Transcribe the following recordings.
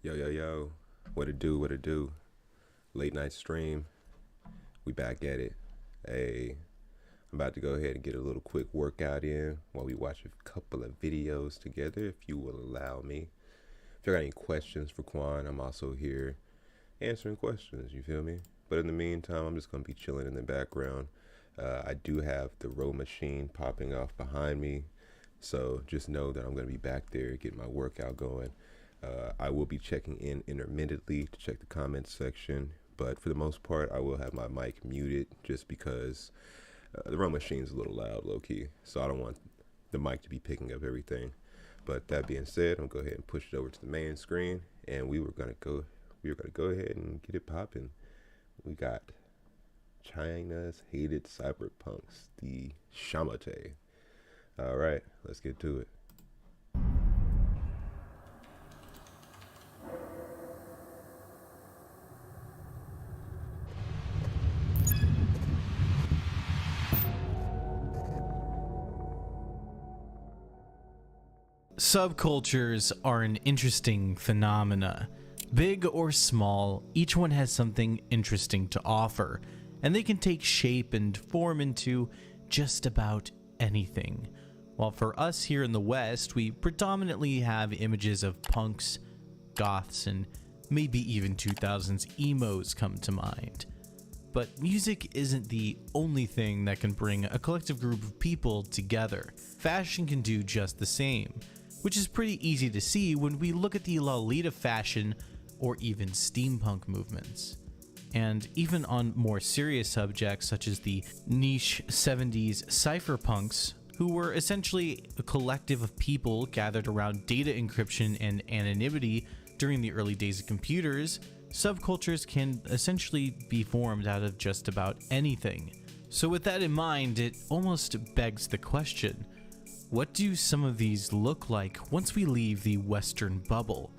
Yo, yo, yo. What it do, what it do. Late night stream. We back at it. Hey, I'm about to go ahead and get a little quick workout in while we watch a couple of videos together, if you will allow me. If you got any questions for Quan, I'm also here answering questions, you feel me? But in the meantime, I'm just going to be chilling in the background. I do have the row machine popping off behind me, so just know that I'm going to be back there getting my workout going. I will be checking in intermittently to check the comments section, but for the most part, I will have my mic muted just because the row machine's a little loud, low-key, so I don't want the mic to be picking up everything. But that being said, I'm going to go ahead and push it over to the main screen, and we were going to go ahead and get it popping. We got China's hated cyberpunks, the Shamate. All right, let's get to it. Subcultures are an interesting phenomena. Big or small, each one has something interesting to offer, and they can take shape and form into just about anything. While for us here in the West, we predominantly have images of punks, goths, and maybe even 2000s emos come to mind. But music isn't the only thing that can bring a collective group of people together. Fashion can do just the same, which is pretty easy to see when we look at the Lolita fashion or even steampunk movements. And even on more serious subjects such as the niche 70s cypherpunks, who were essentially a collective of people gathered around data encryption and anonymity during the early days of computers, subcultures can essentially be formed out of just about anything. So with that in mind, it almost begs the question, what do some of these look like once we leave the Western bubble?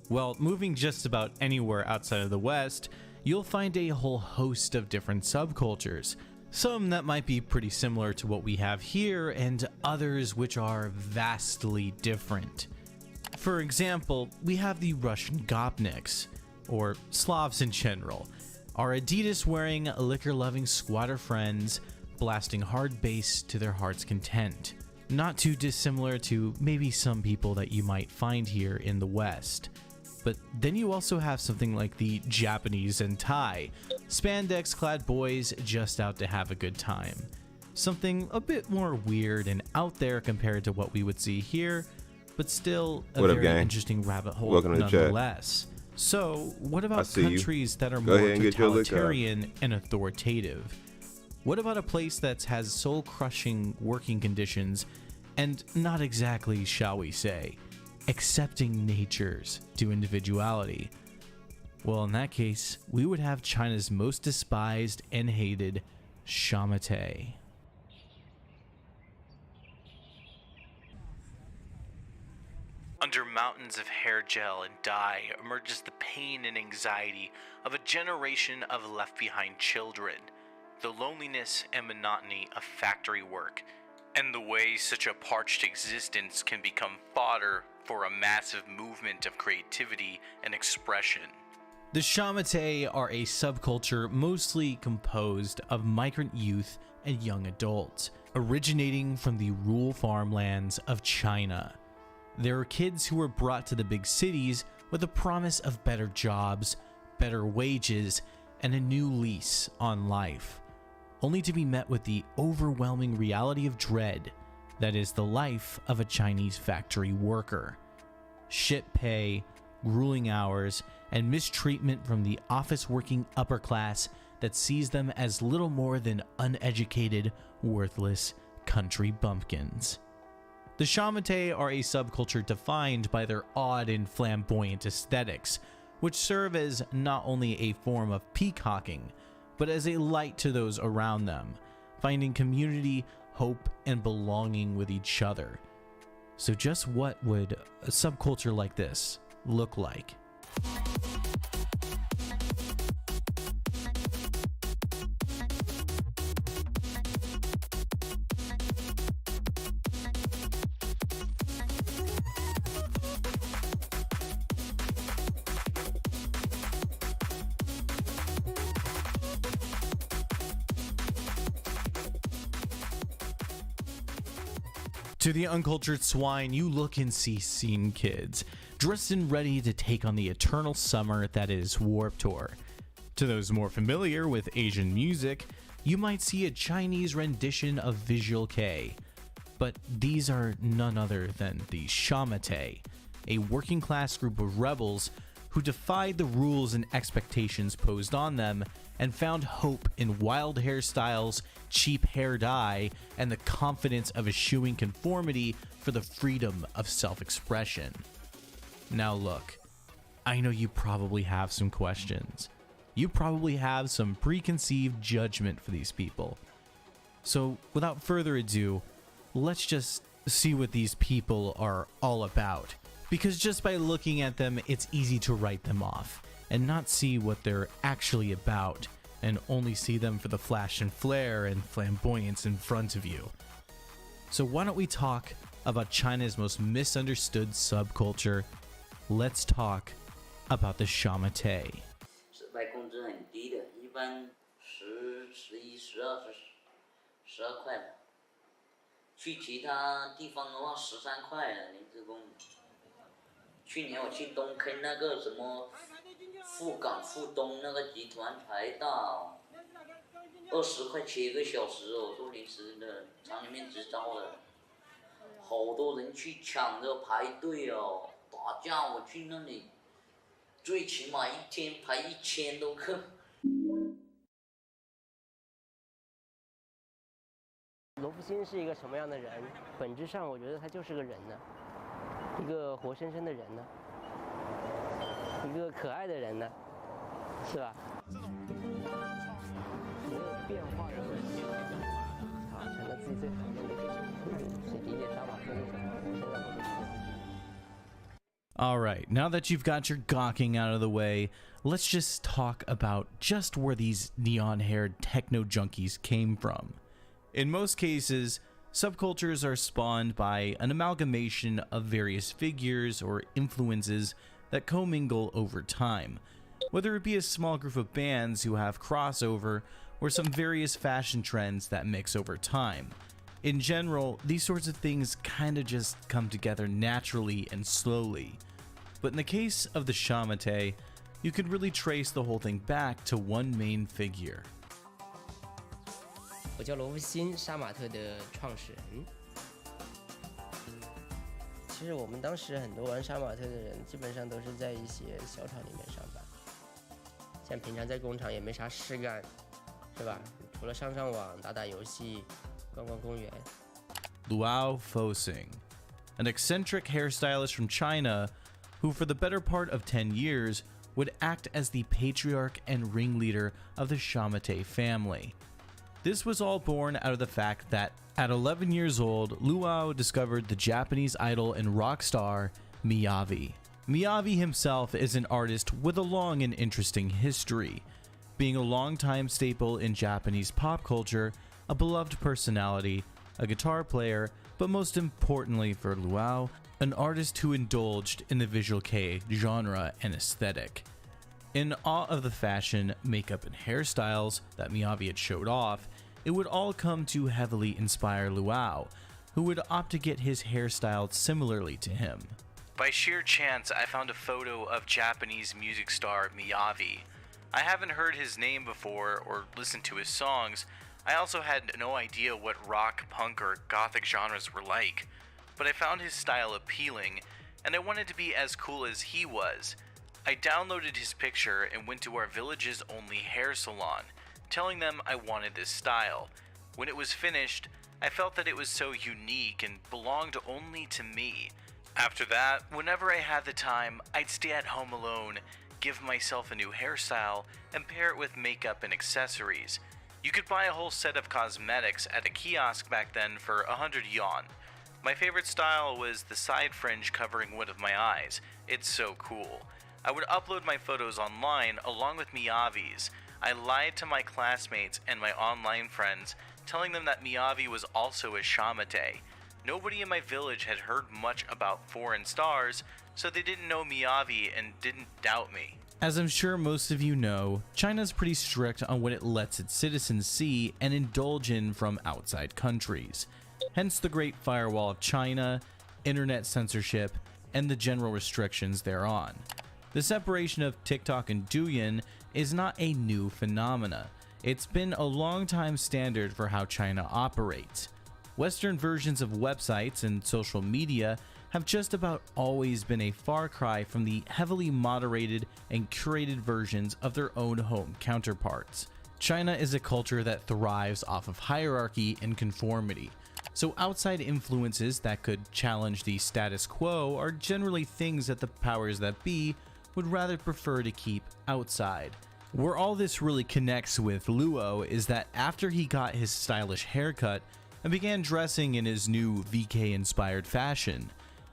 Well, moving just about anywhere outside of the West, you'll find a whole host of different subcultures. Some that might be pretty similar to what we have here, and others which are vastly different. For example, we have the Russian Gopniks, or Slavs in general, our Adidas-wearing, liquor-loving squatter friends blasting hard bass to their heart's content. Not too dissimilar to maybe some people that you might find here in the West. But then you also have something like the Japanese and Thai, spandex-clad boys just out to have a good time. Something a bit more weird and out there compared to what we would see here, but still a very interesting rabbit hole nonetheless. So, what about countries that are more totalitarian and authoritative? What about a place that has soul-crushing working conditions and not exactly, shall we say, accepting natures to individuality? Well, in that case, we would have China's most despised and hated Shamate. Under mountains of hair gel and dye emerges the pain and anxiety of a generation of left-behind children, the loneliness and monotony of factory work, and the way such a parched existence can become fodder for a massive movement of creativity and expression. The Shamate are a subculture mostly composed of migrant youth and young adults, originating from the rural farmlands of China. There are kids who were brought to the big cities with the promise of better jobs, better wages, and a new lease on life, only to be met with the overwhelming reality of dread that is the life of a Chinese factory worker. Shit pay, grueling hours, and mistreatment from the office-working upper class that sees them as little more than uneducated, worthless country bumpkins. The Shamate are a subculture defined by their odd and flamboyant aesthetics, which serve as not only a form of peacocking, but as a light to those around them, finding community, hope, and belonging with each other. So just what would a subculture like this look like? To the uncultured swine, you look and see scene kids, dressed and ready to take on the eternal summer that is Warped Tour. To those more familiar with Asian music, you might see a Chinese rendition of Visual Kei. But these are none other than the Shamate, a working class group of rebels who defied the rules and expectations posed on them and found hope in wild hairstyles, cheap hair dye, and the confidence of eschewing conformity for the freedom of self-expression. Now look, I know you probably have some questions. You probably have some preconceived judgment for these people. So without further ado, let's just see what these people are all about. Because just by looking at them, it's easy to write them off and not see what they're actually about and only see them for the flash and flare and flamboyance in front of you. So why don't we talk about China's most misunderstood subculture? Let's talk about the Shamate. 外工资很低的，一般11、12块的。去其他地方的话13块了，零职工。去年我去东坑那个什么富港富东那个集团排到20块钱1个小时哦，做临时的厂里面支招的，好多人去抢着排队哦，打架我去那里。 最起码一天排1000多个。罗福星是一个什么样的人？本质上，我觉得他就是个人呢，一个活生生的人呢，一个可爱的人呢，是吧？没有变化的东西，好，成了自己最讨厌的事情，去理解杀马特是什么？我现在我就知道。 Alright, now that you've got your gawking out of the way, let's just talk about just where these neon-haired techno junkies came from. In most cases, subcultures are spawned by an amalgamation of various figures or influences that commingle over time, whether it be a small group of bands who have crossover or some various fashion trends that mix over time. In general, these sorts of things kinda just come together naturally and slowly. But in the case of the Shamate, you could really trace the whole thing back to one main figure. 我叫罗福星，杀马特的创始人。其实我们当时很多玩杀马特的人，基本上都是在一些小厂里面上班，像平常在工厂也没啥事干，是吧？除了上网、打打游戏、逛逛公园。 Luao Fosing, an eccentric hairstylist from China who for the better part of 10 years would act as the patriarch and ringleader of the Shamate family. This was all born out of the fact that at 11 years old, Luao discovered the Japanese idol and rock star Miyavi. Miyavi himself is an artist with a long and interesting history, being a longtime staple in Japanese pop culture, a beloved personality, a guitar player, but most importantly for Luao, an artist who indulged in the Visual Kei genre and aesthetic. In awe of the fashion, makeup, and hairstyles that Miyavi had showed off, it would all come to heavily inspire Luao, who would opt to get his hair styled similarly to him. By sheer chance, I found a photo of Japanese music star Miyavi. I haven't heard his name before or listened to his songs. I also had no idea what rock, punk, or gothic genres were like, but I found his style appealing, and I wanted to be as cool as he was. I downloaded his picture and went to our village's only hair salon, telling them I wanted this style. When it was finished, I felt that it was so unique and belonged only to me. After that, whenever I had the time, I'd stay at home alone, give myself a new hairstyle, and pair it with makeup and accessories. You could buy a whole set of cosmetics at a kiosk back then for 100 yuan. My favorite style was the side fringe covering one of my eyes. It's so cool. I would upload my photos online along with Miyavi's. I lied to my classmates and my online friends, telling them that Miyavi was also a Shamate. Nobody in my village had heard much about foreign stars, so they didn't know Miyavi and didn't doubt me. As I'm sure most of you know, China's pretty strict on what it lets its citizens see and indulge in from outside countries. hence the Great Firewall of China, internet censorship, and the general restrictions thereon. The separation of TikTok and Douyin is not a new phenomena. It's been a long-time standard for how China operates. Western versions of websites and social media have just about always been a far cry from the heavily moderated and curated versions of their own home counterparts. China is a culture that thrives off of hierarchy and conformity, so outside influences that could challenge the status quo are generally things that the powers that be would rather prefer to keep outside. Where all this really connects with Luo is that after he got his stylish haircut and began dressing in his new VK-inspired fashion,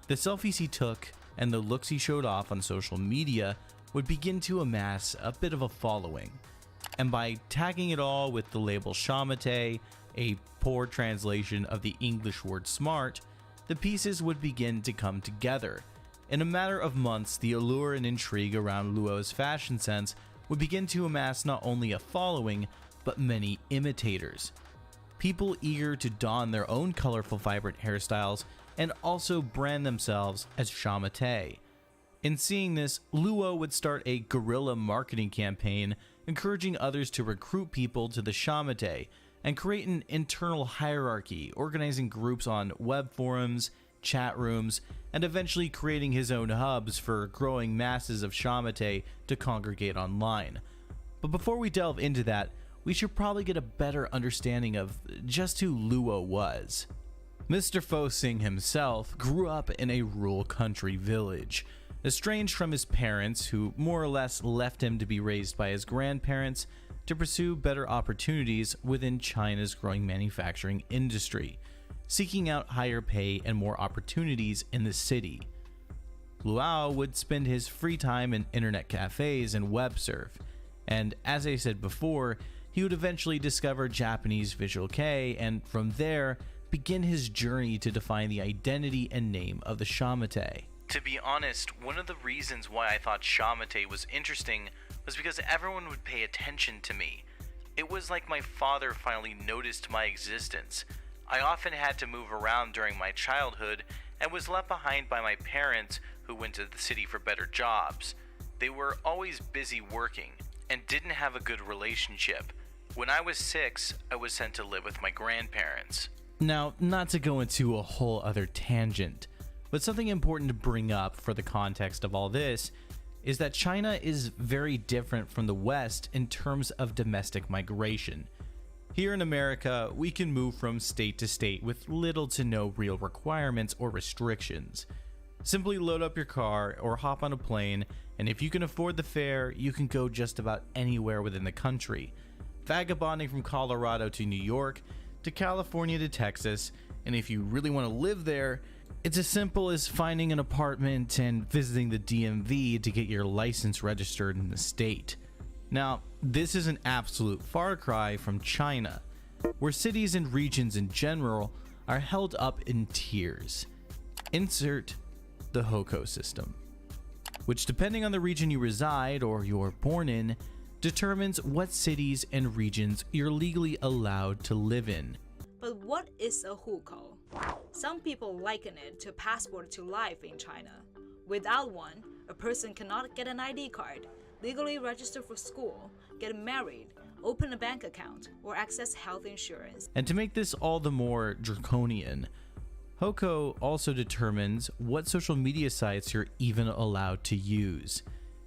the selfies he took and the looks he showed off on social media would begin to amass a bit of a following. And by tagging it all with the label Shamate, a poor translation of the English word smart, the pieces would begin to come together. In a matter of months, the allure and intrigue around Luo's fashion sense would begin to amass not only a following, but many imitators. People eager to don their own colorful, vibrant hairstyles and also brand themselves as Shamate. In seeing this, Luo would start a guerrilla marketing campaign encouraging others to recruit people to the Shamate and create an internal hierarchy, organizing groups on web forums, chat rooms, and eventually creating his own hubs for growing masses of Shamate to congregate online. But before we delve into that, we should probably get a better understanding of just who Luo was. Mr. Fo Sing himself grew up in a rural country village, estranged from his parents who more or less left him to be raised by his grandparents to pursue better opportunities within China's growing manufacturing industry, seeking out higher pay and more opportunities in the city. Luo would spend his free time in internet cafes and web surf, and as I said before, he would eventually discover Japanese Visual Kei and from there begin his journey to define the identity and name of the Shamate. To be honest, one of the reasons why I thought Shamate was interesting was because everyone would pay attention to me. It was like my father finally noticed my existence. I often had to move around during my childhood and was left behind by my parents who went to the city for better jobs. They were always busy working and didn't have a good relationship. When I was 6, I was sent to live with my grandparents. Now, not to go into a whole other tangent, but something important to bring up for the context of all this is that China is very different from the West in terms of domestic migration. Here in America, we can move from state to state with little to no real requirements or restrictions. Simply load up your car or hop on a plane, and if you can afford the fare, you can go just about anywhere within the country. Vagabonding from Colorado to New York, to California to Texas, and if you really want to live there, it's as simple as finding an apartment and visiting the DMV to get your license registered in the state. Now, this is an absolute far cry from China, where cities and regions in general are held up in tiers. Insert the Hoko system, which depending on the region you reside or you're born in, determines what cities and regions you're legally allowed to live in. But what is a hukou? Some people liken it to a passport to life in China. Without one, a person cannot get an ID card, legally register for school, get married, open a bank account, or access health insurance. And to make this all the more draconian, Hoko also determines what social media sites you're even allowed to use,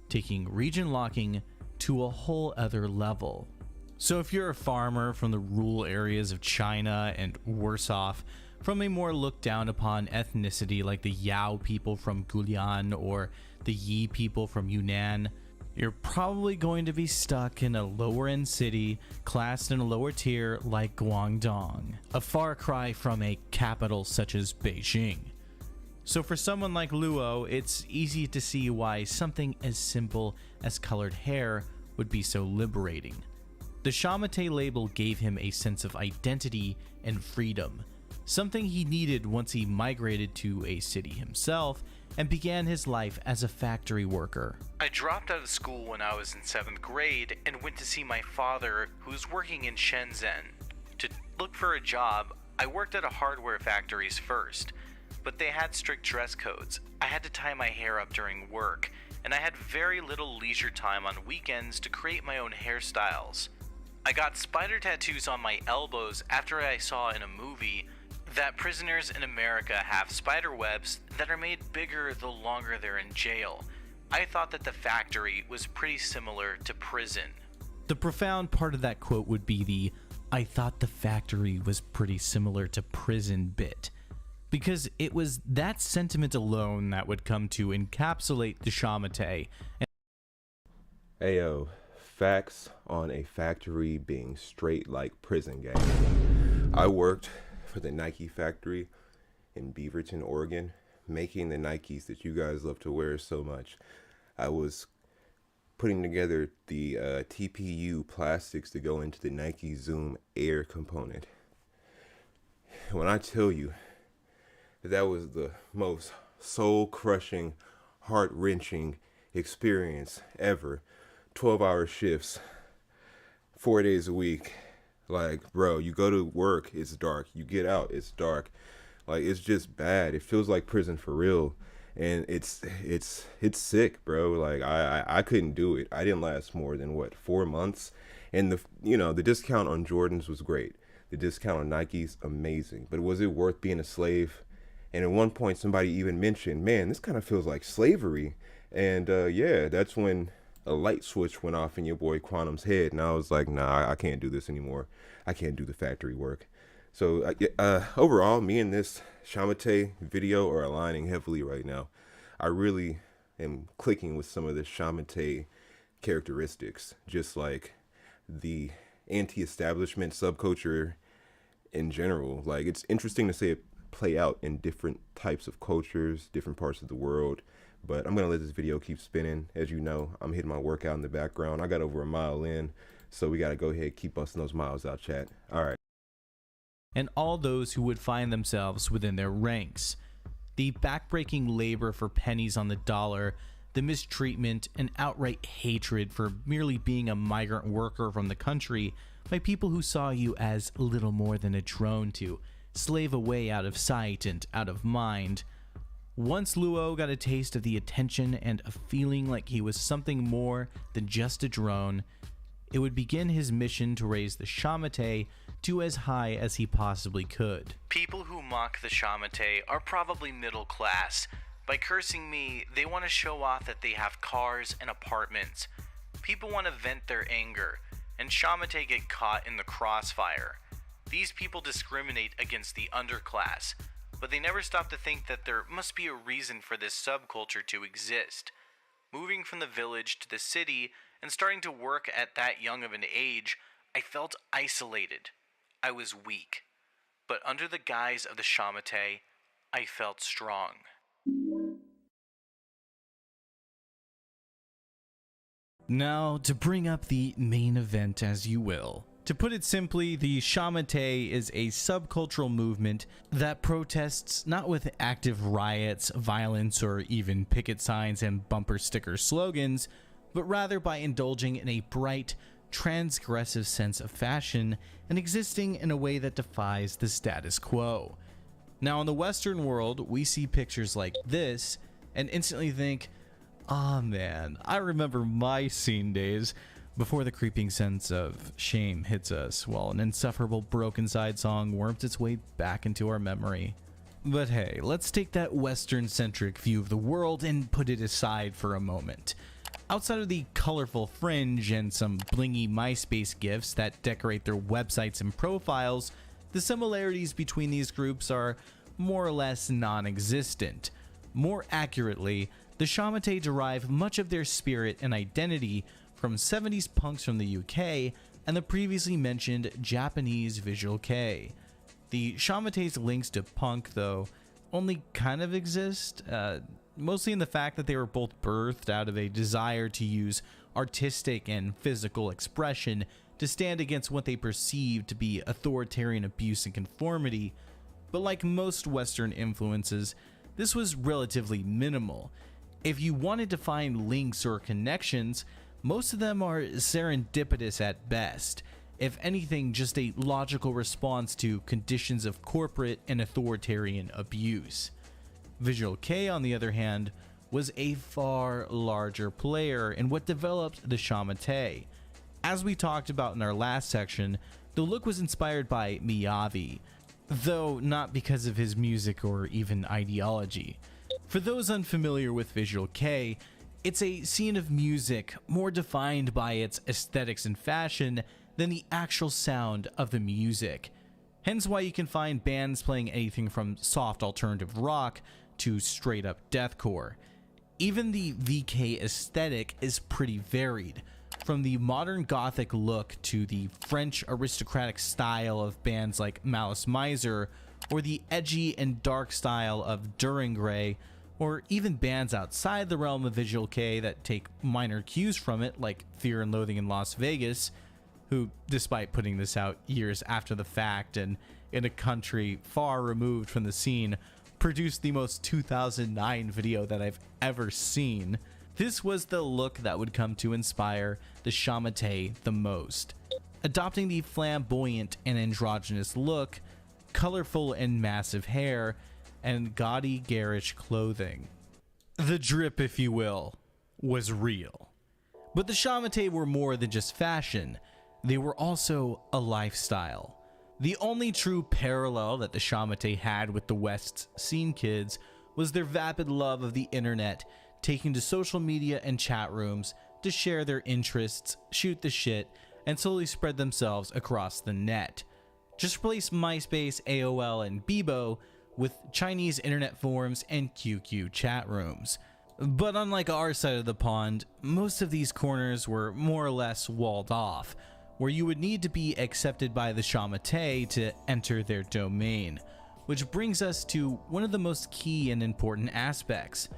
taking region locking to a whole other level. So if you're a farmer from the rural areas of China and worse off, from a more looked down upon ethnicity like the Yao people from Gulian or the Yi people from Yunnan, you're probably going to be stuck in a lower end city classed in a lower tier like Guangdong, a far cry from a capital such as Beijing. So for someone like Luo, it's easy to see why something as simple as colored hair would be so liberating. The Shamate label gave him a sense of identity and freedom, something he needed once he migrated to a city himself and began his life as a factory worker. I dropped out of school when I was in 7th grade and went to see my father, who was working in Shenzhen. To look for a job, I worked at a hardware factories first, but they had strict dress codes. I had to tie my hair up during work, and I had very little leisure time on weekends to create my own hairstyles. I got spider tattoos on my elbows after I saw in a movie that prisoners in America have spider webs that are made bigger the longer they're in jail. I thought that the factory was pretty similar to prison. The profound part of that quote would be the "I thought the factory was pretty similar to prison" bit, because it was that sentiment alone that would come to encapsulate the Shamate. Ayo, facts on a factory being straight like prison gang. I worked for the Nike factory in Beaverton, Oregon, making the Nikes that you guys love to wear so much. I was putting together the TPU plastics to go into the Nike Zoom Air component. When I tell you that was the most soul-crushing, heart-wrenching experience ever. 12-hour shifts, 4 days a week. Like, bro, you go to work, it's dark. You get out, it's dark. Like, it's just bad. It feels like prison for real. And it's sick, bro. Like, I couldn't do it. I didn't last more than, 4 months? And the discount on Jordans was great. The discount on Nikes, amazing. But was it worth being a slave? And at one point, somebody even mentioned, man, this kind of feels like slavery. And yeah, that's when a light switch went off in your boy Quantum's head. And I was like, nah, I can't do this anymore. I can't do the factory work. So overall, me and this Shamate video are aligning heavily right now. I really am clicking with some of the Shamate characteristics, just like the anti-establishment subculture in general. Like, it's interesting to see it play out in different types of cultures, different parts of the world. But I'm gonna let this video keep spinning. As you know, I'm hitting my workout in the background. I got over a mile in, so we gotta go ahead and keep busting those miles out, chat. All right. And all those who would find themselves within their ranks. The backbreaking labor for pennies on the dollar, the mistreatment and outright hatred for merely being a migrant worker from the country by people who saw you as little more than a drone to slave away out of sight and out of mind. Once Luo got a taste of the attention and a feeling like he was something more than just a drone, it would begin his mission to raise the Shamate to as high as he possibly could. People who mock the Shamate are probably middle class. By cursing me, they want to show off that they have cars and apartments. People want to vent their anger, and Shamate get caught in the crossfire. These people discriminate against the underclass, but they never stop to think that there must be a reason for this subculture to exist. Moving from the village to the city and starting to work at that young of an age, I felt isolated. I was weak. But under the guise of the Shamate, I felt strong. Now, to bring up the main event, as you will. To put it simply, the Shamate is a subcultural movement that protests not with active riots, violence, or even picket signs and bumper sticker slogans, but rather by indulging in a bright, transgressive sense of fashion and existing in a way that defies the status quo. Now, in the Western world, we see pictures like this and instantly think, "Ah, man, I remember my scene days," before the creeping sense of shame hits us while an insufferable Broken Side song worms its way back into our memory. But hey, let's take that Western-centric view of the world and put it aside for a moment. Outside of the colorful fringe and some blingy MySpace gifs that decorate their websites and profiles, the similarities between these groups are more or less non-existent. More accurately, the Shamate derive much of their spirit and identity from 70s punks from the UK and the previously mentioned Japanese Visual Kei. The Shamate's links to punk, though, only kind of exist, mostly in the fact that they were both birthed out of a desire to use artistic and physical expression to stand against what they perceived to be authoritarian abuse and conformity. But like most Western influences, this was relatively minimal. If you wanted to find links or connections, most of them are serendipitous at best, if anything, just a logical response to conditions of corporate and authoritarian abuse. Visual Kei, on the other hand, was a far larger player in what developed the Shamate. As we talked about in our last section, the look was inspired by Miyavi, though not because of his music or even ideology. For those unfamiliar with Visual Kei, it's a scene of music more defined by its aesthetics and fashion than the actual sound of the music. Hence why you can find bands playing anything from soft alternative rock to straight up deathcore. Even the VK aesthetic is pretty varied, from the modern gothic look to the French aristocratic style of bands like Malice Miser, or the edgy and dark style of Duran Grey, or even bands outside the realm of Visual Kei that take minor cues from it, like Fear and Loathing in Las Vegas, who, despite putting this out years after the fact and in a country far removed from the scene, produced the most 2009 video that I've ever seen. This was the look that would come to inspire the Shamate the most, adopting the flamboyant and androgynous look, colorful and massive hair, and gaudy garish clothing. The drip, if you will, was real. But the Shamate were more than just fashion, they were also a lifestyle. The only true parallel that the Shamate had with the West's scene kids was their vapid love of the internet, taking to social media and chat rooms to share their interests, shoot the shit, and slowly spread themselves across the net. Just replace MySpace, AOL, and Bebo with Chinese internet forums and QQ chat rooms. But unlike our side of the pond, most of these corners were more or less walled off, where you would need to be accepted by the Shamate to enter their domain. Which brings us to one of the most key and important aspects.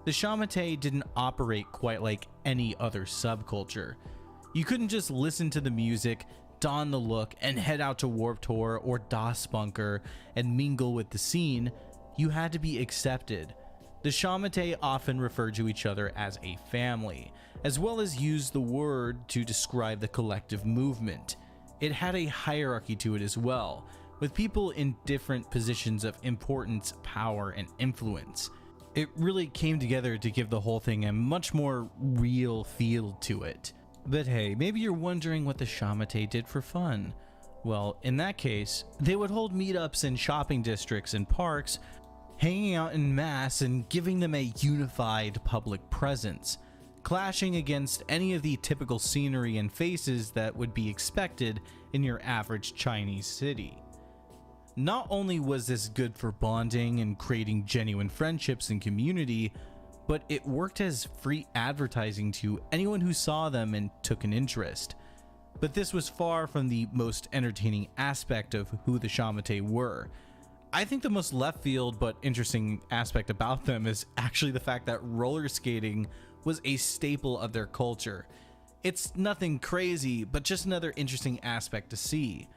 The Shamate didn't operate quite like any other subculture. You couldn't just listen to the music, don the look, and head out to Warped Tour or Das Bunker and mingle with the scene. You had to be accepted. The Shamate often referred to each other as a family, as well as used the word to describe the collective movement. It had a hierarchy to it as well, with people in different positions of importance, power, and influence. It really came together to give the whole thing a much more real feel to it. But hey, maybe you're wondering what the Shamate did for fun. Well, in that case, they would hold meetups in shopping districts and parks, hanging out in mass and giving them a unified public presence, clashing against any of the typical scenery and faces that would be expected in your average Chinese city. Not only was this good for bonding and creating genuine friendships and community, but it worked as free advertising to anyone who saw them and took an interest. But this was far from the most entertaining aspect of who the Shamate were. I think the most left field but interesting aspect about them is actually the fact that roller skating was a staple of their culture. It's nothing crazy, but just another interesting aspect to see.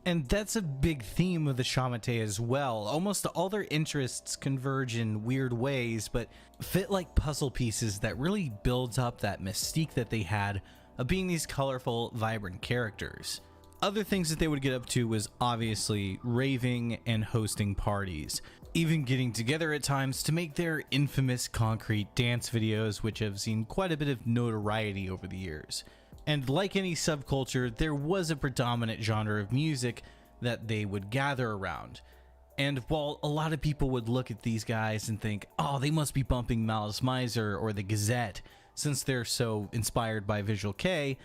And that's a big theme of the Shamate as well. Almost all their interests converge in weird ways, but fit like puzzle pieces that really builds up that mystique that they had of being these colorful, vibrant characters. Other things that they would get up to was obviously raving and hosting parties, even getting together at times to make their infamous concrete dance videos, which have seen quite a bit of notoriety over the years. And like any subculture, there was a predominant genre of music that they would gather around. And while a lot of people would look at these guys and think, oh, they must be bumping Malice Miser or the Gazette, since they're so inspired by Visual Kei,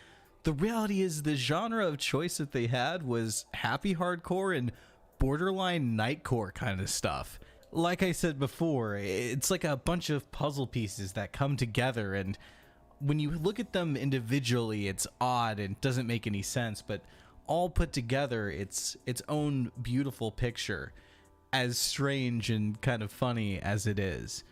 the reality is the genre of choice that they had was happy hardcore and borderline nightcore kind of stuff. Like I said before, it's like a bunch of puzzle pieces that come together, and when you look at them individually, it's odd and doesn't make any sense, but all put together, it's its own beautiful picture, as strange and kind of funny as it is.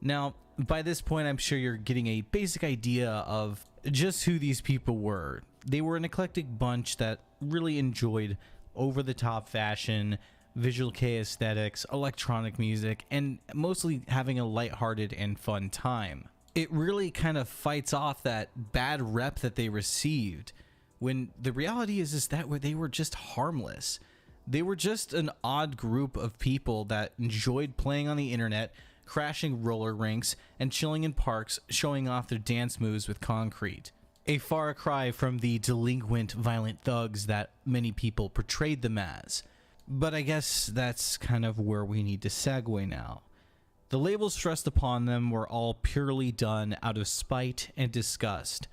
Now, by this point, I'm sure you're getting a basic idea of just who these people were. They were an eclectic bunch that really enjoyed over-the-top fashion, Visual Kei aesthetics, electronic music, and mostly having a lighthearted and fun time. It really kind of fights off that bad rep that they received, when the reality is that they were just harmless. They were just an odd group of people that enjoyed playing on the internet, crashing roller rinks, and chilling in parks, showing off their dance moves with concrete. A far cry from the delinquent, violent thugs that many people portrayed them as. But I guess that's kind of where we need to segue now. The labels thrust upon them were all purely done out of spite and disgust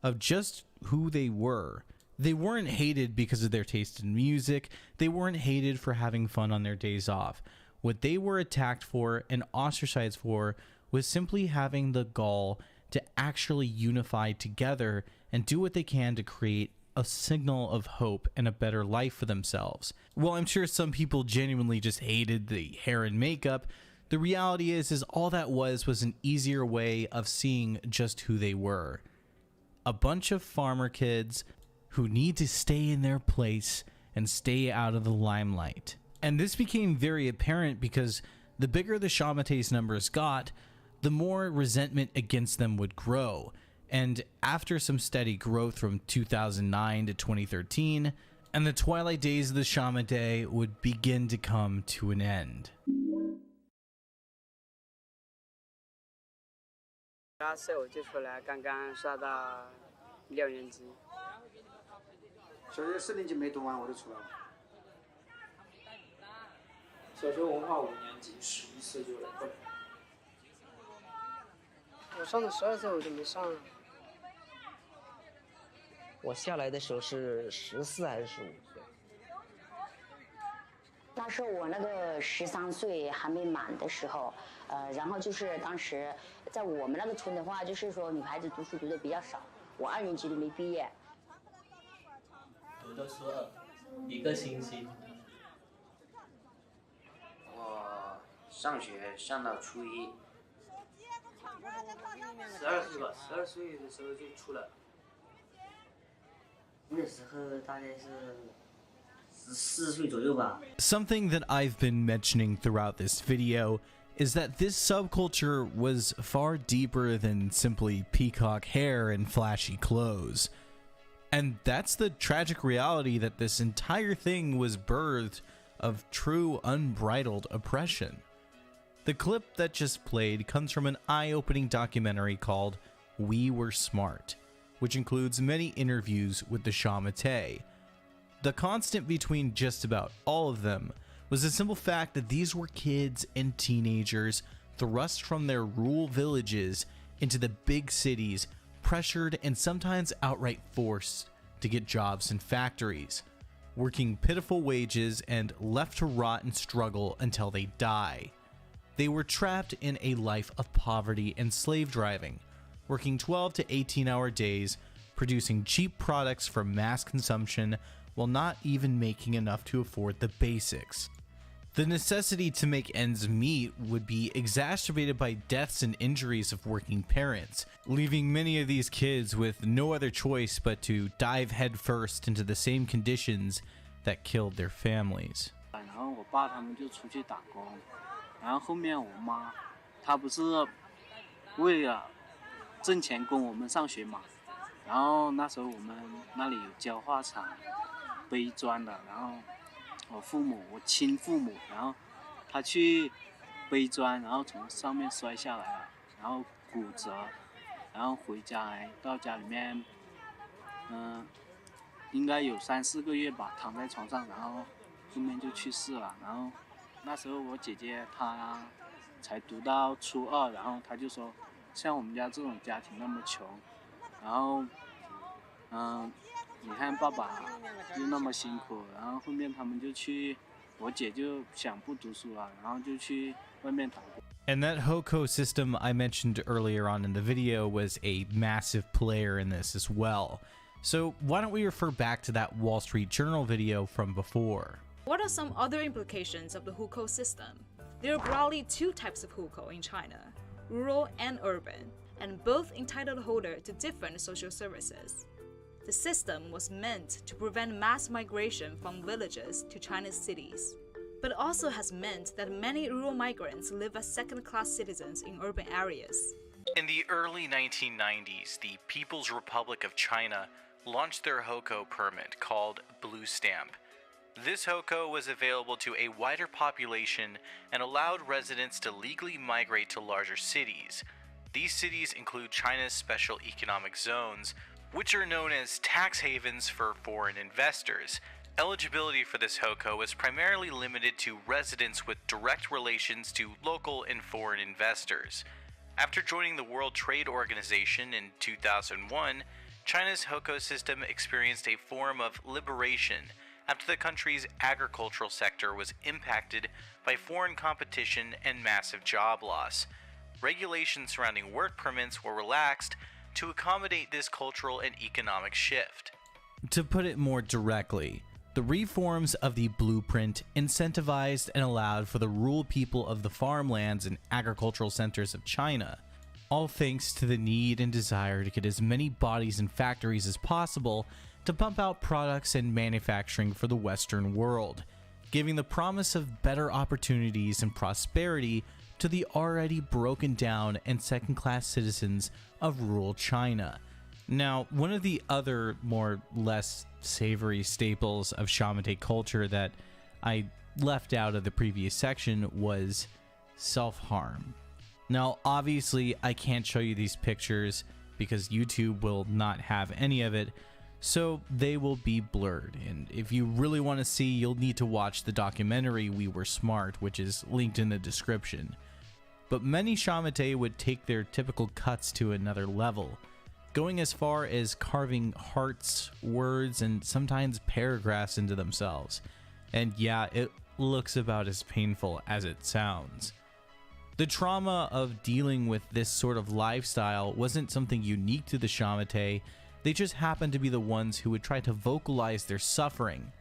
of just who they were. They weren't hated because of their taste in music. They weren't hated for having fun on their days off. What they were attacked for and ostracized for was simply having the gall to actually unify together and do what they can to create a signal of hope and a better life for themselves. Well, I'm sure some people genuinely just hated the hair and makeup. The reality is all that was an easier way of seeing just who they were. A bunch of farmer kids who need to stay in their place and stay out of the limelight. And this became very apparent because the bigger the Shamate's numbers got, the more resentment against them would grow. And after some steady growth from 2009 to 2013, and the twilight days of the Shamate would begin to come to an end. 8岁我就出来，刚刚上到6年级。小学4年级没读完我就出来了。小学文化5年级，11岁就来过来。我上的12岁我就没上了。我下来的时候是14还是15岁？那时候我那个13岁还没满的时候，然后就是当时在我们那个村的话，就是说女孩子读书读的比较少，我2年级都没毕业。读到初2，1个星期。我上学上到初1。12岁吧，12岁的时候就出来了。那时候大概是14岁左右吧。 Something that I've been mentioning throughout this video is that this subculture was far deeper than simply peacock hair and flashy clothes. And that's the tragic reality that this entire thing was birthed of true unbridled oppression. The clip that just played comes from an eye-opening documentary called We Were Smart, which includes many interviews with the Shamate. The constant between just about all of them was the simple fact that these were kids and teenagers thrust from their rural villages into the big cities, pressured and sometimes outright forced to get jobs in factories, working pitiful wages and left to rot and struggle until they die. They were trapped in a life of poverty and slave driving, working 12 to 18-hour days, producing cheap products for mass consumption while not even making enough to afford the basics. The necessity to make ends meet would be exacerbated by deaths and injuries of working parents, leaving many of these kids with no other choice but to dive headfirst into the same conditions that killed their families. 然后我爸他们就出去打工，然后后面我妈，她不是为了挣钱供我们上学嘛，然后那时候我们那里有焦化厂、背砖的，然后我父母，我亲父母，然后他去背砖，然后从上面摔下来了，然后骨折，然后回家来到家里面，应该有3、4个月吧，躺在床上，然后后面就去世了。然后那时候我姐姐她才读到初2，然后她就说，像我们家这种家庭那么穷，然后你看爸爸又那么辛苦，然后后面他们就去，我姐就想不读书了，然后就去外面打工。 And that Hoko system I mentioned earlier on in the video was a massive player in this as well. So why don't we refer back to that Wall Street Journal video from before? What are some other implications of the hukou system? There are broadly 2 types of hukou in China, rural and urban, and both entitled holder to different social services. The system was meant to prevent mass migration from villages to China's cities, but also has meant that many rural migrants live as second-class citizens in urban areas. In the early 1990s, the People's Republic of China launched their Hoko permit called Blue Stamp. This Hoko was available to a wider population and allowed residents to legally migrate to larger cities. These cities include China's special economic zones, which are known as tax havens for foreign investors. Eligibility for this Hoko was primarily limited to residents with direct relations to local and foreign investors. After joining the World Trade Organization in 2001, China's Hoko system experienced a form of liberation after the country's agricultural sector was impacted by foreign competition and massive job loss. Regulations surrounding work permits were relaxed to accommodate this cultural and economic shift. To put it more directly, the reforms of the blueprint incentivized and allowed for the rural people of the farmlands and agricultural centers of China, all thanks to the need and desire to get as many bodies and factories as possible to pump out products and manufacturing for the Western world, giving the promise of better opportunities and prosperity to the already broken down and second-class citizens of rural China. Now, one of the other more less savory staples of Shamate culture that I left out of the previous section was self-harm. Now, obviously, I can't show you these pictures because YouTube will not have any of it, so they will be blurred. And if you really want to see, you'll need to watch the documentary We Were Smart, which is linked in the description. But many Shamate would take their typical cuts to another level, going as far as carving hearts, words, and sometimes paragraphs into themselves. And yeah, it looks about as painful as it sounds. The trauma of dealing with this sort of lifestyle wasn't something unique to the Shamate. They just happened to be the ones who would try to vocalize their suffering.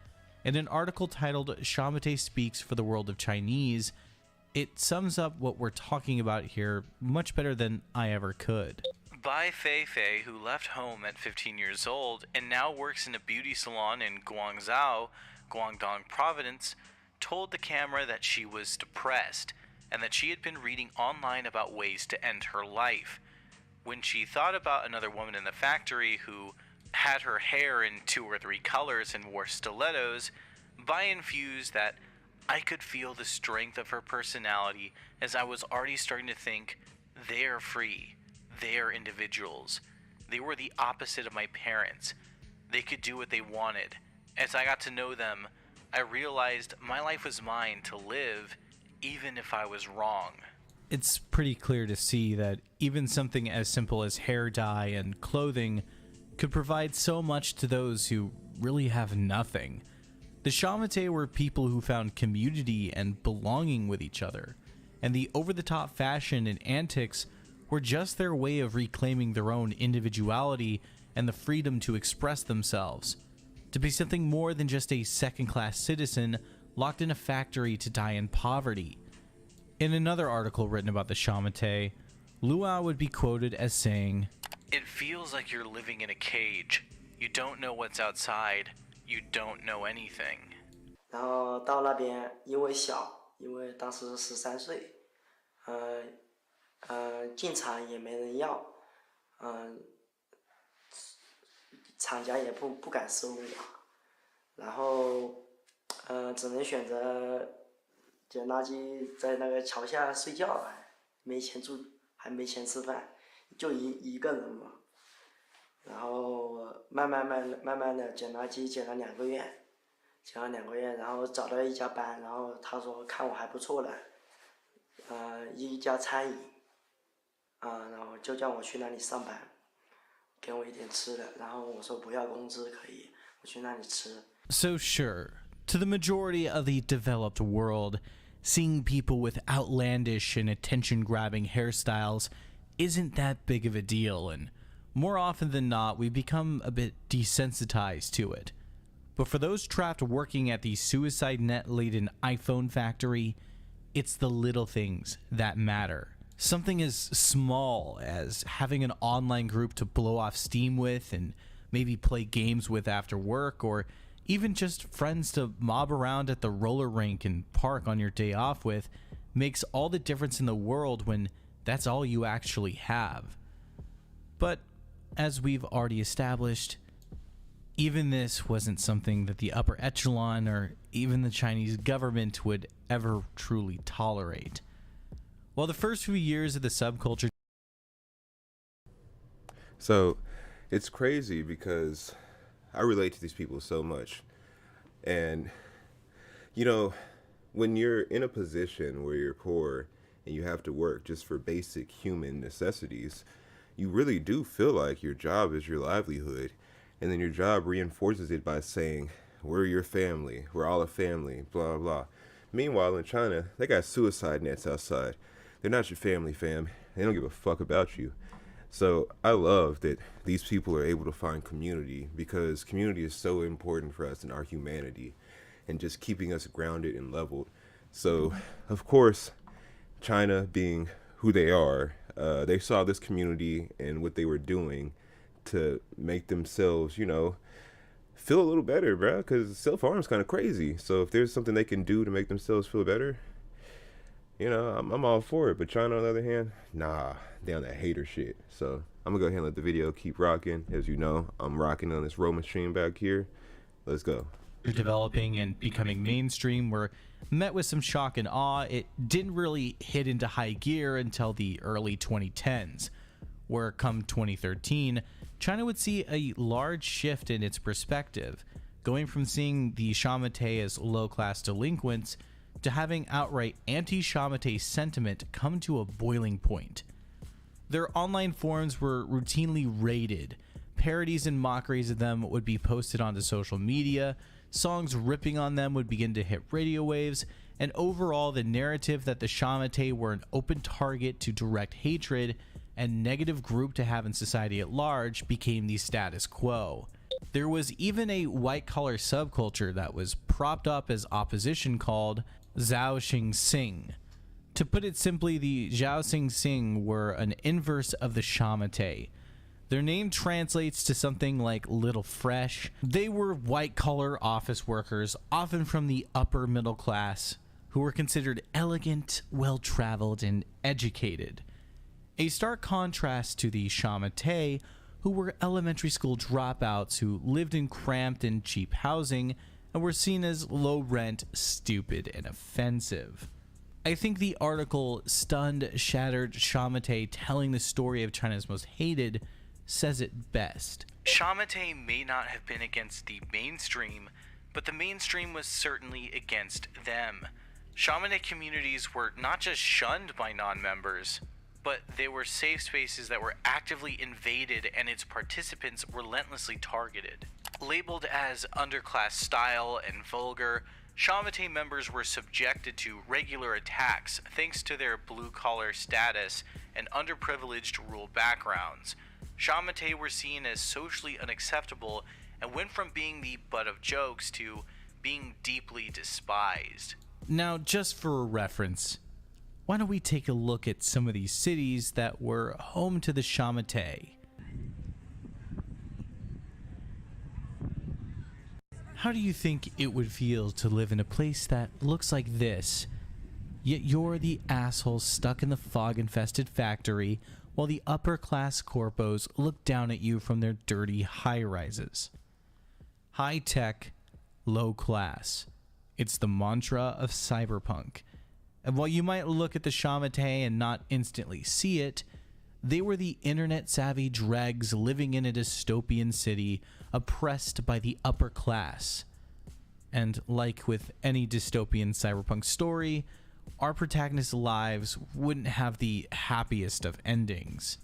In an article titled Shamate Speaks for the World of Chinese, it sums up what we're talking about here much better than I ever could. Bai Feifei, who left home at 15 years old and now works in a beauty salon in Guangzhou, Guangdong Province, told the camera that she was depressed and that she had been reading online about ways to end her life. When she thought about another woman in the factory who had her hair in 2 or 3 colors and wore stilettos, Bai infused that I could feel the strength of her personality as I was already starting to think, they're free, they're individuals. They were the opposite of my parents. They could do what they wanted. As I got to know them, I realized my life was mine to live, even if I was wrong. It's pretty clear to see that even something as simple as hair dye and clothing could provide so much to those who really have nothing. The Shamate were people who found community and belonging with each other, and the over-the-top fashion and antics were just their way of reclaiming their own individuality and the freedom to express themselves, to be something more than just a second-class citizen locked in a factory to die in poverty. In another article written about the Shamate, Luau would be quoted as saying, "It feels like you're living in a cage. You don't know what's outside. You don't know anything." 然后到那边，因为小，因为当时13岁，进厂也没人要，厂家也不敢收了，然后只能选择捡垃圾在那个桥下睡觉，没钱住，还没钱吃饭，就一个人嘛。然后慢慢的捡垃圾，捡了2个月，然后找到一家班，然后他说看我还不错了，一家餐饮，然后就叫我去那里上班，给我一点吃的，然后我说不要工资可以，我去那里吃。So sure, to the majority of the developed world, seeing people with outlandish and attention-grabbing hairstyles isn't that big of a deal, and more often than not, we become a bit desensitized to it. But for those trapped working at the suicide net-laden iPhone factory, it's the little things that matter. Something as small as having an online group to blow off steam with and maybe play games with after work, or even just friends to mob around at the roller rink and park on your day off with, makes all the difference in the world when that's all you actually have. But as we've already established, Even this wasn't something that the upper echelon or even the Chinese government would ever truly tolerate. While the first few years of the subculture... So it's crazy because I relate to these people so much. And, you know, when you're in a position where you're poor and you have to work just for basic human necessities, you really do feel like your job is your livelihood. And then your job reinforces it by saying, we're your family, we're all a family, blah, blah. Meanwhile, in China, they got suicide nets outside. They're not your family, fam. They don't give a fuck about you. So I love that these people are able to find community, because community is so important for us in our humanity and just keeping us grounded and leveled. So, of course, China being who they are, they saw this community and what they were doing to make themselves, you know, feel a little better, bro, because self-harm is kind of crazy. So if there's something they can do to make themselves feel better, you know, I'm all for it. But China, on the other hand, nah, they on that hater shit. So I'm gonna go ahead and let the video keep rocking. As you know, I'm rocking on this row machine back here. Let's go. Developing and becoming mainstream were met with some shock and awe. It didn't really hit into high gear until the early 2010s, where come 2013, China would see a large shift in its perspective, going from seeing the Shamate as low-class delinquents to having outright anti-Shamate sentiment come to a boiling point. Their online forums were routinely raided, parodies and mockeries of them would be posted onto social media, songs ripping on them would begin to hit radio waves, and overall the narrative that the Shamate were an open target to direct hatred and negative group to have in society at large became the status quo. There was even a white-collar subculture that was propped up as opposition called Zhao Xing Sing. To put it simply, the Zhao Xing Sing were an inverse of the Shamate. Their name translates to something like little fresh. They were white-collar office workers, often from the upper middle class, who were considered elegant, well-traveled, and educated. A stark contrast to the Shamate, who were elementary school dropouts who lived in cramped and cheap housing and were seen as low rent, stupid, and offensive. I think the article Stunned, Shattered Shamate Telling the Story of China's Most Hated says it best. Shamate may not have been against the mainstream, but the mainstream was certainly against them. Shamate communities were not just shunned by non-members, but they were safe spaces that were actively invaded and its participants relentlessly targeted. Labeled as underclass style and vulgar, Shamate members were subjected to regular attacks thanks to their blue-collar status and underprivileged rural backgrounds. Shamate were seen as socially unacceptable and went from being the butt of jokes to being deeply despised. Now, just for a reference, why don't we take a look at some of these cities that were home to the Shamate? How do you think it would feel to live in a place that looks like this, yet you're the asshole stuck in the fog-infested factory while the upper-class corpos look down at you from their dirty high-rises? High-tech, low-class. It's the mantra of cyberpunk. And while you might look at the Shamate and not instantly see it, they were the internet-savvy dregs living in a dystopian city oppressed by the upper class. And like with any dystopian cyberpunk story, our protagonists' lives wouldn't have the happiest of endings.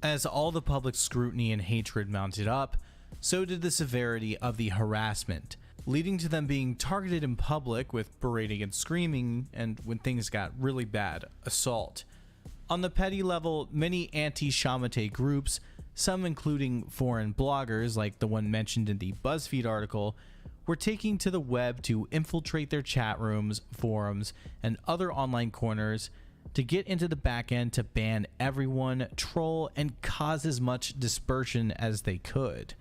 As all the public scrutiny and hatred mounted up, so did the severity of the harassment, leading to them being targeted in public with berating and screaming, and when things got really bad, assault. On the petty level, many anti-Shamate groups, some including foreign bloggers like the one mentioned in the BuzzFeed article, were taking to the web to infiltrate their chat rooms, forums, and other online corners to get into the backend to ban everyone, troll, and cause as much dispersion as they could.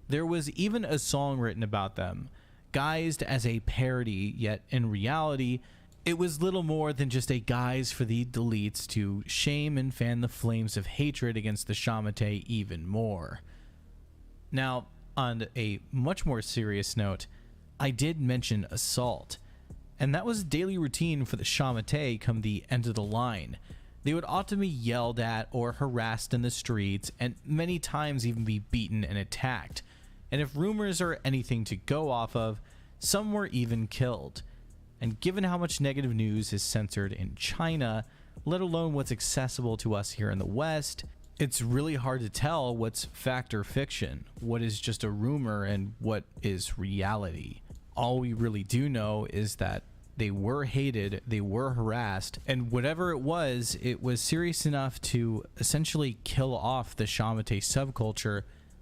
There was even a song written about them, guised as a parody, yet in reality, it was little more than just a guise for the deletes to shame and fan the flames of hatred against the Shamate even more. Now, On a much more serious note, I did mention assault, and that was a daily routine for the Shamate come the end of the line. They would often be yelled at or harassed in the streets, and many times even be beaten and attacked. And if rumors are anything to go off of, some were even killed. And given how much negative news is censored in China, let alone what's accessible to us here in the West, it's really hard to tell what's fact or fiction, what is just a rumor and what is reality. All we really do know is that they were hated, they were harassed, and whatever it was serious enough to essentially kill off the Shamate subculture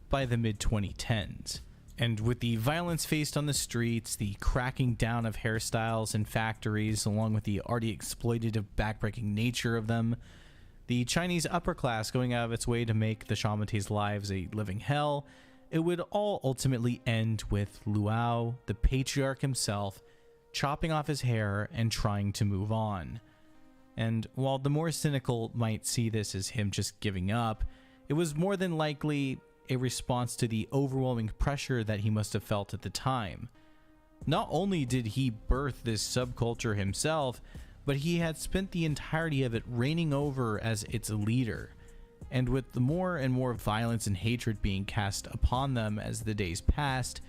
by the mid-2010s. And with the violence faced on the streets, the cracking down of hairstyles in factories, along with the already exploitative backbreaking nature of them, the Chinese upper class going out of its way to make the Shamate's lives a living hell, it would all ultimately end with Luo, the patriarch himself, chopping off his hair and trying to move on. And while the more cynical might see this as him just giving up, it was more than likely a response to the overwhelming pressure that he must have felt at the time. Not only did he birth this subculture himself, but he had spent the entirety of it reigning over as its leader. And with the more and more violence and hatred being cast upon them as the days passed,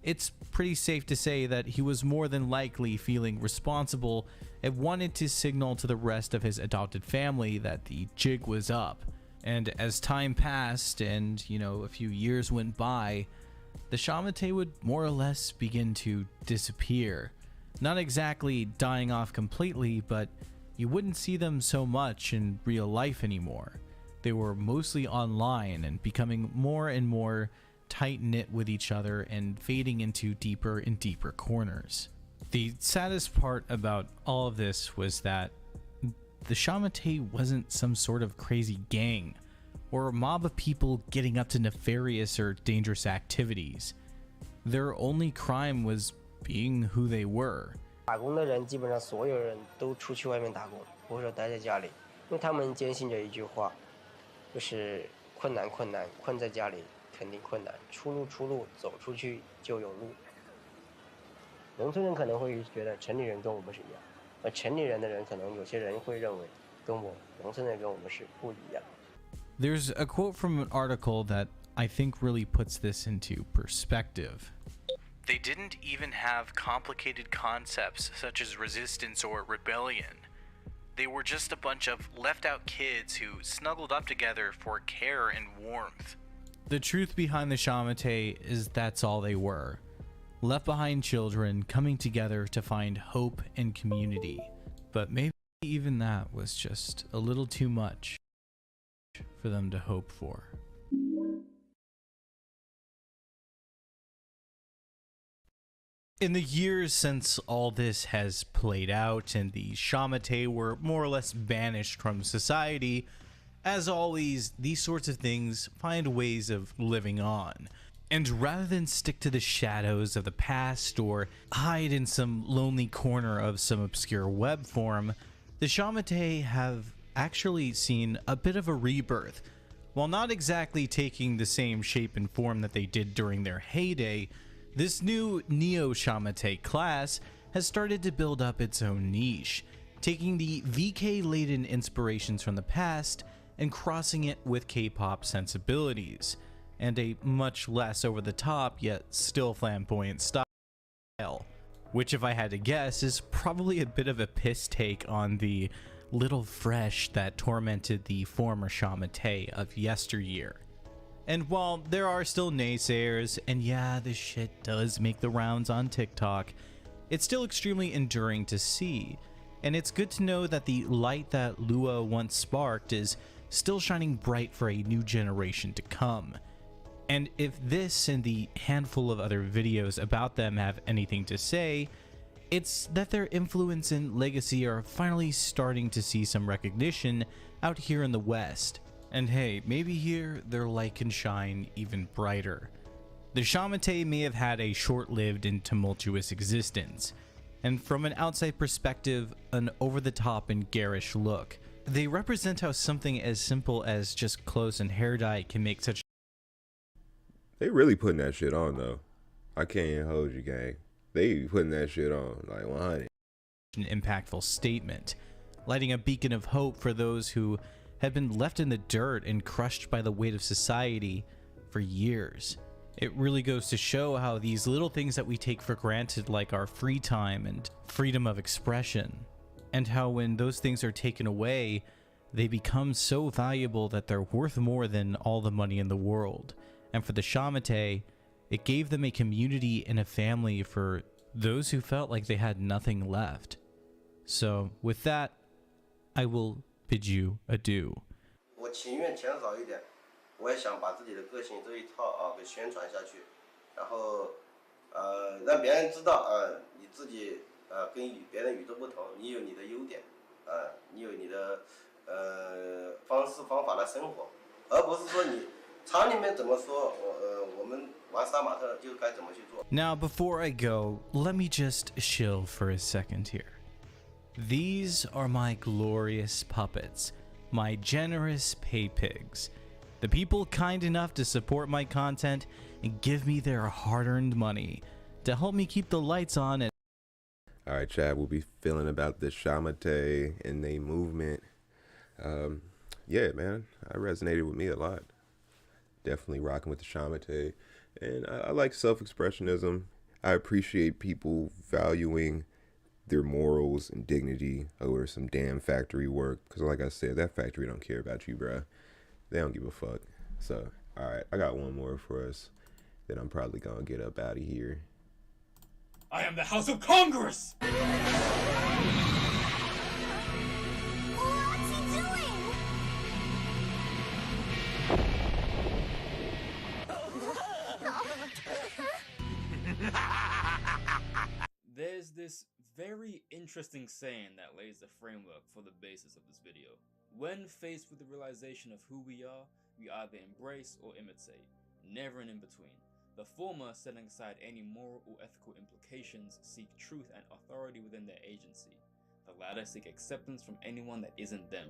it's pretty safe to say that he was more than likely feeling responsible and wanted to signal to the rest of his adopted family that the jig was up. And as time passed and, a few years went by, the Shamate would more or less begin to disappear. Not exactly dying off completely, but you wouldn't see them so much in real life anymore. They were mostly online and becoming more and more tight-knit with each other and fading into deeper and deeper corners. The saddest part about all of this was that the Shamate wasn't some sort of crazy gang or a mob of people getting up to nefarious or dangerous activities. Their only crime was being who they were. 打工的人基本上所有人都出去外面打工，不会说待在家里，因为他们坚信着一句话，就是困难困难，困在家里肯定困难，出路出路，走出去就有路。农村人可能会觉得城里人跟我们是一样，而城里人的人可能有些人会认为跟我农村人跟我们是不一样。 There's a quote from an article that I think really puts this into perspective. They didn't even have complicated concepts such as resistance or rebellion. They were just a bunch of left-out kids who snuggled up together for care and warmth. The truth behind the Shamate is that's all they were. Left behind children coming together to find hope and community. But maybe even that was just a little too much for them to hope for. In the years since all this has played out and the Shamate were more or less banished from society, as always, these sorts of things find ways of living on. And rather than stick to the shadows of the past or hide in some lonely corner of some obscure web form, the Shamate have actually seen a bit of a rebirth. While not exactly taking the same shape and form that they did during their heyday, this new Neo-Shamate class has started to build up its own niche, taking the VK-laden inspirations from the past and crossing it with K-pop sensibilities, and a much less over-the-top yet still flamboyant style, which if I had to guess is probably a bit of a piss take on the little fresh that tormented the former Shamate of yesteryear. And while there are still naysayers, and yeah, this shit does make the rounds on TikTok, it's still extremely enduring to see, and it's good to know that the light that Luo once sparked is still shining bright for a new generation to come. And if this and the handful of other videos about them have anything to say, it's that their influence and legacy are finally starting to see some recognition out here in the West. And hey, maybe here their light can shine even brighter. The Shamate may have had a short-lived and tumultuous existence, and from an outside perspective, an over-the-top and garish look. They represent how something as simple as just clothes and hair dye can make such They really putting that shit on though. I can't hold you, gang. They putting that shit on like 100. An impactful statement, lighting a beacon of hope for those who have been left in the dirt and crushed by the weight of society for years. It really goes to show how these little things that we take for granted, like our free time and freedom of expression, and how when those things are taken away, they become so valuable that they're worth more than all the money in the world. And for the Shamate, it gave them a community and a family for those who felt like they had nothing left. So with that, I will bid you adieu. 我情愿钱少一点，我也想把自己的个性这一套给宣传下去，然后让别人知道你自己跟别人与众不同，你有你的优点，你有你的方式方法来生活，而不是说你厂里面怎么说，我们玩杀马特就该怎么去做。 Now before I go, let me just chill for a second here. These are my glorious puppets, my generous pay pigs, the people kind enough to support my content and give me their hard-earned money to help me keep the lights on. And all right, Chad, we'll be feeling about the Shamate and they movement. Yeah, man, I resonated with me a lot. Definitely rocking with the Shamate, and I like self-expressionism. I appreciate people valuing their morals and dignity over some damn factory work, because like I said, that factory don't care about you, bruh. They don't give a fuck. So all right, I got one more for us, then I'm probably gonna get up out of here. I am the House of Congress! There's this very interesting saying that lays the framework for the basis of this video. When faced with the realization of who we either embrace or imitate, never an in-between. The former, setting aside any moral or ethical implications, seek truth and authority within their agency. The latter seek acceptance from anyone that isn't them.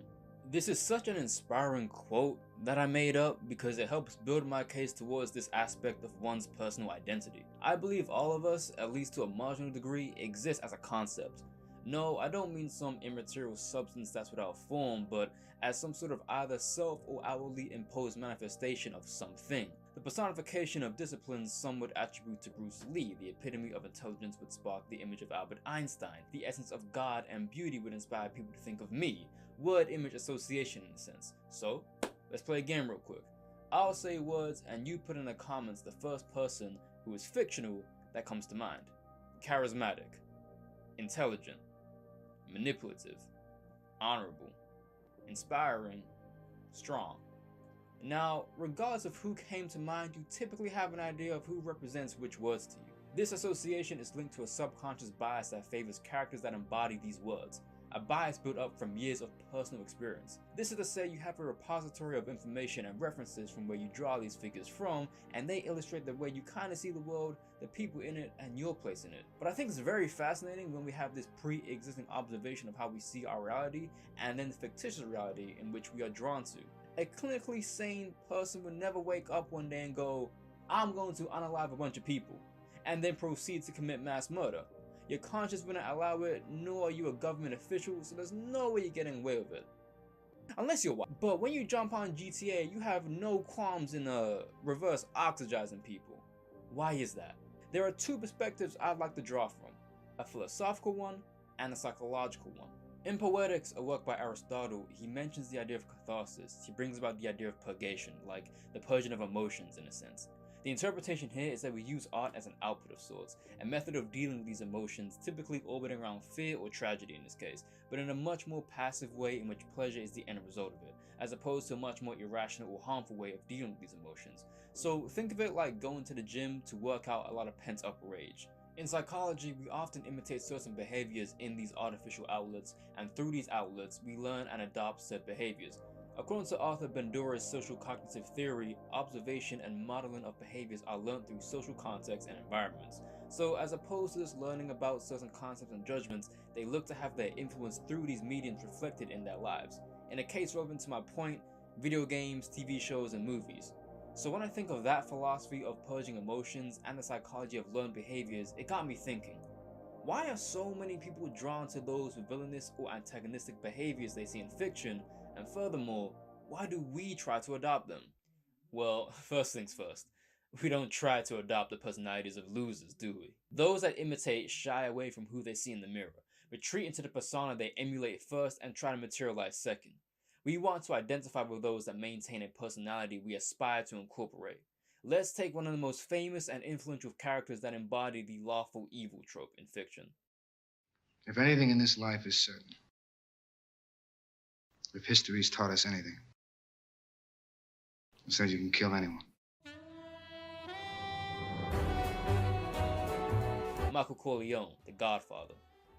This is such an inspiring quote that I made up because it helps build my case towards this aspect of one's personal identity. I believe all of us, at least to a marginal degree, exist as a concept. No, I don't mean some immaterial substance that's without form, but as some sort of either self or outwardly imposed manifestation of something. The personification of disciplines some would attribute to Bruce Lee, the epitome of intelligence would spark the image of Albert Einstein, the essence of God and beauty would inspire people to think of me. Word image association in a sense. So, let's play a game real quick. I'll say words and you put in the comments the first person who is fictional that comes to mind. Charismatic, intelligent, manipulative, honorable, inspiring, strong. Now, regardless of who came to mind, you typically have an idea of who represents which words to you. This association is linked to a subconscious bias that favors characters that embody these words. A bias built up from years of personal experience. This is to say you have a repository of information and references from where you draw these figures from, and they illustrate the way you kind of see the world, the people in it, and your place in it. But I think it's very fascinating when we have this pre-existing observation of how we see our reality, and then the fictitious reality in which we are drawn to. A clinically sane person would never wake up one day and go, I'm going to unalive a bunch of people, and then proceed to commit mass murder. Your conscience wouldn't allow it, nor are you a government official, so there's no way you're getting away with it. Unless you're white. But when you jump on GTA, you have no qualms in reverse oxygizing people. Why is that? There are two perspectives I'd like to draw from, a philosophical one and a psychological one. In Poetics, a work by Aristotle, he mentions the idea of catharsis. He brings about the idea of purgation, like the purging of emotions in a sense. The interpretation here is that we use art as an output of sorts, a method of dealing with these emotions, typically orbiting around fear or tragedy in this case, but in a much more passive way in which pleasure is the end result of it, as opposed to a much more irrational or harmful way of dealing with these emotions. So think of it like going to the gym to work out a lot of pent-up rage. In psychology, we often imitate certain behaviors in these artificial outlets, and through these outlets, we learn and adopt said behaviors. According to Arthur Bandura's social cognitive theory, observation and modeling of behaviors are learned through social contexts and environments. So as opposed to just learning about certain concepts and judgments, they look to have their influence through these mediums reflected in their lives. In a case relevant to my point, video games, TV shows, and movies. So when I think of that philosophy of purging emotions and the psychology of learned behaviors, it got me thinking, why are so many people drawn to those with villainous or antagonistic behaviors they see in fiction, and furthermore, why do we try to adopt them? Well, first things first, we don't try to adopt the personalities of losers, do we? Those that imitate shy away from who they see in the mirror, retreat into the persona they emulate first and try to materialize second. We want to identify with those that maintain a personality we aspire to incorporate. Let's take one of the most famous and influential characters that embody the lawful evil trope in fiction. If anything in this life is certain, if history's taught us anything, it says you can kill anyone. Michael Corleone, the Godfather.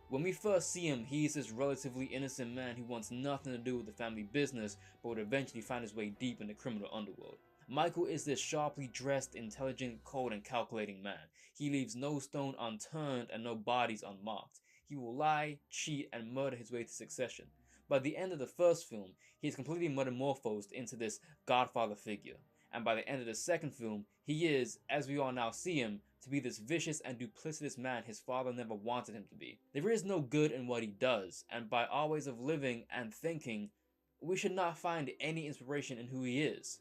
When we first see him, he's this relatively innocent man who wants nothing to do with the family business, but would eventually find his way deep in the criminal underworld. Michael is this sharply dressed, intelligent, cold, and calculating man. He leaves no stone unturned and no bodies unmarked. He will lie, cheat, and murder his way to succession. By the end of the first film, he is completely metamorphosed into this Godfather figure. And by the end of the second film, he is, as we all now see him, to be this vicious and duplicitous man his father never wanted him to be. There is no good in what he does, and by our ways of living and thinking, we should not find any inspiration in who he is.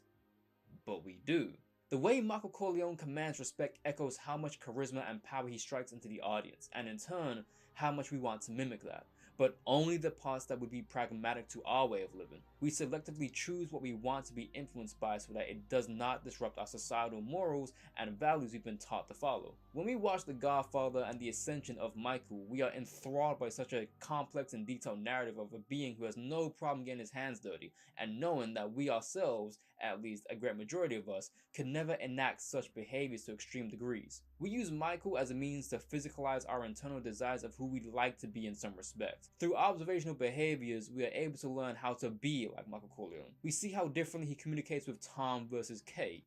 But we do. The way Michael Corleone commands respect echoes how much charisma and power he strikes into the audience, and in turn, how much we want to mimic that. But only the parts that would be pragmatic to our way of living. We selectively choose what we want to be influenced by so that it does not disrupt our societal morals and values we've been taught to follow. When we watch The Godfather and the ascension of Michael, we are enthralled by such a complex and detailed narrative of a being who has no problem getting his hands dirty, and knowing that we ourselves, at least a great majority of us, could never enact such behaviors to extreme degrees. We use Michael as a means to physicalize our internal desires of who we'd like to be in some respect. Through observational behaviors, we are able to learn how to be like Michael Corleone. We see how differently he communicates with Tom versus Kay.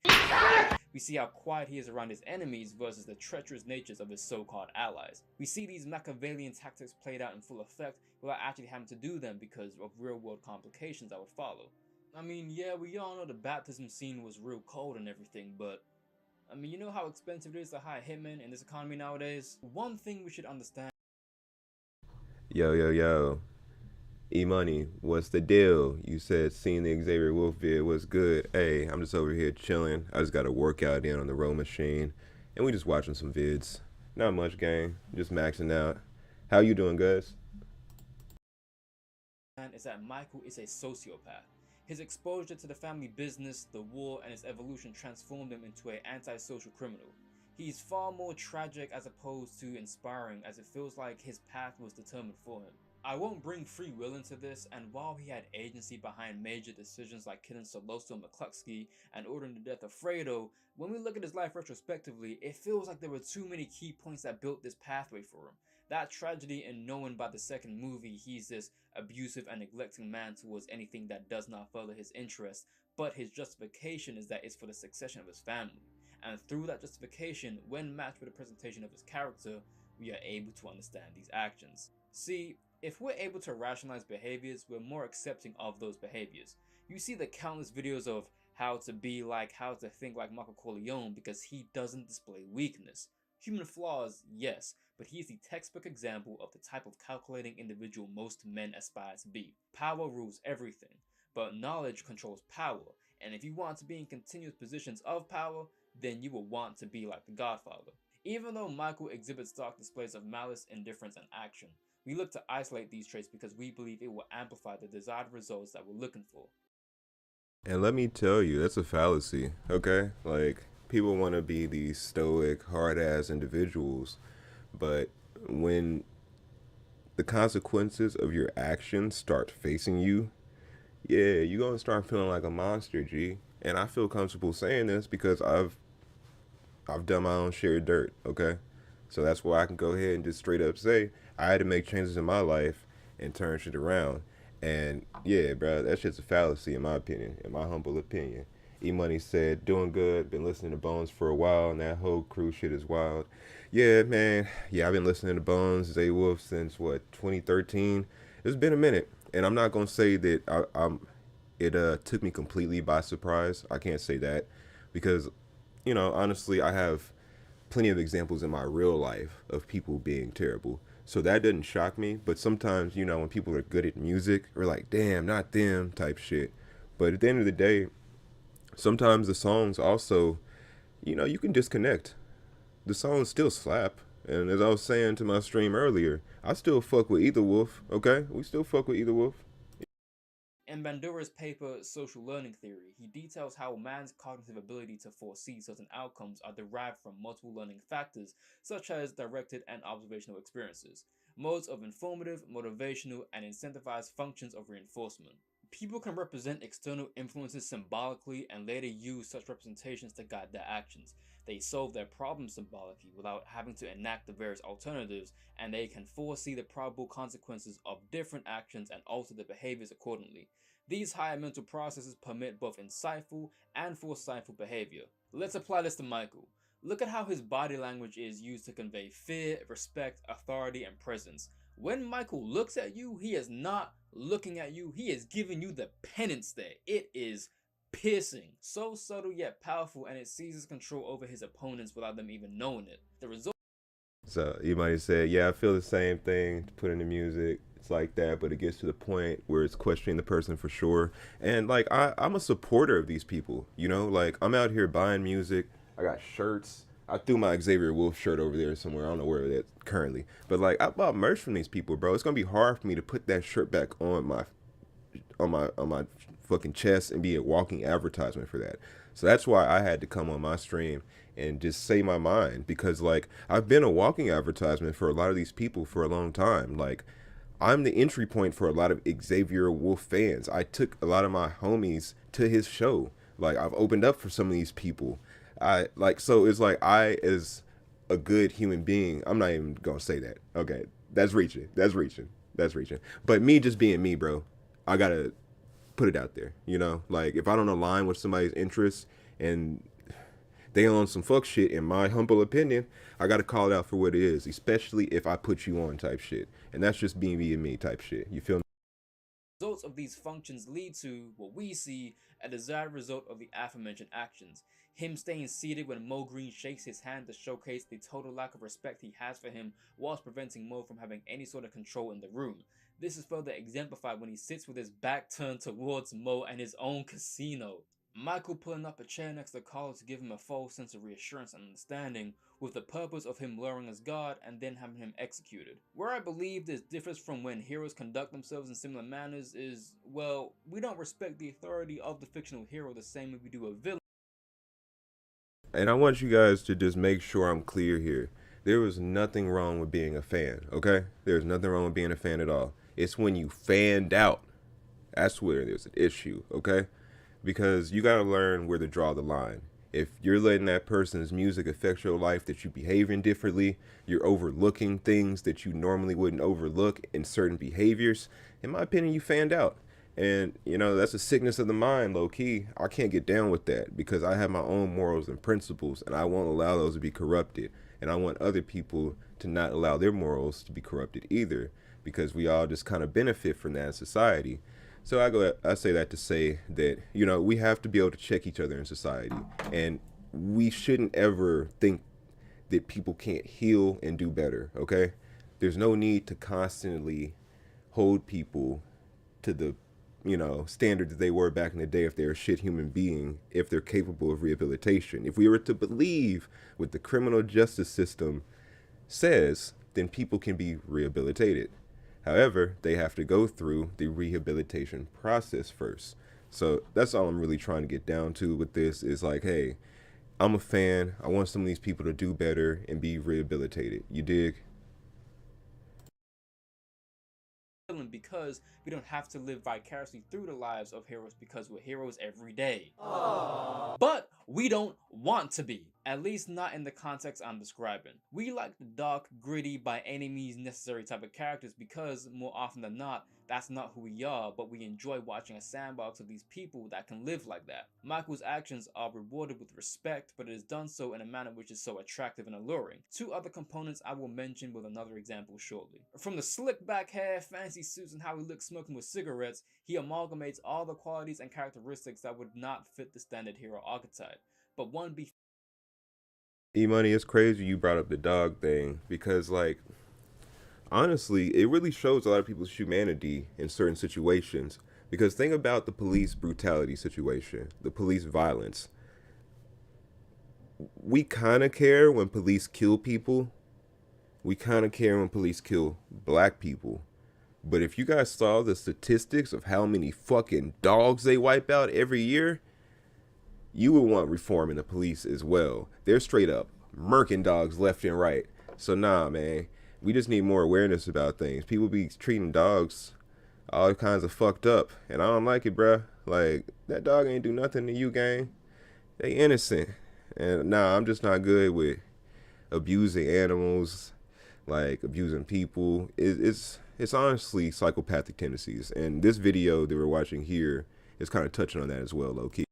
We see how quiet he is around his enemies versus the treacherous natures of his so-called allies. We see these Machiavellian tactics played out in full effect without actually having to do them because of real-world complications that would follow. I mean, yeah, we all know the baptism scene was real cold and everything, but I mean, you know how expensive it is to hire hitmen in this economy nowadays? One thing we should understand. Yo. E-Money, what's the deal? You said seeing the Xavier Wolf vid was good. Hey, I'm just over here chilling. I just got a workout in on the row machine, and we just watching some vids. Not much, gang. Just maxing out. How you doing, guys? Is that Michael is a sociopath. His exposure to the family business, the war, and its evolution transformed him into an antisocial criminal. He's far more tragic as opposed to inspiring, as it feels like his path was determined for him. I won't bring free will into this, and while he had agency behind major decisions like killing Solosto McCluskey and ordering the death of Fredo, when we look at his life retrospectively, it feels like there were too many key points that built this pathway for him. That tragedy in knowing by the second movie he's this abusive and neglecting man towards anything that does not further his interests, but his justification is that it's for the succession of his family. And through that justification, when matched with a presentation of his character, we are able to understand these actions. See, if we're able to rationalize behaviors, we're more accepting of those behaviors. You see the countless videos of how to be like, how to think like Michael Corleone because he doesn't display weakness. Human flaws, yes, but he is the textbook example of the type of calculating individual most men aspire to be. Power rules everything, but knowledge controls power, and if you want to be in continuous positions of power, then you will want to be like the Godfather. Even though Michael exhibits stark displays of malice, indifference, and action, we look to isolate these traits because we believe it will amplify the desired results that we're looking for. And let me tell you, that's a fallacy, okay? Like, people want to be these stoic, hard-ass individuals, but when the consequences of your actions start facing you, yeah, you're going to start feeling like a monster, G. And I feel comfortable saying this because I've done my own share of dirt, okay? So that's why I can go ahead and just straight up say I had to make changes in my life and turn shit around. And yeah, bro, that shit's a fallacy in my opinion, in my humble opinion. E-Money said, doing good, been listening to Bones for a while, and that whole crew shit is wild. Yeah, man, yeah, I've been listening to Bones, Zay Wolf since, what, 2013? It's been a minute, and I'm not going to say that it took me completely by surprise. I can't say that. because, you know, honestly, I have plenty of examples in my real life of people being terrible. So that didn't shock me. But sometimes, you know, when people are good at music, we're like, damn, not them type shit. But at the end of the day, sometimes the songs also, you know, you can disconnect. The songs still slap. And as I was saying to my stream earlier, I still fuck with Either Wolf, okay? We still fuck with Either Wolf. In Bandura's paper, Social Learning Theory, he details how man's cognitive ability to foresee certain outcomes are derived from multiple learning factors, such as directed and observational experiences, modes of informative, motivational, and incentivized functions of reinforcement. People can represent external influences symbolically and later use such representations to guide their actions. They solve their problems symbolically without having to enact the various alternatives, and they can foresee the probable consequences of different actions and alter their behaviors accordingly. These higher mental processes permit both insightful and foresightful behavior. Let's apply this to Michael. Look at how his body language is used to convey fear, respect, authority, and presence. When Michael looks at you, he is not looking at you, he is giving you the penance stare. It is piercing, so subtle yet powerful, and it seizes control over his opponents without them even knowing it. The result. So you might have said, yeah, I feel the same thing to put in the music. It's like that, but it gets to the point where it's questioning the person for sure. And like, I'm a supporter of these people, you know, like I'm out here buying music. I got shirts. I threw my Xavier Wolf shirt over there somewhere. I don't know where it is currently, but like I bought merch from these people, bro. It's gonna be hard for me to put that shirt back on my fucking chest and be a walking advertisement for that. So that's why I had to come on my stream and just say my mind, because like I've been a walking advertisement for a lot of these people for a long time. Like I'm the entry point for a lot of Xavier Wolf fans. I took a lot of my homies to his show. Like I've opened up for some of these people. So it's like I, as a good human being, I'm not even gonna say that. Okay, that's reaching. That's reaching. That's reaching. But me just being me, bro, I gotta put it out there. You know, like if I don't align with somebody's interests and they on some fuck shit, in my humble opinion, I gotta call it out for what it is, especially if I put you on type shit. And that's just being me type shit. You feel me? Results of these functions lead to what we see a desired result of the aforementioned actions. Him staying seated when Mo Green shakes his hand to showcase the total lack of respect he has for him, whilst preventing Mo from having any sort of control in the room. This is further exemplified when he sits with his back turned towards Mo and his own casino. Michael pulling up a chair next to Carl to give him a false sense of reassurance and understanding, with the purpose of him lowering his guard and then having him executed. Where I believe this differs from when heroes conduct themselves in similar manners is, well, we don't respect the authority of the fictional hero the same way we do a villain. And I want you guys to just make sure I'm clear here. There was nothing wrong with being a fan, okay? There's nothing wrong with being a fan at all. It's when you fanned out. That's where there's an issue, okay? Because you gotta learn where to draw the line. If you're letting that person's music affect your life, that you behaving differently, you're overlooking things that you normally wouldn't overlook in certain behaviors, in my opinion, you fanned out. And, you know, that's a sickness of the mind, low key. I can't get down with that because I have my own morals and principles, and I won't allow those to be corrupted. And I want other people to not allow their morals to be corrupted either, because we all just kind of benefit from that in society. So I say that to say that, you know, we have to be able to check each other in society, and we shouldn't ever think that people can't heal and do better, okay? There's no need to constantly hold people to the, you know, standard that they were back in the day if they're a shit human being, if they're capable of rehabilitation. If we were to believe what the criminal justice system says, then people can be rehabilitated. However, they have to go through the rehabilitation process first. So that's all I'm really trying to get down to with this is like, hey, I'm a fan. I want some of these people to do better and be rehabilitated. You dig? Because we don't have to live vicariously through the lives of heroes because we're heroes every day. But we don't want to be, at least not in the context I'm describing. We like the dark, gritty, by any means necessary type of characters because, more often than not, that's not who we are, but we enjoy watching a sandbox of these people that can live like that. Michael's actions are rewarded with respect, but it is done so in a manner which is so attractive and alluring. Two other components I will mention with another example shortly. From the slick back hair, fancy suits, and how he looks smoking with cigarettes, he amalgamates all the qualities and characteristics that would not fit the standard hero archetype. but one be E-Money, it's crazy you brought up the dog thing because, like, honestly, it really shows a lot of people's humanity in certain situations. Because think about the police brutality situation, the police violence. We kind of care when police kill people. We kind of care when police kill black people. But if you guys saw the statistics of how many fucking dogs they wipe out every year, you would want reform in the police as well. They're straight up murking dogs left and right. So nah, man, we just need more awareness about things. People be treating dogs all kinds of fucked up, and I don't like it, bruh. Like, that dog ain't do nothing to you, gang. They innocent. And nah, I'm just not good with abusing animals, like abusing people. It's honestly psychopathic tendencies. And this video that we're watching here is kind of touching on that as well, low key.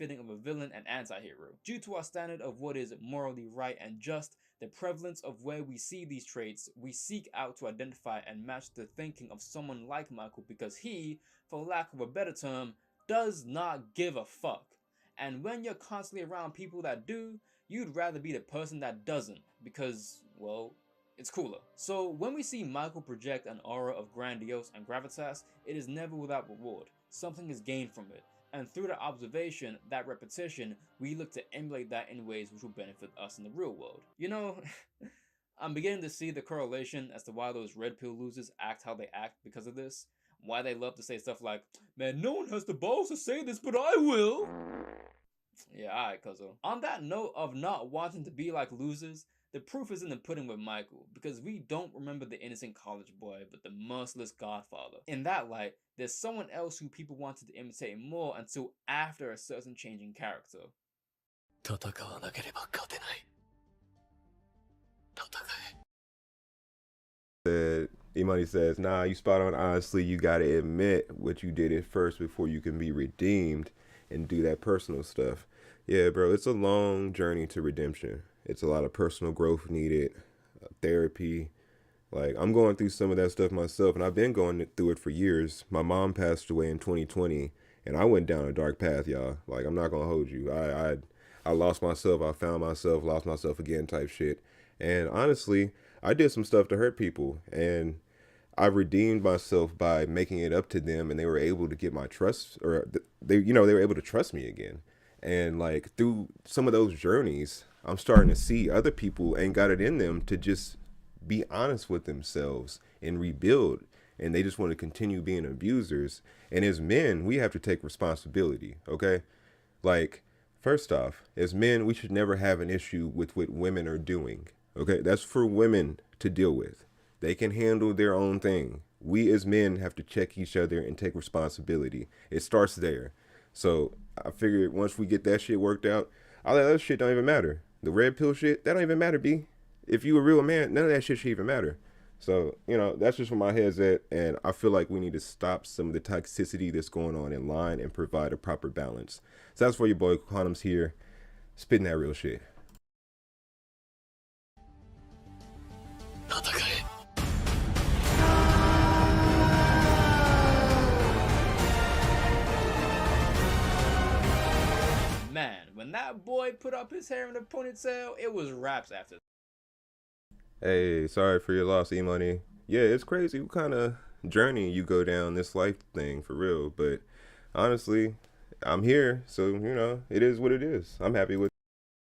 fitting of a villain and anti-hero. Due to our standard of what is morally right and just, the prevalence of where we see these traits, we seek out to identify and match the thinking of someone like Michael because he, for lack of a better term, does not give a fuck. And when you're constantly around people that do, you'd rather be the person that doesn't because, well, it's cooler. So when we see Michael project an aura of grandiose and gravitas, it is never without reward. Something is gained from it. And through that observation, that repetition, we look to emulate that in ways which will benefit us in the real world. You know, I'm beginning to see the correlation as to why those red pill losers act how they act because of this. Why they love to say stuff like, man, no one has the balls to say this, but I will. Yeah, alright, cuzzo. On that note of not wanting to be like losers, the proof is in the pudding with Michael, because we don't remember the innocent college boy, but the merciless godfather. In that light, there's someone else who people wanted to imitate more until after a certain change in character. E-Money says, nah, you spot on. Honestly, you gotta admit what you did at first before you can be redeemed and do that personal stuff. Yeah, bro, it's a long journey to redemption. It's a lot of personal growth needed, therapy. Like, I'm going through some of that stuff myself, and I've been going through it for years. My mom passed away in 2020, and I went down a dark path, y'all. Like, I'm not gonna hold you. I lost myself. I found myself, lost myself again type shit. And honestly, I did some stuff to hurt people, and I redeemed myself by making it up to them, and they were able to get my trust, or they were able to trust me again. And like through some of those journeys, I'm starting to see other people ain't got it in them to just be honest with themselves and rebuild, and they just want to continue being abusers. And as men, we have to take responsibility, okay? Like, first off, as men, we should never have an issue with what women are doing, okay? That's for women to deal with. They can handle their own thing. We as men have to check each other and take responsibility. It starts there. So I figured once we get that shit worked out, all that other shit don't even matter. The red pill shit, that don't even matter, B. If you a real man, none of that shit should even matter. So, that's just where my head's at. And I feel like we need to stop some of the toxicity that's going on in line and provide a proper balance. So that's for your boy Quantum's here, spitting that real shit. Man, when that boy put up his hair in a ponytail, it was raps after. Hey, sorry for your loss, E-Money. Yeah, it's crazy what kind of journey you go down this life thing, for real. But honestly, I'm here, so, it is what it is. I'm happy with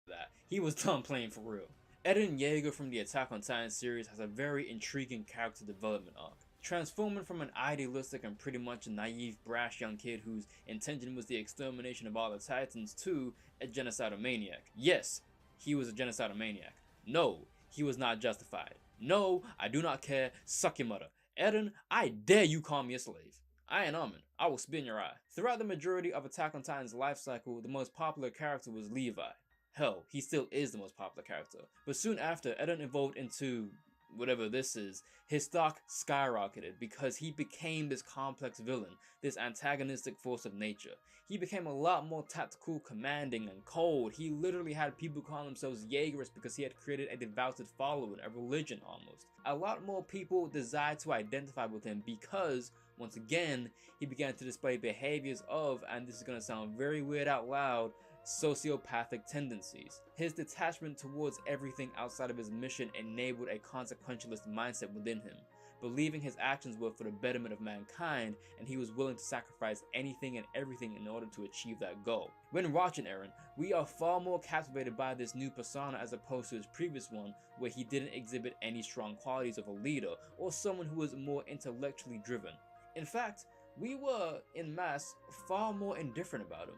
that. He was done playing for real. Eren Yeager from the Attack on Titan series has a very intriguing character development arc. Transforming from an idealistic and pretty much naive, brash young kid whose intention was the extermination of all the Titans to a genocidal maniac. Yes, he was a genocidal maniac. No, he was not justified. No, I do not care. Suck your mother. Eren, I dare you call me a slave. I ain't Armin. I will spit in your eye. Throughout the majority of Attack on Titan's life cycle, the most popular character was Levi. Hell, he still is the most popular character. But soon after, Eren evolved into, whatever this is, his stock skyrocketed because he became this complex villain, this antagonistic force of nature. He became a lot more tactical, commanding, and cold. He literally had people call themselves Jaegers because he had created a devoted following, a religion almost. A lot more people desired to identify with him because, once again, he began to display behaviors of, and this is going to sound very weird out loud, sociopathic tendencies. His detachment towards everything outside of his mission enabled a consequentialist mindset within him, believing his actions were for the betterment of mankind, and he was willing to sacrifice anything and everything in order to achieve that goal. When watching Eren, we are far more captivated by this new persona as opposed to his previous one, where he didn't exhibit any strong qualities of a leader or someone who was more intellectually driven. In fact, we were, en masse, far more indifferent about him.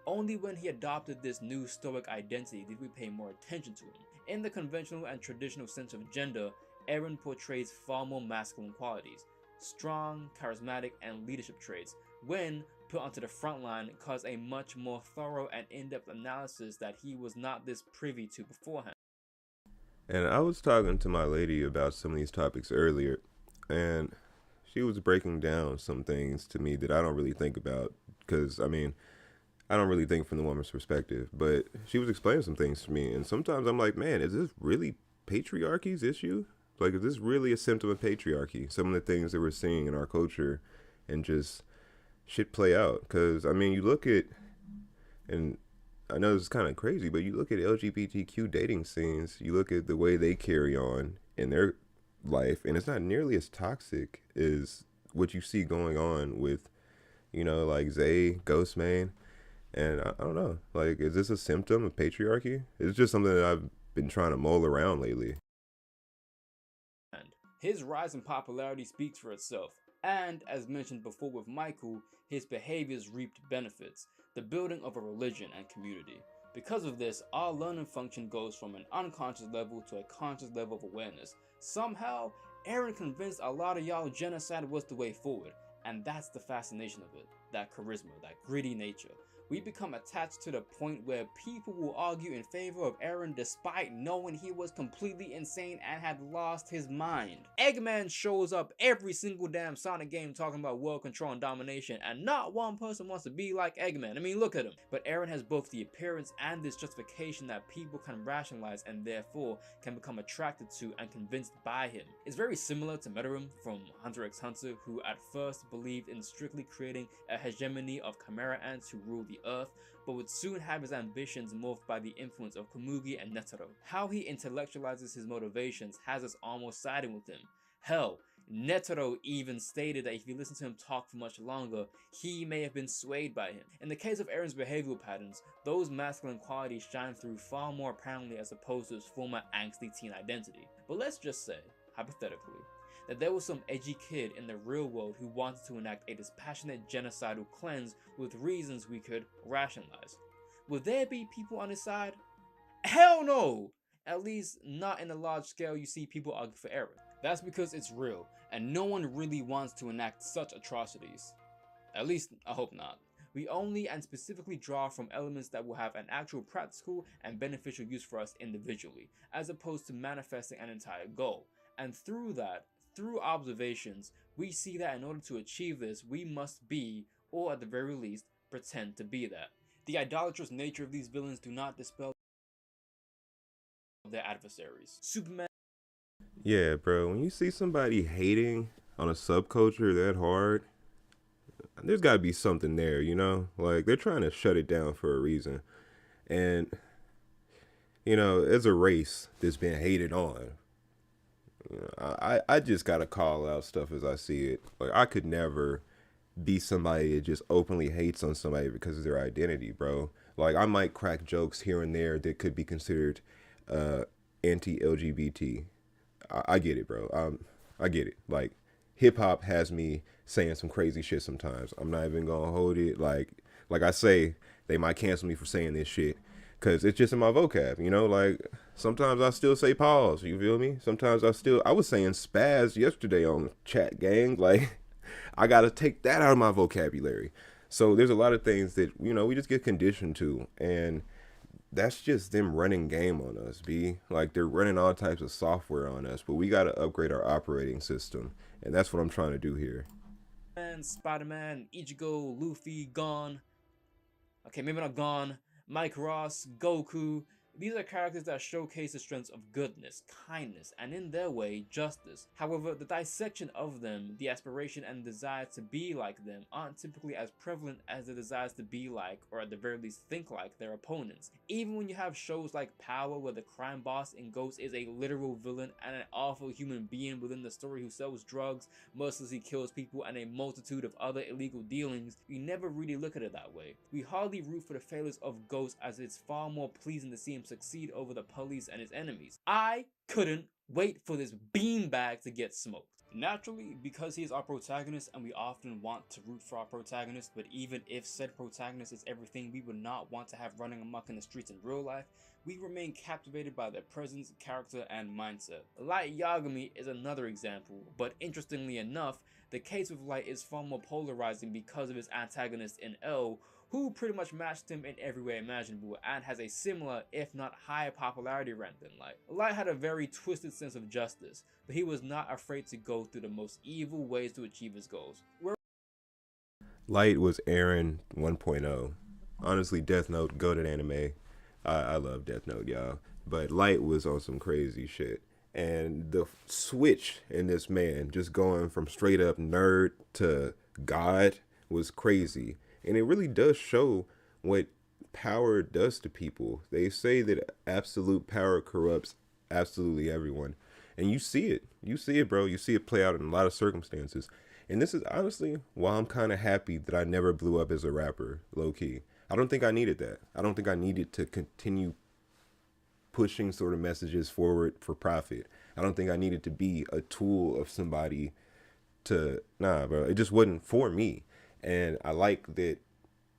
Only when he adopted this new stoic identity did we pay more attention to him. In the conventional and traditional sense of gender, Eren portrays far more masculine qualities, strong, charismatic, and leadership traits. When put onto the front line, caused a much more thorough and in-depth analysis that he was not this privy to beforehand. And I was talking to my lady about some of these topics earlier, and she was breaking down some things to me that I don't really think about, because, I mean, I don't really think from the woman's perspective, but she was explaining some things to me, and sometimes I'm like, man, is this really patriarchy's issue? Like, is this really a symptom of patriarchy? Some of the things that we're seeing in our culture and just shit play out. Because, I mean, you look at, and I know this is kind of crazy, but you look at LGBTQ dating scenes, you look at the way they carry on in their life, and it's not nearly as toxic as what you see going on with, you know, like Zay, Ghostman. And I don't know, like, is this a symptom of patriarchy? It's just something that I've been trying to mull around lately. His rise in popularity speaks for itself, and as mentioned before with Michael, his behaviors reaped benefits, the building of a religion and community. Because of this, our learning function goes from an unconscious level to a conscious level of awareness. Somehow, Eren convinced a lot of y'all genocide was the way forward, and that's the fascination of it, that charisma, that gritty nature. We become attached to the point where people will argue in favor of Eren despite knowing he was completely insane and had lost his mind. Eggman shows up every single damn Sonic game talking about world control and domination, and not one person wants to be like Eggman. I mean, look at him. But Eren has both the appearance and this justification that people can rationalize and therefore can become attracted to and convinced by him. It's very similar to Meruem from Hunter x Hunter, who at first believed in strictly creating a hegemony of Chimera ants who rule the Earth, but would soon have his ambitions morphed by the influence of Komugi and Netero. How he intellectualizes his motivations has us almost siding with him. Hell, Netero even stated that if you listen to him talk for much longer, he may have been swayed by him. In the case of Eren's behavioral patterns, those masculine qualities shine through far more apparently as opposed to his former angsty teen identity. But let's just say, hypothetically, that there was some edgy kid in the real world who wanted to enact a dispassionate genocidal cleanse with reasons we could rationalize. Would there be people on his side? Hell no! At least not in the large scale you see people argue for Eren. That's because it's real, and no one really wants to enact such atrocities. At least, I hope not. We only and specifically draw from elements that will have an actual practical and beneficial use for us individually, as opposed to manifesting an entire goal. And through that, through observations, we see that in order to achieve this, we must be, or at the very least, pretend to be that. The idolatrous nature of these villains do not dispel their adversaries. Superman. Yeah, bro, when you see somebody hating on a subculture that hard, there's got to be something there, you know? Like, they're trying to shut it down for a reason. And, you know, as a race that's been hated on, you know, I just got to call out stuff as I see it. Like, I could never be somebody that just openly hates on somebody because of their identity, bro. Like, I might crack jokes here and there that could be considered anti-LGBT. I get it, bro. I get it. Like, hip hop has me saying some crazy shit sometimes. I'm not even gonna hold it. Like I say, they might cancel me for saying this shit because it's just in my vocab, you know? Like, sometimes I still say pause, you feel me? Sometimes I was saying spaz yesterday on chat, gang. Like, I gotta take that out of my vocabulary. So there's a lot of things that, you know, we just get conditioned to, and that's just them running game on us, B. Like they're running all types of software on us, but we gotta upgrade our operating system, and that's what I'm trying to do here. Spider-Man, Ichigo, Luffy, Gon. Okay, maybe not Gon. Mike Ross, Goku. These are characters that showcase the strengths of goodness, kindness, and in their way, justice. However, the dissection of them, the aspiration and desire to be like them, aren't typically as prevalent as the desires to be like, or at the very least think like, their opponents. Even when you have shows like Power, where the crime boss in Ghost is a literal villain and an awful human being within the story who sells drugs, mercilessly kills people, and a multitude of other illegal dealings, we never really look at it that way. We hardly root for the failures of Ghost, as it's far more pleasing to see him succeed over the police and his enemies. I couldn't wait for this beanbag to get smoked. Naturally, because he is our protagonist and we often want to root for our protagonist, but even if said protagonist is everything we would not want to have running amok in the streets in real life, we remain captivated by their presence, character, and mindset. Light Yagami is another example, but interestingly enough, the case with Light is far more polarizing because of his antagonist in L, who pretty much matched him in every way imaginable and has a similar, if not higher, popularity rank than Light. Light had a very twisted sense of justice, but he was not afraid to go through the most evil ways to achieve his goals. Light was Eren 1.0. Honestly, Death Note, goated anime. I love Death Note, y'all. But Light was on some crazy shit. And the switch in this man, just going from straight up nerd to God, was crazy. And it really does show what power does to people. They say that absolute power corrupts absolutely everyone. And you see it. You see it, bro. You see it play out in a lot of circumstances. And this is honestly why I'm kind of happy that I never blew up as a rapper, low key. I don't think I needed that. I don't think I needed to continue pushing sort of messages forward for profit. I don't think I needed to be a tool of somebody to, nah, bro. It just wasn't for me. And I like that,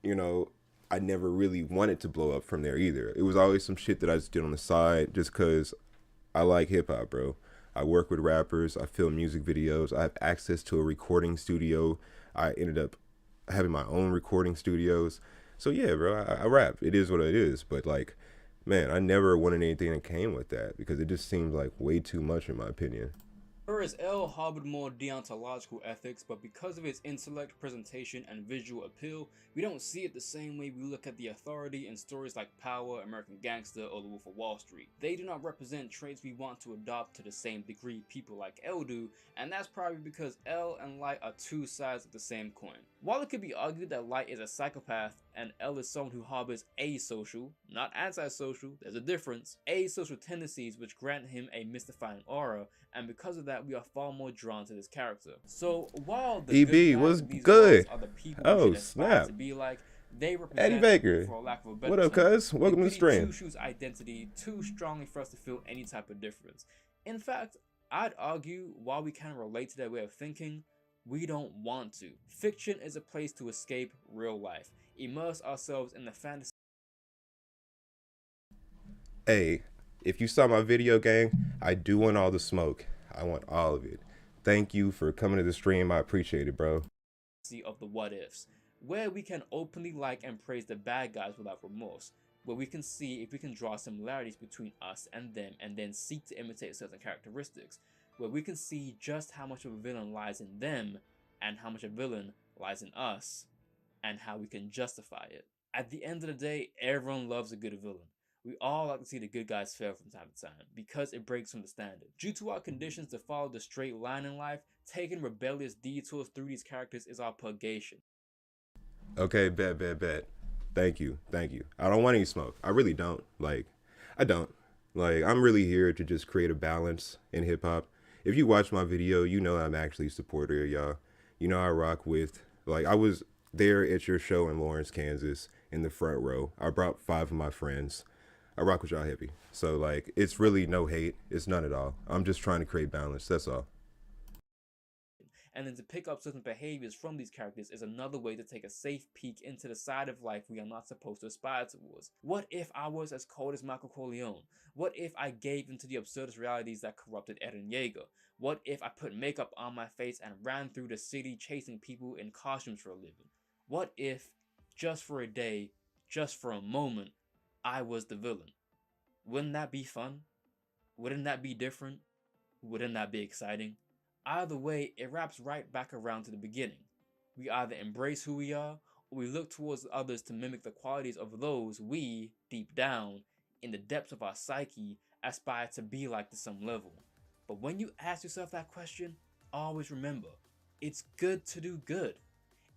you know, I never really wanted to blow up from there either. It was always some shit that I just did on the side just because I like hip hop, bro. I work with rappers. I film music videos. I have access to a recording studio. I ended up having my own recording studios. So yeah, bro, I rap. It is what it is. But like, man, I never wanted anything that came with that because it just seemed like way too much in my opinion. Whereas L harbored more deontological ethics, but because of its intellect, presentation, and visual appeal, we don't see it the same way we look at the authority in stories like Power, American Gangster, or The Wolf of Wall Street. They do not represent traits we want to adopt to the same degree people like L do, and that's probably because L and Light are two sides of the same coin. While it could be argued that Light is a psychopath and L is someone who harbors asocial, not antisocial, there's a difference, asocial tendencies which grant him a mystifying aura, and because of that we are far more drawn to this character. So while the EB was good. Are the people Oh snap! To be like, they represent, Eddie Baker. For lack of a better What up, term, cuz? Welcome to the stream. Chushu's identity too strongly for us to feel any type of difference. In fact, I'd argue while we can relate to their way of thinking, we don't want to. Fiction is a place to escape real life, immerse ourselves in the fantasy. Hey, if you saw my video, gang, I do want all the smoke. I want all of it. Thank you for coming to the stream. I appreciate it, bro. Of the what ifs, where we can openly like and praise the bad guys without remorse, where we can see if we can draw similarities between us and them and then seek to imitate certain characteristics, where we can see just how much of a villain lies in them and how much a villain lies in us and how we can justify it. At the end of the day, everyone loves a good villain. We all like to see the good guys fail from time to time because it breaks from the standard. Due to our conditions to follow the straight line in life, taking rebellious detours through these characters is our purgation. Okay, bet. Thank you. I don't want any smoke. I really don't. Like, I don't. Like, I'm really here to just create a balance in hip hop. If you watch my video, you know I'm actually a supporter of y'all. You know I rock with, like, I was there at your show in Lawrence, Kansas in the front row. I brought 5 of my friends. I rock with y'all heavy. So like, it's really no hate. It's none at all. I'm just trying to create balance. That's all. And then to pick up certain behaviors from these characters is another way to take a safe peek into the side of life we are not supposed to aspire towards. What if I was as cold as Michael Corleone? What if I gave into the absurdist realities that corrupted Eren Yeager? What if I put makeup on my face and ran through the city chasing people in costumes for a living? What if, just for a day, just for a moment, I was the villain. Wouldn't that be fun? Wouldn't that be different? Wouldn't that be exciting? Either way, it wraps right back around to the beginning. We either embrace who we are, or we look towards others to mimic the qualities of those we, deep down, in the depths of our psyche, aspire to be like to some level. But when you ask yourself that question, always remember, it's good to do good.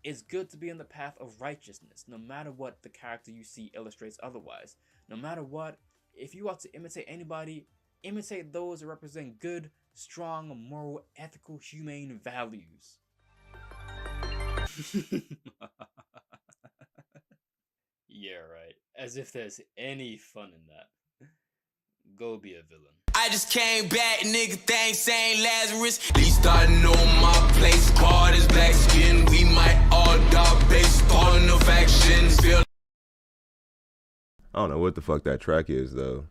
It's good to be on the path of righteousness, no matter what the character you see illustrates otherwise. No matter what, if you are to imitate anybody, imitate those that represent good, strong, moral, ethical, humane values. Yeah, right. As if there's any fun in that. Go be a villain. I just came back, nigga, thanks St. Lazarus. At least I know my place. Part is black skin. We might all die based on the factions. I don't know what the fuck that track is though.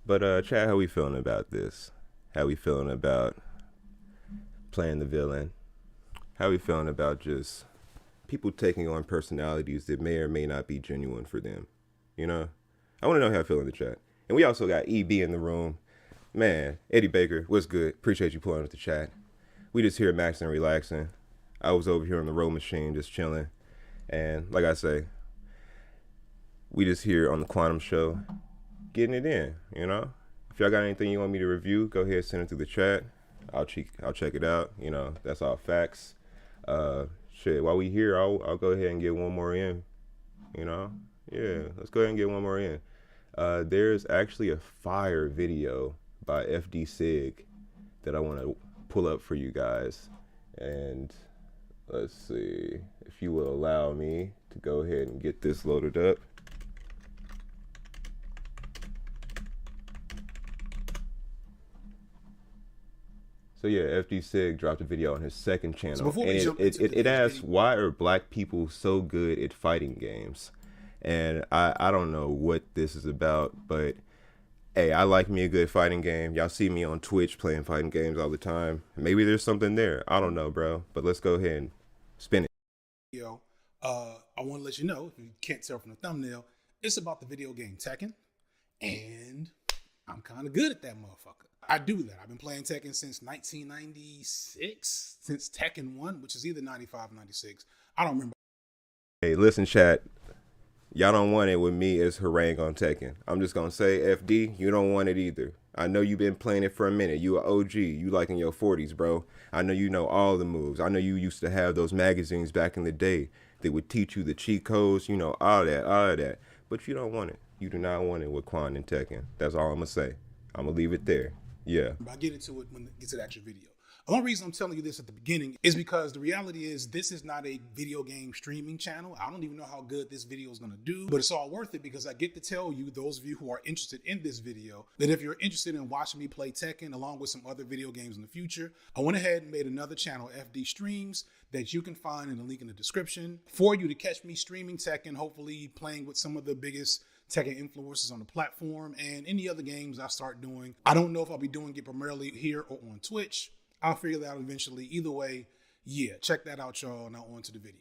But Chad, how we feeling about this? How we feeling about playing the villain? How we feeling about just people taking on personalities that may or may not be genuine for them? You know? I want to know how I feel in the chat. And we also got EB in the room. Man, Eddie Baker, what's good? Appreciate you pulling up the chat. We just here maxing and relaxing. I was over here on the row machine just chilling. And like I say, we just here on the Quantum Show getting it in, you know? If y'all got anything you want me to review, go ahead, send it through the chat. I'll check it out. You know, that's all facts. Shit, while we here, I'll go ahead and get one more in. You know? Yeah, let's go ahead and get one more in. There's actually a fire video by FD Sig that I want to pull up for you guys. And let's see if you will allow me to go ahead and get this loaded up. So yeah, FD Sig dropped a video on his second channel, So before we and jump it asks, why are black people so good at fighting games? And I don't know what this is about, but hey, I like me a good fighting game. Y'all see me on Twitch playing fighting games all the time. Maybe there's something there. I don't know, bro. But let's go ahead and spin it. Yo, I want to let you know, if you can't tell from the thumbnail, it's about the video game Tekken, and I'm kind of good at that motherfucker. I do that. I've been playing Tekken since 1996, since Tekken 1, which is either 95 or 96. I don't remember. Hey, listen, chat. Y'all don't want it with me as harangue on Tekken. I'm just gonna say, FD, you don't want it either. I know you've been playing it for a minute. You a OG. You like in your 40s, bro. I know you know all the moves. I know you used to have those magazines back in the day that would teach you the cheat codes, you know, all of that. But you don't want it. You do not want it with Quan and Tekken. That's all I'm gonna say. I'm gonna leave it there. Yeah. I'll get into it when it gets to the actual video. The only reason I'm telling you this at the beginning is because the reality is this is not a video game streaming channel. I don't even know how good this video is going to do, but it's all worth it because I get to tell you, those of you who are interested in this video, that if you're interested in watching me play Tekken along with some other video games in the future, I went ahead and made another channel, FD Streams, that you can find in the link in the description for you to catch me streaming Tekken, hopefully playing with some of the biggest Tekken influencers on the platform and any other games I start doing. I don't know if I'll be doing it primarily here or on Twitch. I'll figure that out eventually. Either way, yeah, check that out, y'all. Now on to the video.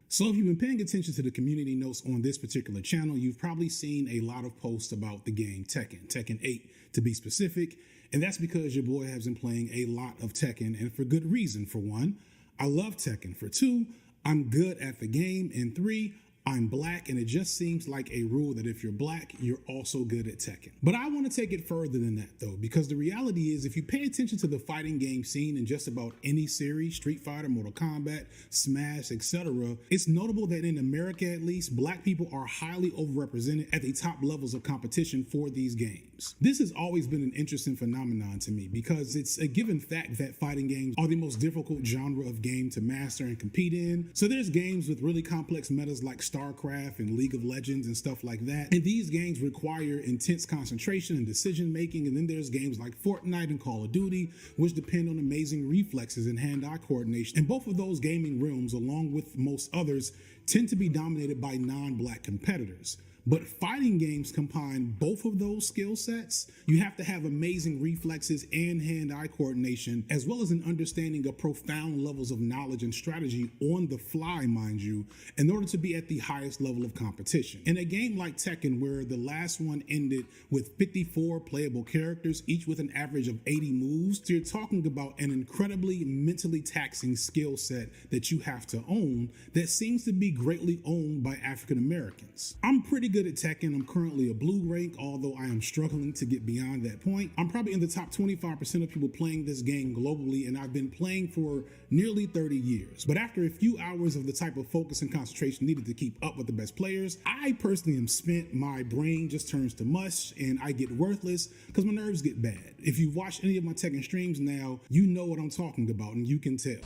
So if you've been paying attention to the community notes on this particular channel, you've probably seen a lot of posts about the game Tekken 8 to be specific. And that's because your boy has been playing a lot of Tekken, and for good reason. For one, I love Tekken. For two, I'm good at the game. And three, I'm black, and it just seems like a rule that if you're black, you're also good at Tekken. But I want to take it further than that, though, because the reality is if you pay attention to the fighting game scene in just about any series, Street Fighter, Mortal Kombat, Smash, etc., it's notable that in America, at least, black people are highly overrepresented at the top levels of competition for these games. This has always been an interesting phenomenon to me because it's a given fact that fighting games are the most difficult genre of game to master and compete in. So there's games with really complex metas like StarCraft and League of Legends and stuff like that. And these games require intense concentration and decision making. And then there's games like Fortnite and Call of Duty, which depend on amazing reflexes and hand-eye coordination. And both of those gaming realms, along with most others, tend to be dominated by non-black competitors. But fighting games combine both of those skill sets. You have to have amazing reflexes and hand-eye coordination, as well as an understanding of profound levels of knowledge and strategy on the fly, mind you, in order to be at the highest level of competition. In a game like Tekken, where the last one ended with 54 playable characters, each with an average of 80 moves, so you're talking about an incredibly mentally taxing skill set that you have to own that seems to be greatly owned by African Americans. I'm pretty good at Tekken. I'm currently a blue rank, although I am struggling to get beyond that point. I'm probably in the top 25% of people playing this game globally, and I've been playing for nearly 30 years. But after a few hours of the type of focus and concentration needed to keep up with the best players, I personally am spent. My brain just turns to mush and I get worthless because my nerves get bad. If you've watched any of my Tekken streams now, you know what I'm talking about and you can tell.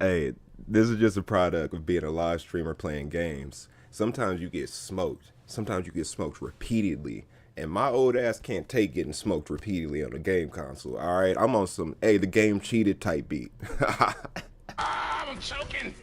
Hey, this is just a product of being a live streamer playing games. Sometimes you get smoked. Sometimes you get smoked repeatedly. And my old ass can't take getting smoked repeatedly on a game console. All right, I'm on some, hey, the game cheated type beat. I'm choking.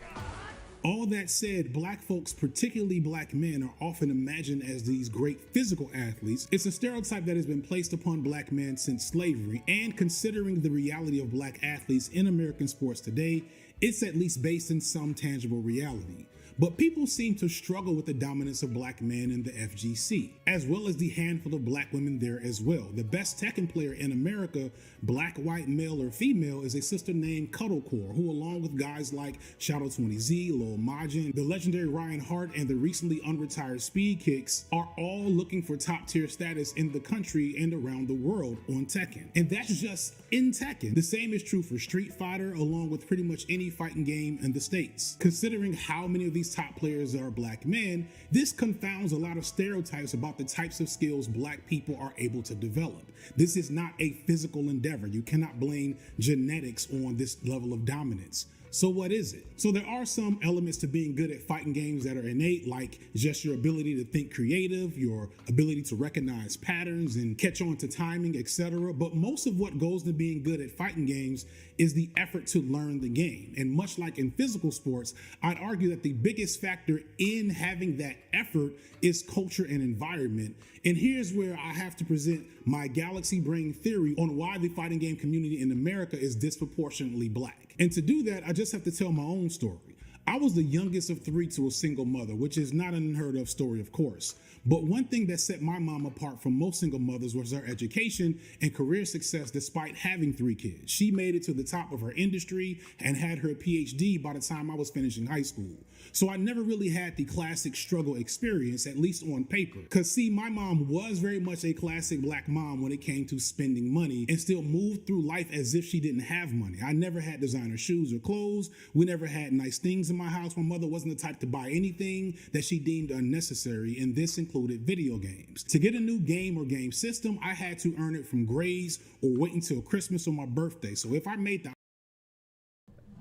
All that said, black folks, particularly black men, are often imagined as these great physical athletes. It's a stereotype that has been placed upon black men since slavery, and considering the reality of black athletes in American sports today, it's at least based in some tangible reality. But people seem to struggle with the dominance of black men in the FGC, as well as the handful of black women there as well. The best Tekken player in America, black, white, male, or female, is a sister named Cuddlecore, who along with guys like Shadow 20Z, Lil Majin, the legendary Ryan Hart, and the recently unretired Speed Kicks, are all looking for top tier status in the country and around the world on Tekken. And that's just in Tekken. The same is true for Street Fighter, along with pretty much any fighting game in the States. Considering how many of these top players are black men, this confounds a lot of stereotypes about the types of skills black people are able to develop. This is not a physical endeavor. You cannot blame genetics on this level of dominance. So what is it? So there are some elements to being good at fighting games that are innate, like just your ability to think creative, your ability to recognize patterns and catch on to timing, etc. But most of what goes to being good at fighting games is the effort to learn the game. And much like in physical sports, I'd argue that the biggest factor in having that effort is culture and environment. And here's where I have to present my galaxy brain theory on why the fighting game community in America is disproportionately black. And to do that, I just have to tell my own story. I was the youngest of 3 to a single mother, which is not an unheard of story, of course. But one thing that set my mom apart from most single mothers was her education and career success despite having 3 kids. She made it to the top of her industry and had her PhD by the time I was finishing high school. So I never really had the classic struggle experience, at least on paper. Cause see, my mom was very much a classic black mom when it came to spending money and still moved through life as if she didn't have money. I never had designer shoes or clothes. We never had nice things in my house. My mother wasn't the type to buy anything that she deemed unnecessary, and this included video games. To get a new game or game system, I had to earn it from grades or wait until Christmas or my birthday. So if I made the...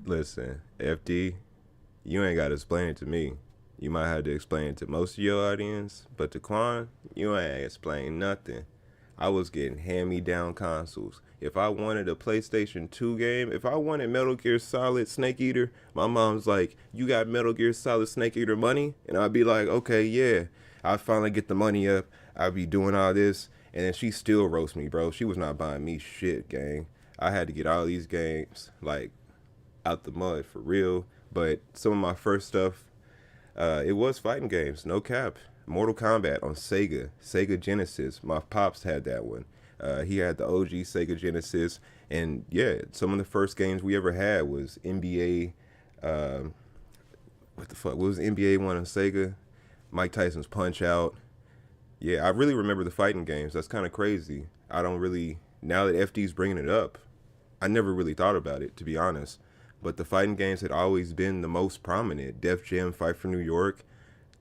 Listen, FD, you ain't got to explain it to me. You might have to explain it to most of your audience, but to Quan, you ain't explain nothing. I was getting hand-me-down consoles. If I wanted a PlayStation 2 game, if I wanted Metal Gear Solid Snake Eater, my mom's like, you got Metal Gear Solid Snake Eater money? And I'd be like, okay, yeah. I'd finally get the money up. I'd be doing all this. And then she still roast me, bro. She was not buying me shit, gang. I had to get all these games, like, out the mud for real. But some of my first stuff, it was fighting games, no cap. Mortal Kombat on Sega Genesis. My pops had that one. He had the OG Sega Genesis. And yeah, some of the first games we ever had was NBA. What the fuck? What was the NBA one on Sega? Mike Tyson's Punch Out. Yeah, I really remember the fighting games. That's kind of crazy. I don't really, now that FD's bringing it up, I never really thought about it, to be honest. But the fighting games had always been the most prominent. Def Jam, Fight for New York,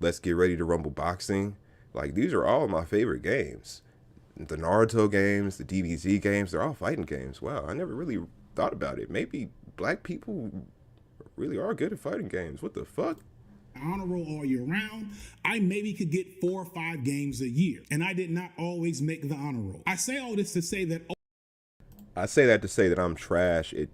Let's Get Ready to Rumble Boxing. Like, these are all my favorite games. The Naruto games, the DBZ games, they're all fighting games. Wow, I never really thought about it. Maybe black people really are good at fighting games. What the fuck? Honor roll all year round, I maybe could get 4 or 5 games a year. And I did not always make the honor roll. I say all this to say that... I say that to say that I'm trash at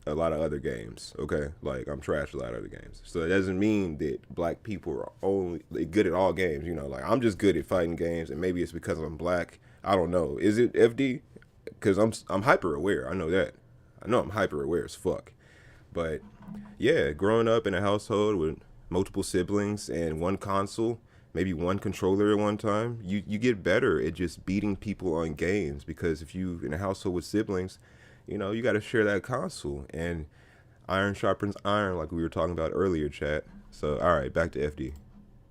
a lot of other games, okay? Like, I'm trash at a lot of other games. So it doesn't mean that black people are only good at all games, you know? Like, I'm just good at fighting games, and maybe it's because I'm black. I don't know. Is it FD? Because I'm hyper aware. I know that. I know I'm hyper aware as fuck. But yeah, growing up in a household with multiple siblings and one console, maybe one controller at one time, you get better at just beating people on games, because if you in a household with siblings, you know, you got to share that console, and iron sharpens iron, like we were talking about earlier, chat. So, all right, back to FD.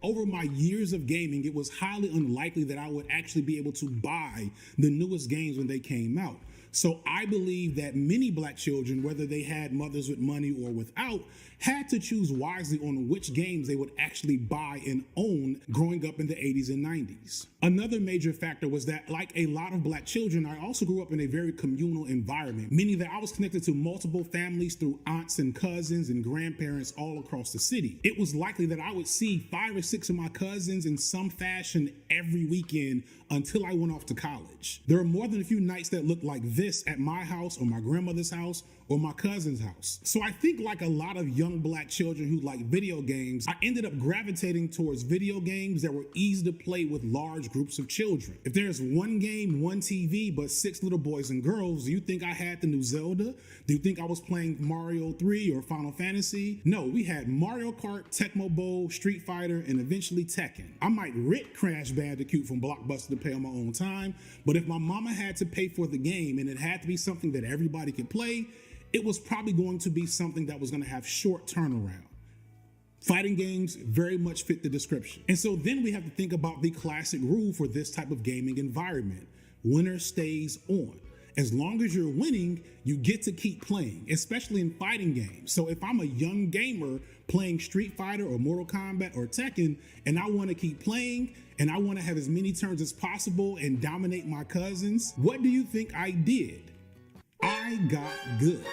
Over my years of gaming, it was highly unlikely that I would actually be able to buy the newest games when they came out. So I believe that many black children, whether they had mothers with money or without, had to choose wisely on which games they would actually buy and own growing up in the 80s and 90s. Another major factor was that, like a lot of black children, I also grew up in a very communal environment, meaning that I was connected to multiple families through aunts and cousins and grandparents all across the city. It was likely that I would see 5 or 6 of my cousins in some fashion every weekend until I went off to college. There were more than a few nights that looked like this at my house or my grandmother's house or my cousin's house. So I think, like a lot of young black children who like video games, I ended up gravitating towards video games that were easy to play with large groups of children. If there's one game, one TV, but 6 little boys and girls, do you think I had the new Zelda? Do you think I was playing Mario 3 or Final Fantasy? No, we had Mario Kart, Tecmo Bowl, Street Fighter, and eventually Tekken. I might rent Crash Bandicoot from Blockbuster to pay on my own time, but if my mama had to pay for the game and it had to be something that everybody could play, it was probably going to be something that was going to have short turnaround. Fighting games very much fit the description. And so then we have to think about the classic rule for this type of gaming environment. Winner stays on. As long as you're winning, you get to keep playing, especially in fighting games. So if I'm a young gamer playing Street Fighter or Mortal Kombat or Tekken, and I want to keep playing, and I want to have as many turns as possible and dominate my cousins, what do you think I did? I got good.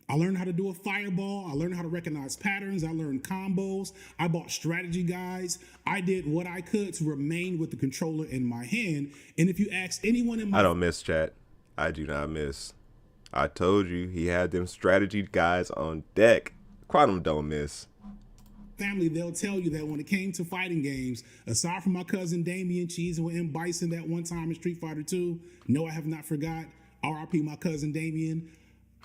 I learned how to do a fireball. I learned how to recognize patterns. I learned combos. I bought strategy guides. I did what I could to remain with the controller in my hand. And if you ask anyone in my... I don't miss, chat. I do not miss. I told you he had them strategy guys on deck. Quantum don't miss. Family, they'll tell you that when it came to fighting games, aside from my cousin Damian Cheese and M. Bison that one time in Street Fighter 2, no, I have not forgot. RIP my cousin Damian.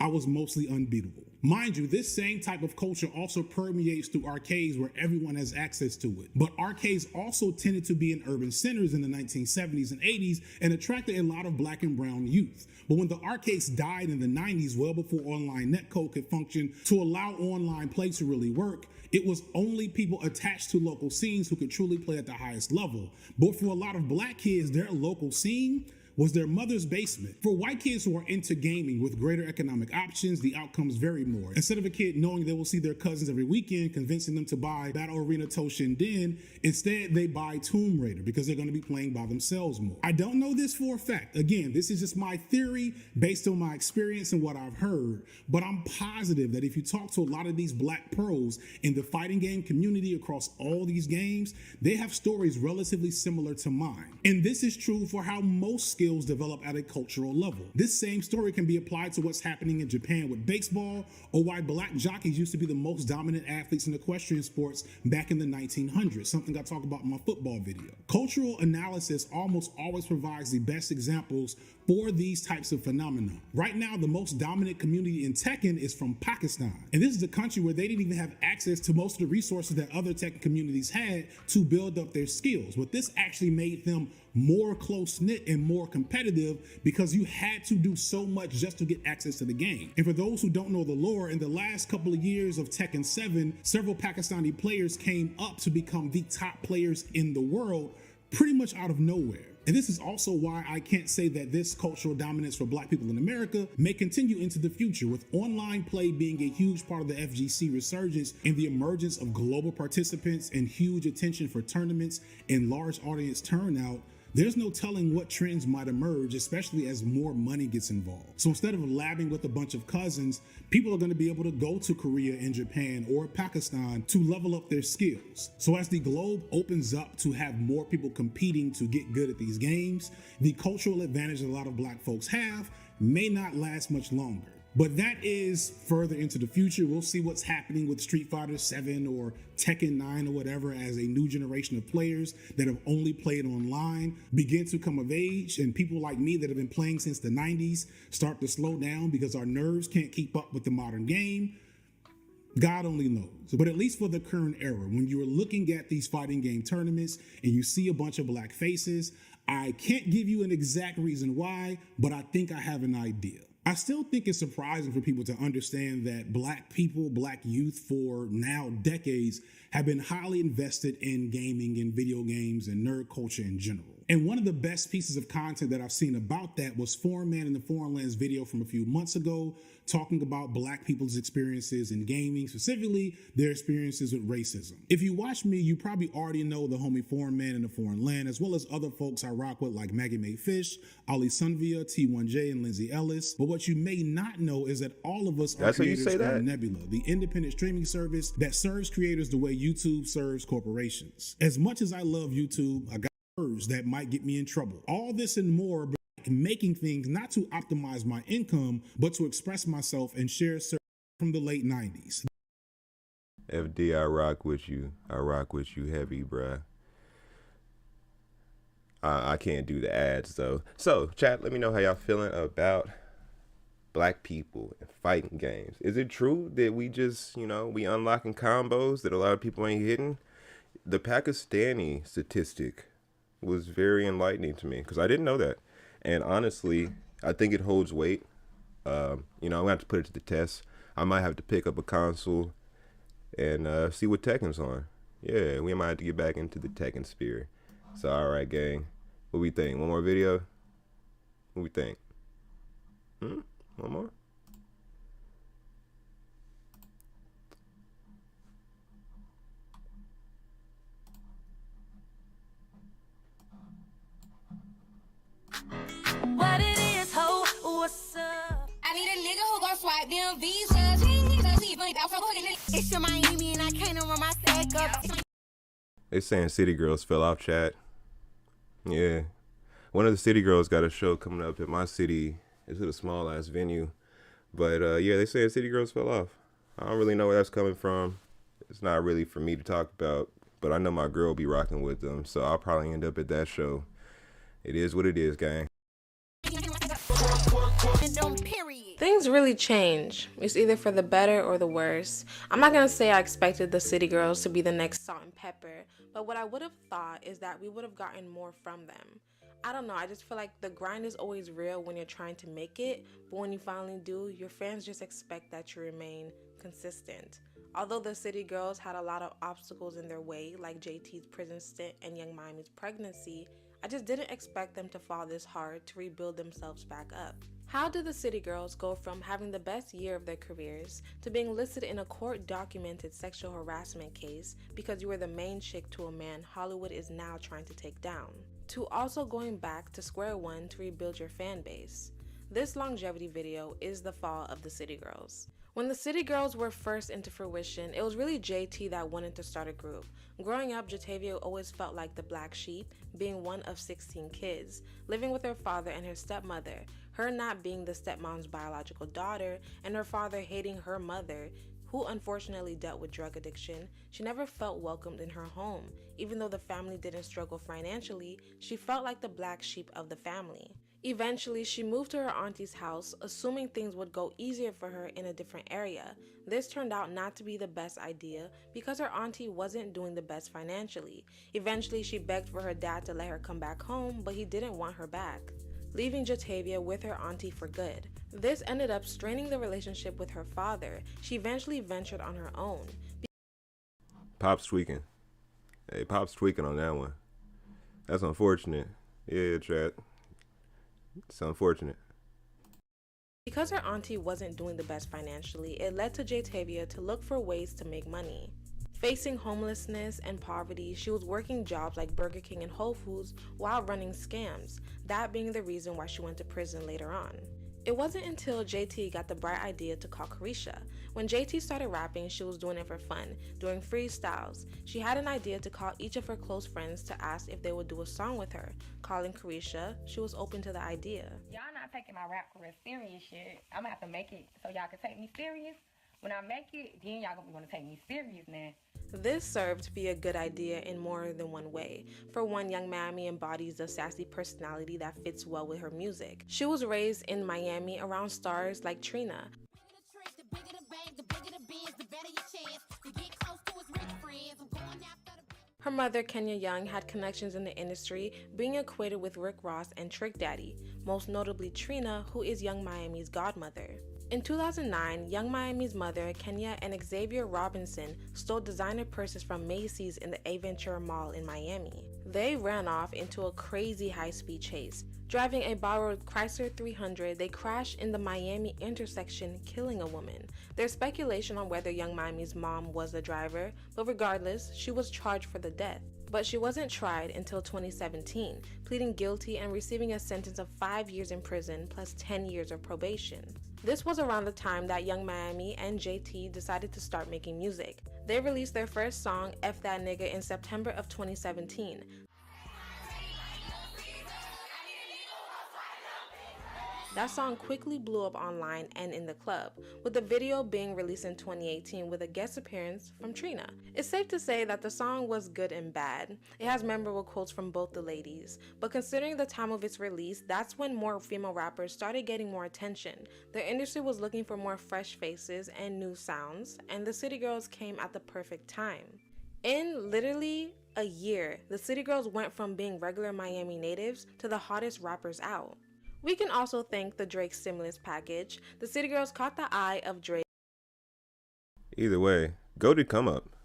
I was mostly unbeatable. Mind you, this same type of culture also permeates through arcades where everyone has access to it. But arcades also tended to be in urban centers in the 1970s and 80s and attracted a lot of black and brown youth. But when the arcades died in the 90s, well before online netcode could function to allow online play to really work, it was only people attached to local scenes who could truly play at the highest level. But for a lot of black kids, their local scene was their mother's basement. For white kids who are into gaming with greater economic options, the outcomes vary more. Instead of a kid knowing they will see their cousins every weekend, convincing them to buy Battle Arena Toshinden, instead they buy Tomb Raider because they're going to be playing by themselves more. I don't know this for a fact. Again, this is just my theory based on my experience and what I've heard, but I'm positive that if you talk to a lot of these black pros in the fighting game community across all these games, they have stories relatively similar to mine. And this is true for how most skills develop at a cultural level. This same story can be applied to what's happening in Japan with baseball, or why black jockeys used to be the most dominant athletes in equestrian sports back in the 1900s, something I talk about in my football video. Cultural analysis almost always provides the best examples for these types of phenomena. Right now, the most dominant community in Tekken is from Pakistan. And this is a country where they didn't even have access to most of the resources that other Tekken communities had to build up their skills. But this actually made them more close-knit and more competitive because you had to do so much just to get access to the game. And for those who don't know the lore, in the last couple of years of Tekken 7, several Pakistani players came up to become the top players in the world pretty much out of nowhere. And this is also why I can't say that this cultural dominance for black people in America may continue into the future, with online play being a huge part of the FGC resurgence and the emergence of global participants and huge attention for tournaments and large audience turnout. There's no telling what trends might emerge, especially as more money gets involved. So instead of labbing with a bunch of cousins, people are going to be able to go to Korea and Japan or Pakistan to level up their skills. So as the globe opens up to have more people competing to get good at these games, the cultural advantage that a lot of black folks have may not last much longer. But that is further into the future. We'll see what's happening with Street Fighter 7 or Tekken 9 or whatever as a new generation of players that have only played online begin to come of age, and people like me that have been playing since the 90s start to slow down because our nerves can't keep up with the modern game. God only knows. But at least for the current era, when you're looking at these fighting game tournaments and you see a bunch of black faces, I can't give you an exact reason why, but I think I have an idea. I still think it's surprising for people to understand that black people, black youth for now decades have been highly invested in gaming and video games and nerd culture in general. And one of the best pieces of content that I've seen about that was Foreign Man in the Foreign Lands video from a few months ago, talking about black people's experiences in gaming, specifically their experiences with racism. If you watch me, you probably already know the homie Foreign Man in the Foreign Land, as well as other folks I rock with like Maggie Mae Fish, Ali Sunvia, T1J, and Lindsay Ellis. But what you may not know is that all of us are creators on Nebula, the independent streaming service that serves creators the way YouTube serves corporations. As much as I love YouTube, I got words that might get me in trouble. All this and more, but making things not to optimize my income, but to express myself and share from the late 90s. FD, I rock with you. I rock with you heavy, bruh. I can't do the ads though. So, chat, let me know how y'all feeling about black people and fighting games. Is it true that we just, we unlocking combos that a lot of people ain't hitting? The Pakistani statistic was very enlightening to me because I didn't know that. And honestly, I think it holds weight. I'm gonna have to put it to the test. I might have to pick up a console and see what Tekken's on. Yeah, we might have to get back into the Tekken sphere. So, all right, gang. What we think? One more video? What we think? One more? What it is, ho, what's up? I need a nigga who gon' swipe them visas. It's your Miami and I can't run my stack up. They saying City Girls fell off, chat. Yeah. One of the City Girls got a show coming up in my city. It's at a small ass venue. But yeah, they saying City Girls fell off. I don't really know where that's coming from. It's not really for me to talk about. But I know my girl will be rocking with them. So I'll probably end up at that show. It is what it is, gang. Things really change. It's either for the better or the worse. I'm not gonna say I expected the City Girls to be the next Salt and Pepper, but what I would have thought is that we would have gotten more from them. I don't know, I just feel like the grind is always real when you're trying to make it, but when you finally do, your fans just expect that you remain consistent. Although the City Girls had a lot of obstacles in their way, like JT's prison stint and Young Miami's pregnancy, I just didn't expect them to fall this hard to rebuild themselves back up. How did the City Girls go from having the best year of their careers to being listed in a court-documented sexual harassment case because you were the main chick to a man Hollywood is now trying to take down, to also going back to square one to rebuild your fan base? This longevity video is the fall of the City Girls. When the City Girls were first into fruition, it was really JT that wanted to start a group. Growing up, Jatavia always felt like the black sheep, being one of 16 kids, living with her father and her stepmother, her not being the stepmom's biological daughter, and her father hating her mother, who unfortunately dealt with drug addiction. She never felt welcomed in her home. Even though the family didn't struggle financially, she felt like the black sheep of the family. Eventually, she moved to her auntie's house, assuming things would go easier for her in a different area. This turned out not to be the best idea because her auntie wasn't doing the best financially. Eventually, she begged for her dad to let her come back home, but he didn't want her back, leaving Jatavia with her auntie for good. This ended up straining the relationship with her father. She eventually ventured on her own. Pop's tweaking. Hey, Pop's tweaking on that one. That's unfortunate. Yeah, chat. It's unfortunate. Because her auntie wasn't doing the best financially, it led to Jatavia to look for ways to make money. Facing homelessness and poverty, she was working jobs like Burger King and Whole Foods while running scams, that being the reason why she went to prison later on. It wasn't until JT got the bright idea to call Carisha. When JT started rapping, she was doing it for fun, doing freestyles. She had an idea to call each of her close friends to ask if they would do a song with her. Calling Carisha, she was open to the idea. Y'all not taking my rap career serious shit. I'm gonna have to make it so y'all can take me serious. When I make it, then y'all gonna want to take me serious now. This served to be a good idea in more than one way. For one, Young Miami embodies the sassy personality that fits well with her music. She was raised in Miami around stars like Trina. Her mother, Kenya Young, had connections in the industry, being equated with Rick Ross and Trick Daddy, most notably Trina, who is Young Miami's godmother. In 2009, Young Miami's mother, Kenya, and Xavier Robinson stole designer purses from Macy's in the Aventura Mall in Miami. They ran off into a crazy high-speed chase. Driving a borrowed Chrysler 300, they crashed in the Miami intersection, killing a woman. There's speculation on whether Young Miami's mom was the driver, but regardless, she was charged for the death. But she wasn't tried until 2017, pleading guilty and receiving a sentence of 5 years in prison plus 10 years of probation. This was around the time that Young Miami and JT decided to start making music. They released their first song, F That Nigga, in September of 2017. That song quickly blew up online and in the club, with the video being released in 2018 with a guest appearance from Trina. It's safe to say that the song was good and bad. It has memorable quotes from both the ladies, but considering the time of its release, that's when more female rappers started getting more attention. The industry was looking for more fresh faces and new sounds, and the City Girls came at the perfect time. In literally a year, the City Girls went from being regular Miami natives to the hottest rappers out. We can also thank the Drake stimulus package. The City Girls caught the eye of Drake. Either way, go to come up.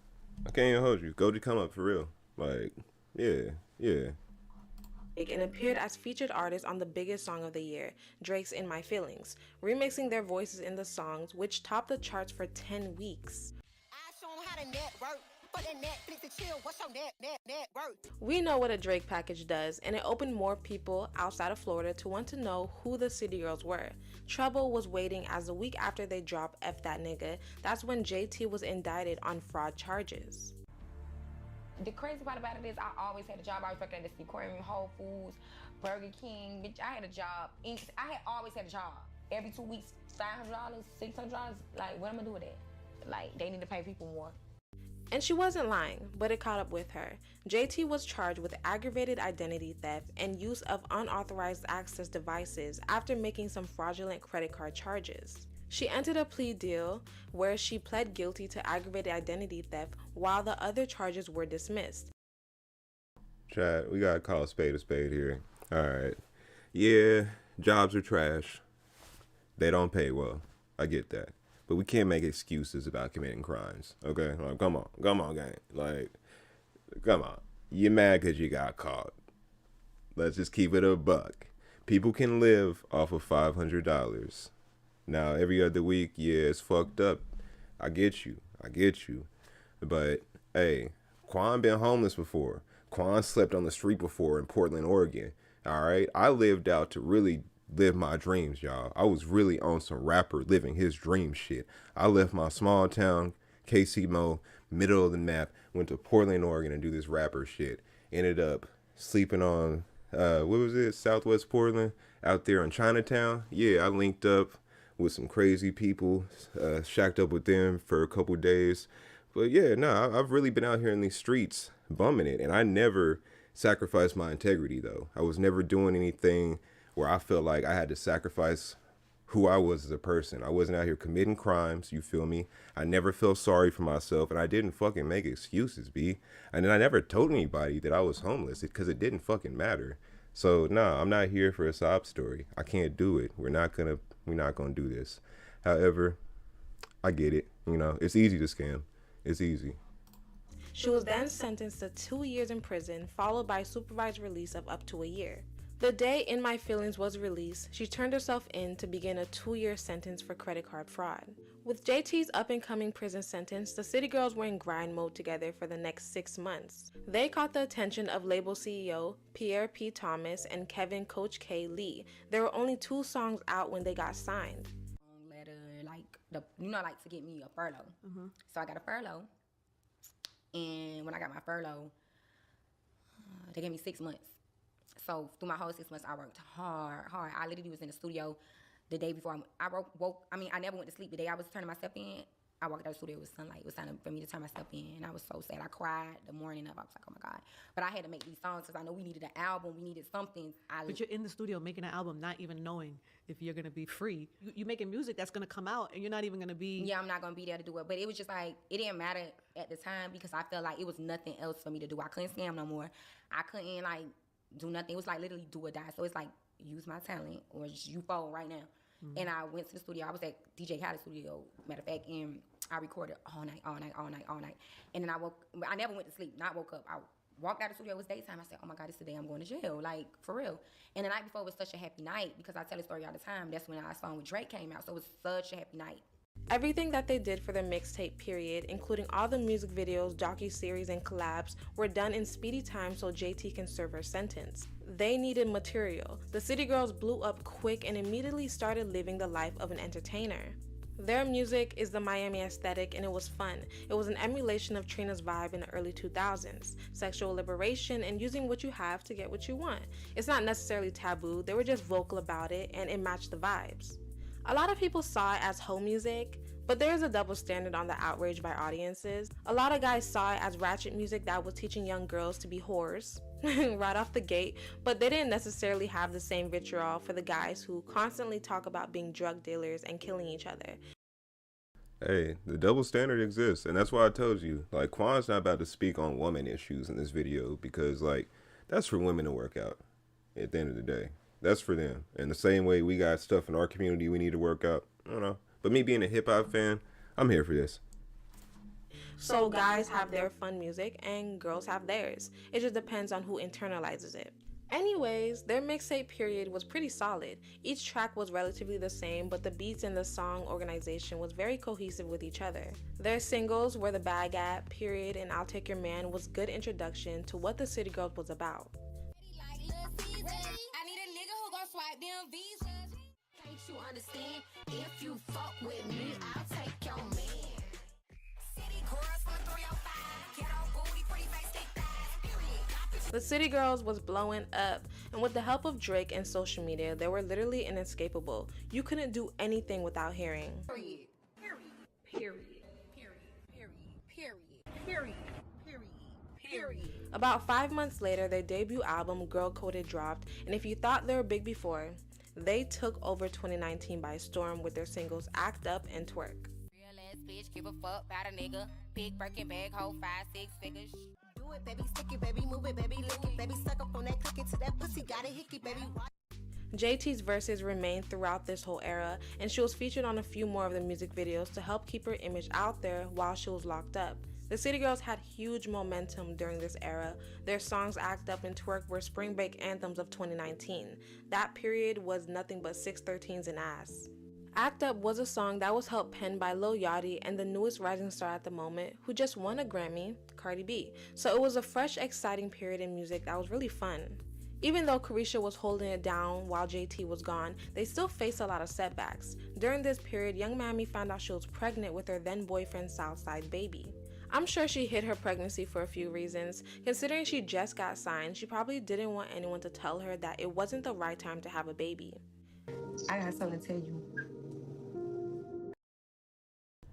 I can't even hold you. Go to come up for real. Like, yeah. And appeared as featured artists on the biggest song of the year, Drake's In My Feelings, remixing their voices in the songs, which topped the charts for 10 weeks. We know what a Drake package does, and it opened more people outside of Florida to want to know who the City Girls were. Trouble was waiting, as a week after they dropped F That Nigga, that's when JT was indicted on fraud charges. The crazy part about it is I always had a job. I was working at the aquarium, Whole Foods, Burger King. Bitch, I had a job. Always had a job. Every 2 weeks, $500, $600. Like, what am I gonna do with that? Like, they need to pay people more. And she wasn't lying, but it caught up with her. JT was charged with aggravated identity theft and use of unauthorized access devices after making some fraudulent credit card charges. She entered a plea deal where she pled guilty to aggravated identity theft while the other charges were dismissed. Chad, we gotta call a spade here. Alright. Yeah, jobs are trash. They don't pay well. I get that. But we can't make excuses about committing crimes, okay? Like, come on, gang. Like, come on. You're mad because you got caught. Let's just keep it a buck. People can live off of $500. Now, every other week, yeah, it's fucked up. I get you. But, hey, Quan been homeless before. Quan slept on the street before in Portland, Oregon. All right? I lived out to really live my dreams, y'all. I was really on some rapper living his dream shit. I left my small town, KC-Mo, middle of the map, went to Portland, Oregon to do this rapper shit. Ended up sleeping on, Southwest Portland, out there in Chinatown. Yeah, I linked up with some crazy people, shacked up with them for a couple days. But yeah, I've really been out here in these streets bumming it, and I never sacrificed my integrity, though. I was never doing anything where I felt like I had to sacrifice who I was as a person. I wasn't out here committing crimes, you feel me? I never felt sorry for myself, and I didn't fucking make excuses, B. And then I never told anybody that I was homeless because it didn't fucking matter. So, I'm not here for a sob story. I can't do it. We're not gonna do this. However, I get it. You know, it's easy to scam. It's easy. She was then sentenced to 2 years in prison, followed by supervised release of up to a year. The day In My Feelings was released, she turned herself in to begin a 2-year sentence for credit card fraud. With JT's up-and-coming prison sentence, the City Girls were in grind mode together for the next 6 months. They caught the attention of label CEO Pierre P. Thomas and Kevin Coach K. Lee. There were only 2 songs out when they got signed. Letter, like to get me a furlough. So I got a furlough, and when I got my furlough, they gave me 6 months. So through my whole 6 months, I worked hard. I literally was in the studio the day before I never went to sleep. The day I was turning myself in, I walked out of the studio with sunlight. It was time for me to turn myself in, and I was so sad. I cried the morning of. I was like, oh my God. But I had to make these songs because I know we needed an album. We needed something. But you're in the studio making an album, not even knowing if you're going to be free. You're making music that's going to come out, and you're not even going to be... Yeah, I'm not going to be there to do it. But it was just like, it didn't matter at the time because I felt like it was nothing else for me to do. I couldn't scam no more. I couldn't, do nothing. It was like literally do or die. So it's like, use my talent or just you fall right now. And I went to the studio. I was at DJ Khaled's studio, matter of fact, and I recorded all night. And then I never went to sleep, not woke up. I walked out of the studio, it was daytime. I said, oh my God, this is the day I'm going to jail, like, for real. And the night before was such a happy night because I tell the story all the time. That's when our song with Drake came out, so it was such a happy night. Everything that they did for their mixtape period, including all the music videos, docu-series, and collabs, were done in speedy time so JT can serve her sentence. They needed material. The City Girls blew up quick and immediately started living the life of an entertainer. Their music is the Miami aesthetic, and it was fun. It was an emulation of Trina's vibe in the early 2000s. Sexual liberation and using what you have to get what you want. It's not necessarily taboo, they were just vocal about it, and it matched the vibes. A lot of people saw it as hoe music, but there is a double standard on the outrage by audiences. A lot of guys saw it as ratchet music that was teaching young girls to be whores right off the gate, but they didn't necessarily have the same vitriol for the guys who constantly talk about being drug dealers and killing each other. Hey, the double standard exists, and that's why I told you, like, Quan's not about to speak on woman issues in this video because, like, that's for women to work out at the end of the day. That's for them. And the same way we got stuff in our community we need to work out. I don't know. But me being a hip-hop fan, I'm here for this. So guys have their fun music and girls have theirs. It just depends on who internalizes it. Anyways, their mixtape period was pretty solid. Each track was relatively the same, but the beats and the song organization was very cohesive with each other. Their singles were The Bag App, Period, and I'll Take Your Man was good introduction to what the City Girls was about. Swipe them visas. Can't you understand? If you fuck with me, I'll take your man. City girls for 305. Get on booty, pretty face, thick thighs. The City Girls was blowing up, and with the help of Drake and social media, they were literally inescapable. You couldn't do anything without hearing. Period. Period. Period. Period. Period. Period. Period. About 5 months later, their debut album, Girl Coded, dropped, and if you thought they were big before, they took over 2019 by storm with their singles Act Up and Twerk. Real ass bitch, give a fuck about a nigga. Big Birkin bag, hold 5-6 figures. Do it, baby, stick it, baby, move it, baby, lick it, baby, suck up on that, click it to that pussy, got a hickey, baby. JT's verses remained throughout this whole era, and she was featured on a few more of the music videos to help keep her image out there while she was locked up. The City Girls had huge momentum during this era. Their songs Act Up and Twerk were spring break anthems of 2019. That period was nothing but 613s and ass. Act Up was a song that was helped pen by Lil Yachty and the newest rising star at the moment, who just won a Grammy, Cardi B. So it was a fresh, exciting period in music that was really fun. Even though Carisha was holding it down while JT was gone, they still faced a lot of setbacks. During this period, Young Mammy found out she was pregnant with her then boyfriend Southside Baby. I'm sure she hid her pregnancy for a few reasons. Considering she just got signed, she probably didn't want anyone to tell her that it wasn't the right time to have a baby. I got something to tell you.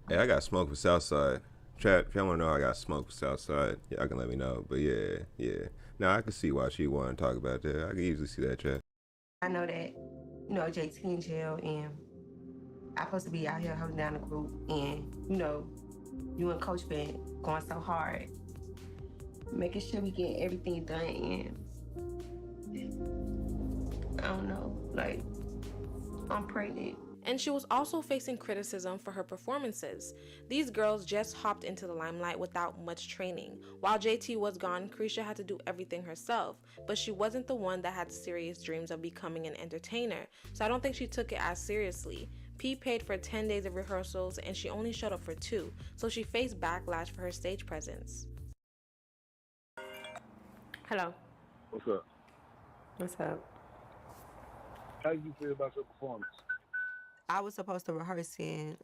Hey, I got smoke for Southside. Chat, if y'all want to know I got smoke for Southside, y'all can let me know. But yeah. Now I can see why she wanted to talk about that. I can easily see that, chat. I know that, JT in jail, and I'm supposed to be out here holding down the group, and, you and Coach been going so hard, making sure we get everything done, and I don't know, I'm pregnant. And she was also facing criticism for her performances. These girls just hopped into the limelight without much training. While JT was gone, Carisha had to do everything herself, but she wasn't the one that had serious dreams of becoming an entertainer, so I don't think she took it as seriously. P paid for 10 days of rehearsals and she only showed up for 2, so she faced backlash for her stage presence. Hello. What's up? What's up? How do you feel about your performance? I was supposed to rehearse in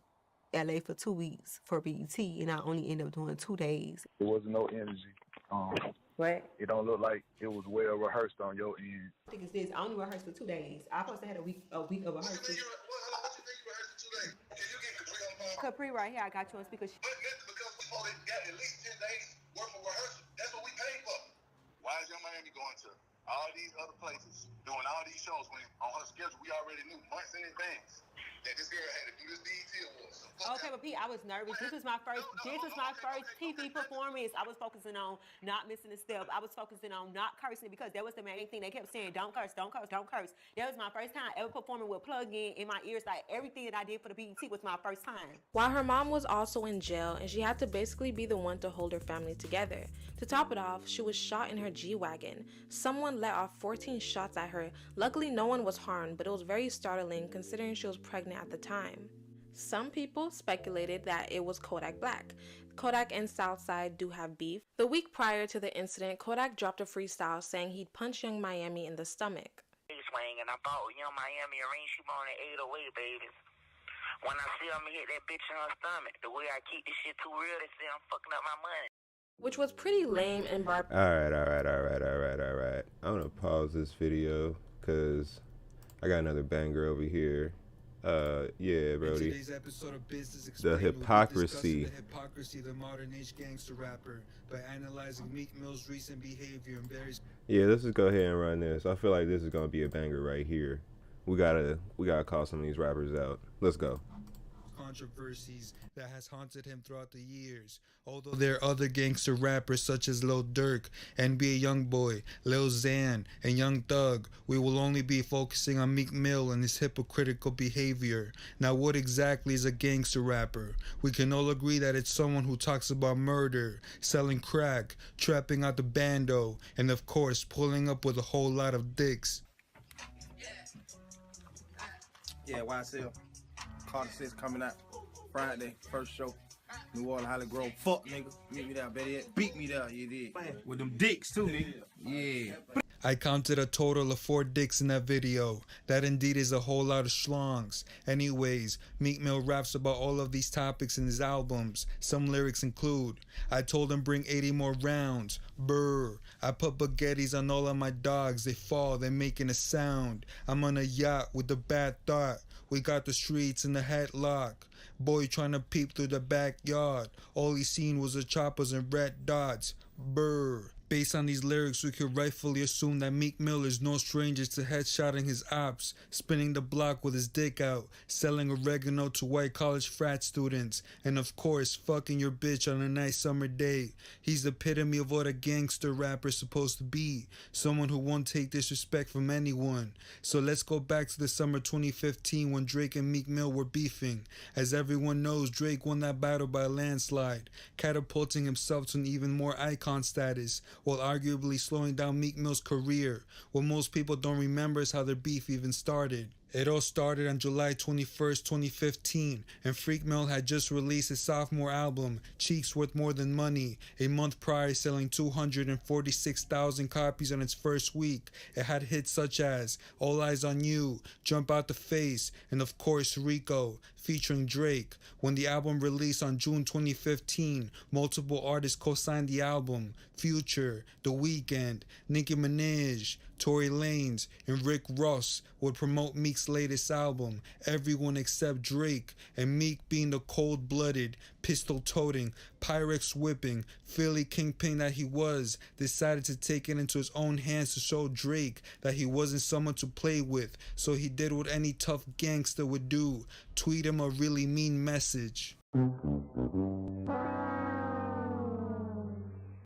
LA for 2 weeks for BET, and I only ended up doing 2 days. There wasn't no energy. What? It don't look like it was well rehearsed on your end. I think it's this. I only rehearsed for 2 days. I supposed to have a week of rehearsal. Capri right here, I got you on speaker. Why is Young Miami going to all these other places, doing all these shows when on her schedule we already knew months in advance that this girl had to do this BET Awards? Okay, but Pete, I was nervous. This was my first TV performance. I was focusing on not missing a step. I was focusing on not cursing because that was the main thing. They kept saying, don't curse, don't curse, don't curse. That was my first time ever performing with plug-in in my ears. Like everything that I did for the BET was my first time. While her mom was also in jail and she had to basically be the one to hold her family together. To top it off, she was shot in her G-Wagon. Someone let off 14 shots at her. Luckily, no one was harmed, but it was very startling considering she was pregnant at the time. Some people speculated that it was Kodak Black. Kodak and Southside do have beef. The week prior to the incident, Kodak dropped a freestyle saying he'd punch Young Miami in the stomach. Swing and I bought Young Miami a ring, she bought an 808, baby. When I see him hit that bitch in her stomach, the way I keep this shit too real, they say I'm fucking up my money. Which was pretty lame and barbaric. Alright. I'm gonna pause this video because I got another banger over here. Yeah, Brody. The hypocrisy. The modern age gangster rapper, by analyzing Meek Mill's recent behavior and various. Yeah, let's just go ahead and run this. I feel like this is gonna be a banger right here. We gotta call some of these rappers out. Let's go. Controversies that has haunted him throughout the years. Although there are other gangster rappers such as Lil Durk, NBA Youngboy, Lil Xan, and Young Thug, we will only be focusing on Meek Mill and his hypocritical behavior. Now, what exactly is a gangster rapper? We can all agree that it's someone who talks about murder, selling crack, trapping out the bando, and of course, pulling up with a whole lot of dicks. Yeah, YSL. Carter 6 coming out Friday, first show. New Orleans, Holly Grove. Fuck, nigga. Meet me there, better yet. Beat me there, you did. With them dicks, too, nigga. Yeah. I counted a total of 4 dicks in that video. That indeed is a whole lot of schlongs. Anyways, Meek Mill raps about all of these topics in his albums. Some lyrics include, I told him bring 80 more rounds. Brr. I put baguettes on all of my dogs. They fall, they're making a sound. I'm on a yacht with a bad thought. We got the streets in the headlock. Boy trying to peep through the backyard. All he seen was the choppers and red dots. Brr. Based on these lyrics, we could rightfully assume that Meek Mill is no stranger to headshotting his ops, spinning the block with his dick out, selling oregano to white college frat students, and of course, fucking your bitch on a nice summer day. He's the epitome of what a gangster rapper is supposed to be, someone who won't take disrespect from anyone. So let's go back to the summer 2015 when Drake and Meek Mill were beefing. As everyone knows, Drake won that battle by a landslide, catapulting himself to an even more icon status, while arguably slowing down Meek Mill's career. What most people don't remember is how their beef even started. It all started on July 21st, 2015, and Freak Mill had just released his sophomore album, Cheeks Worth More Than Money, a month prior selling 246,000 copies on its first week. It had hits such as All Eyes on You, Jump Out the Face, and of course Rico, featuring Drake. When the album released on June 2015, multiple artists co-signed the album. Future, The Weeknd, Nicki Minaj, Tory Lanez, and Rick Ross would promote Meek's latest album, everyone except Drake, and Meek, being the cold-blooded, pistol-toting, Pyrex-whipping, Philly kingpin that he was, decided to take it into his own hands to show Drake that he wasn't someone to play with, so he did what any tough gangster would do, tweet him a really mean message.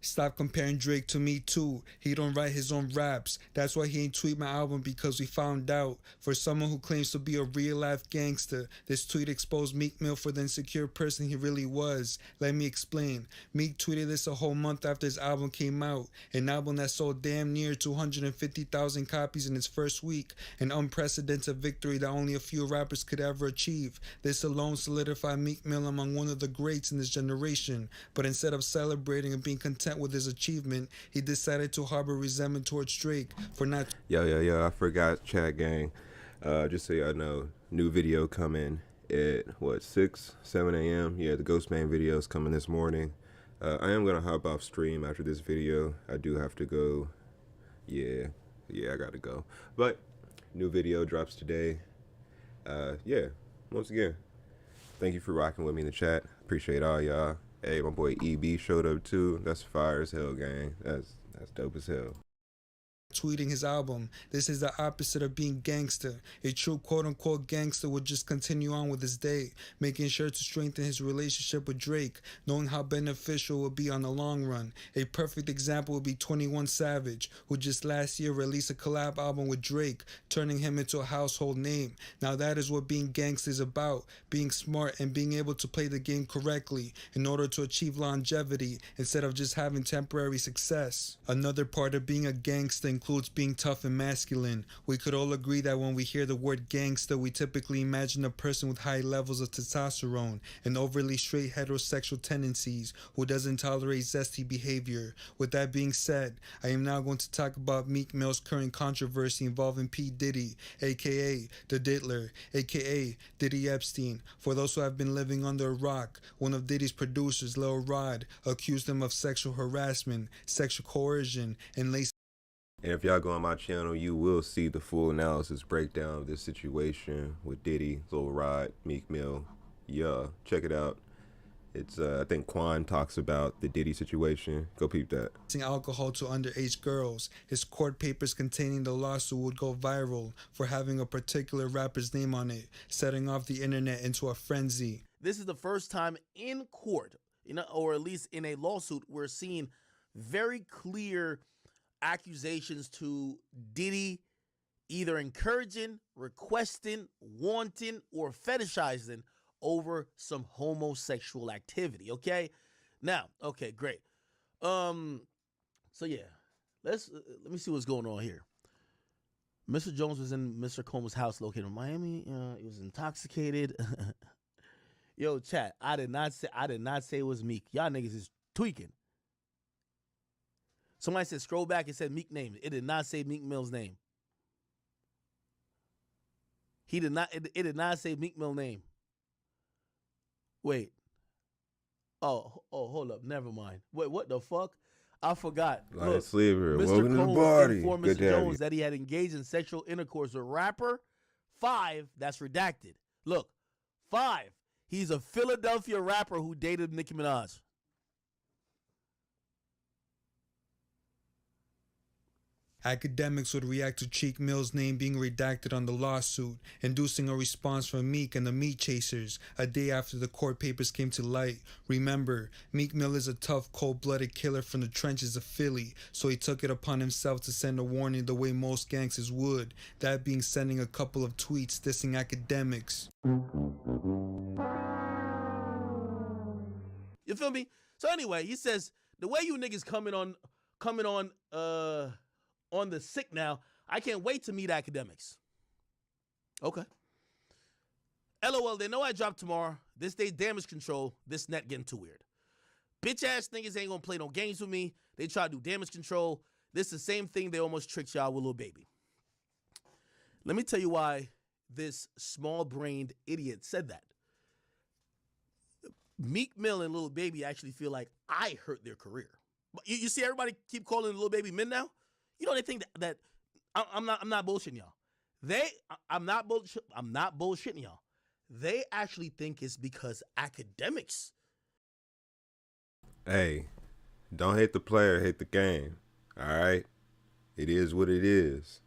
Stop comparing Drake to me too. He don't write his own raps. That's why he ain't tweet my album, because we found out. For someone who claims to be a real life gangster, this tweet exposed Meek Mill for the insecure person he really was. Let me explain. Meek tweeted this a whole month after his album came out. An album that sold damn near 250,000 copies in its first week. An unprecedented victory that only a few rappers could ever achieve. This alone solidified Meek Mill among one of the greats in this generation. But instead of celebrating and being content with his achievement, he decided to harbor resentment towards Drake for not... Yo, I forgot, chat gang. Just so y'all know, new video coming at, 6, 7 a.m.? Yeah, the Ghostman video is coming this morning. I am going to hop off stream after this video. I do have to go. Yeah, I got to go. But new video drops today. Yeah, once again, thank you for rocking with me in the chat. Appreciate all y'all. Hey, my boy EB showed up too. That's fire as hell, gang. That's dope as hell. Tweeting his album. This is the opposite of being gangster. A true quote-unquote gangster would just continue on with his day, making sure to strengthen his relationship with Drake, knowing how beneficial it would be on the long run. A perfect example would be 21 Savage, who just last year released a collab album with Drake, turning him into a household name. Now that is what being gangster is about, being smart and being able to play the game correctly in order to achieve longevity instead of just having temporary success. Another part of being a gangster includes being tough and masculine. We could all agree that when we hear the word gangster, we typically imagine a person with high levels of testosterone and overly straight heterosexual tendencies who doesn't tolerate zesty behavior. With that being said, I am now going to talk about Meek Mill's current controversy involving P. Diddy, aka The Diddler, aka Diddy Epstein. For those who have been living under a rock, one of Diddy's producers, Lil Rod, accused him of sexual harassment, sexual coercion, and lace. And if y'all go on my channel, you will see the full analysis breakdown of this situation with Diddy, Lil Rod, Meek Mill. Yeah, check it out. It's I think Quan talks about the Diddy situation. Go peep that. Alcohol to underage girls. His court papers containing the lawsuit would go viral for having a particular rapper's name on it, setting off the internet into a frenzy. This is the first time in court, or at least in a lawsuit, we're seeing very clear accusations to Diddy either encouraging, requesting, wanting, or fetishizing over some homosexual activity. Okay, now, okay, great. So yeah, let me see what's going on here. Mr. Jones was in Mr. Combs' house located in Miami. He was intoxicated. Yo, chat, I did not say it was Meek. Y'all niggas is tweaking. Somebody said scroll back and said Meek name. It did not say Meek Mill's name. He did not. It did not say Meek Mill name. Wait. Oh, hold up. Never mind. Wait, what the fuck? I forgot. Look, Sleeper, Mr. welcome to the Combs party. informed Good Mr. to have you. Jones that he had engaged in sexual intercourse with rapper 5. That's redacted. Look, 5. He's a Philadelphia rapper who dated Nicki Minaj. Academics would react to Cheek Mill's name being redacted on the lawsuit, inducing a response from Meek and the Meat Chasers a day after the court papers came to light. Remember, Meek Mill is a tough, cold-blooded killer from the trenches of Philly, so he took it upon himself to send a warning the way most gangsters would, that being sending a couple of tweets dissing academics. You feel me? So anyway, he says, the way you niggas coming on the sick now, I can't wait to meet academics. Okay. LOL, they know I drop tomorrow. This day damage control. This net getting too weird. Bitch ass niggas ain't gonna play no games with me. They try to do damage control. This is the same thing they almost tricked y'all with Lil Baby. Let me tell you why this small-brained idiot said that. Meek Mill and Lil Baby actually feel like I hurt their career. You see everybody keep calling Lil Baby men now? You know, they think that I'm not bullshitting y'all. I'm not bullshitting y'all. They actually think it's because academics. Hey, don't hate the player, hate the game. All right? It is what it is.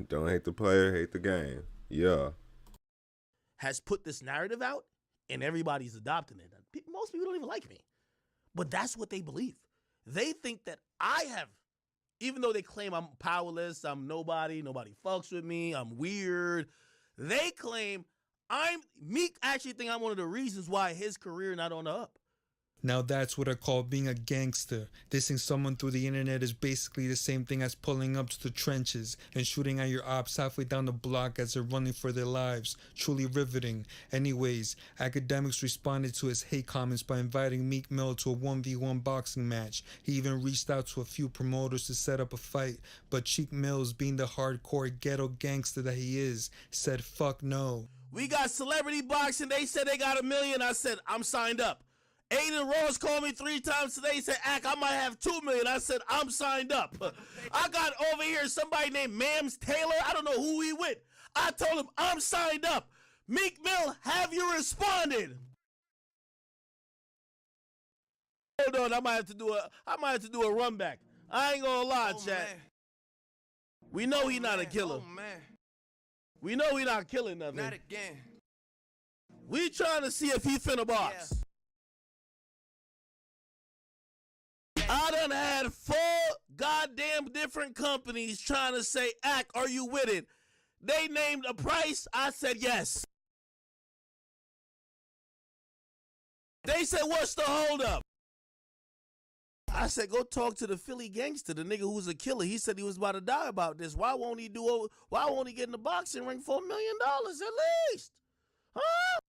Don't hate the player, hate the game. Yeah. Has put this narrative out, and everybody's adopting it. Most people don't even like me. But that's what they believe. They think that I have, even though they claim I'm powerless, I'm nobody fucks with me, I'm weird. They claim Meek actually think I'm one of the reasons why his career not on the up. Now that's what I call being a gangster. Dissing someone through the internet is basically the same thing as pulling up to the trenches and shooting at your ops halfway down the block as they're running for their lives. Truly riveting. Anyways, academics responded to his hate comments by inviting Meek Mill to a 1v1 boxing match. He even reached out to a few promoters to set up a fight, but Cheek Mills, being the hardcore ghetto gangster that he is, said fuck no. We got celebrity boxing. They said they got $1 million. I said, I'm signed up. Aiden Ross called me 3 times today. He said, Ack, I might have $2 million. I said, I'm signed up. I got over here somebody named Mams Taylor. I don't know who he with. I told him, I'm signed up. Meek Mill, have you responded? Hold on, I might have to do a run back. I ain't gonna lie, chat. Man. We know he not a killer. We know he not killing nothing. Not again. We trying to see if he finna box. Yeah. I done had 4 goddamn different companies trying to say, Ack, are you with it? They named a price. I said yes. They said, what's the holdup? I said, go talk to the Philly gangster, the nigga who's a killer. He said he was about to die about this. Why won't he get in the boxing ring for $1 million at least? Huh?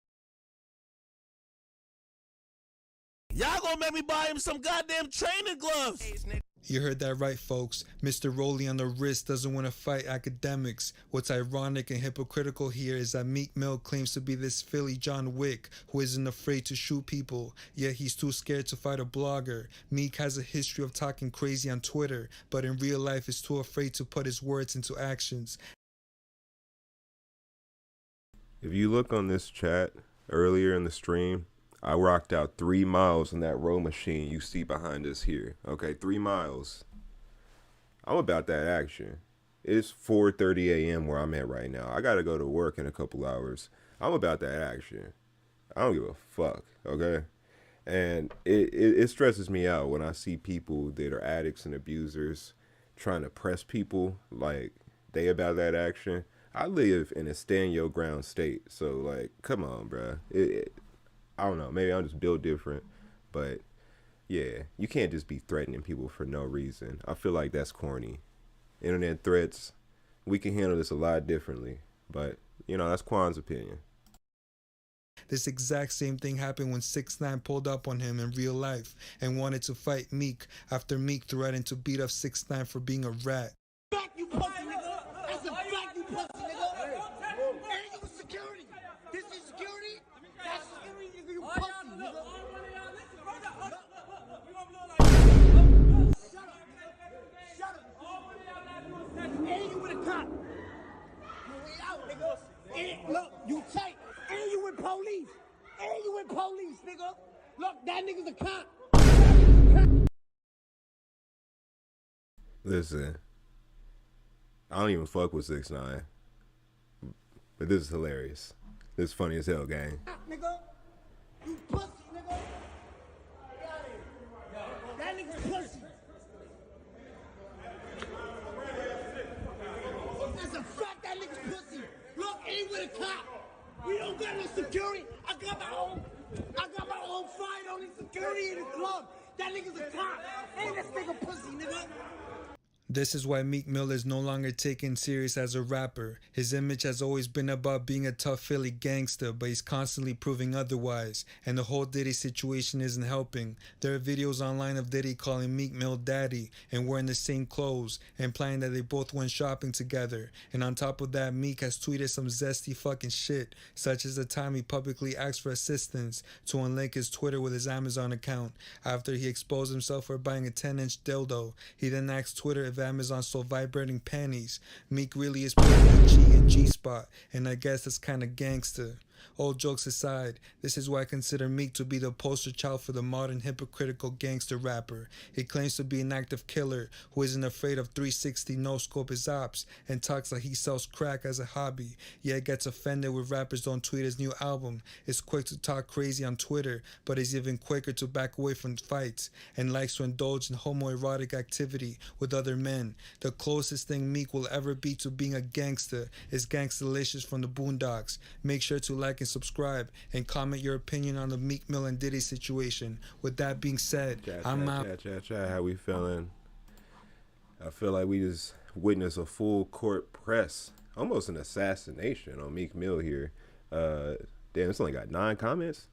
Y'all gonna make me buy him some goddamn training gloves. You heard that right, folks. Mr. Rolly on the wrist doesn't want to fight academics. What's ironic and hypocritical here is that Meek Mill claims to be this Philly John Wick who isn't afraid to shoot people, yet he's too scared to fight a blogger. Meek has a history of talking crazy on Twitter, but in real life is too afraid to put his words into actions. If you look on this chat earlier in the stream, I rocked out 3 miles in that row machine you see behind us here. Okay, 3 miles. I'm about that action. It's 4:30 a.m. where I'm at right now. I gotta go to work in a couple hours. I'm about that action. I don't give a fuck, okay? And it stresses me out when I see people that are addicts and abusers trying to press people like they about that action. I live in a stand your ground state, so like, come on, bruh. I don't know, maybe I'm just built different, but yeah, you can't just be threatening people for no reason. I feel like that's corny. Internet threats, we can handle this a lot differently, but you know, that's Quan's opinion. This exact same thing happened when 6ix9ine pulled up on him in real life and wanted to fight Meek after Meek threatened to beat up 6ix9ine for being a rat. Back, you pussy nigga! I said back, you pussy nigga! And you was security! This is security? That's security, nigga, you pussy nigga! Shut up! And you with a cop! You way out, nigga! And look, you tight! And you with police! And you with police, nigga! Look, that nigga's a cop! Listen, I don't even fuck with 6ix9ine, but this is hilarious. This is funny as hell, gang. Nigga, you pussy, nigga. That nigga's pussy. That's a fact, that nigga's pussy. Look, ain't with a cop. We don't got no security. I got my own fight on the security in the club. That nigga's a cop. Ain't this nigga pussy, nigga. This is why Meek Mill is no longer taken serious as a rapper. His image has always been about being a tough Philly gangster, but he's constantly proving otherwise, and the whole Diddy situation isn't helping. There are videos online of Diddy calling Meek Mill daddy and wearing the same clothes, implying that they both went shopping together. And on top of that, Meek has tweeted some zesty fucking shit, such as the time he publicly asked for assistance to unlink his Twitter with his Amazon account after he exposed himself for buying a 10-inch dildo. He then asked Twitter if Amazon sold vibrating panties. Meek really is putting the G in G-spot, and I guess that's kind of gangster. All jokes aside, this is why I consider Meek to be the poster child for the modern hypocritical gangster rapper. He claims to be an active killer who isn't afraid of 360 no-scope his ops and talks like he sells crack as a hobby, yet gets offended when rappers don't tweet his new album, is quick to talk crazy on Twitter, but is even quicker to back away from fights, and likes to indulge in homoerotic activity with other men. The closest thing Meek will ever be to being a gangster is Gangstalicious from the Boondocks. Make sure to like and subscribe and comment your opinion on the Meek Mill and Diddy situation. With that being said, I'm out. How we feeling? I feel like we just witnessed a full court press, almost an assassination on Meek Mill here. Damn, it's only got 9 comments.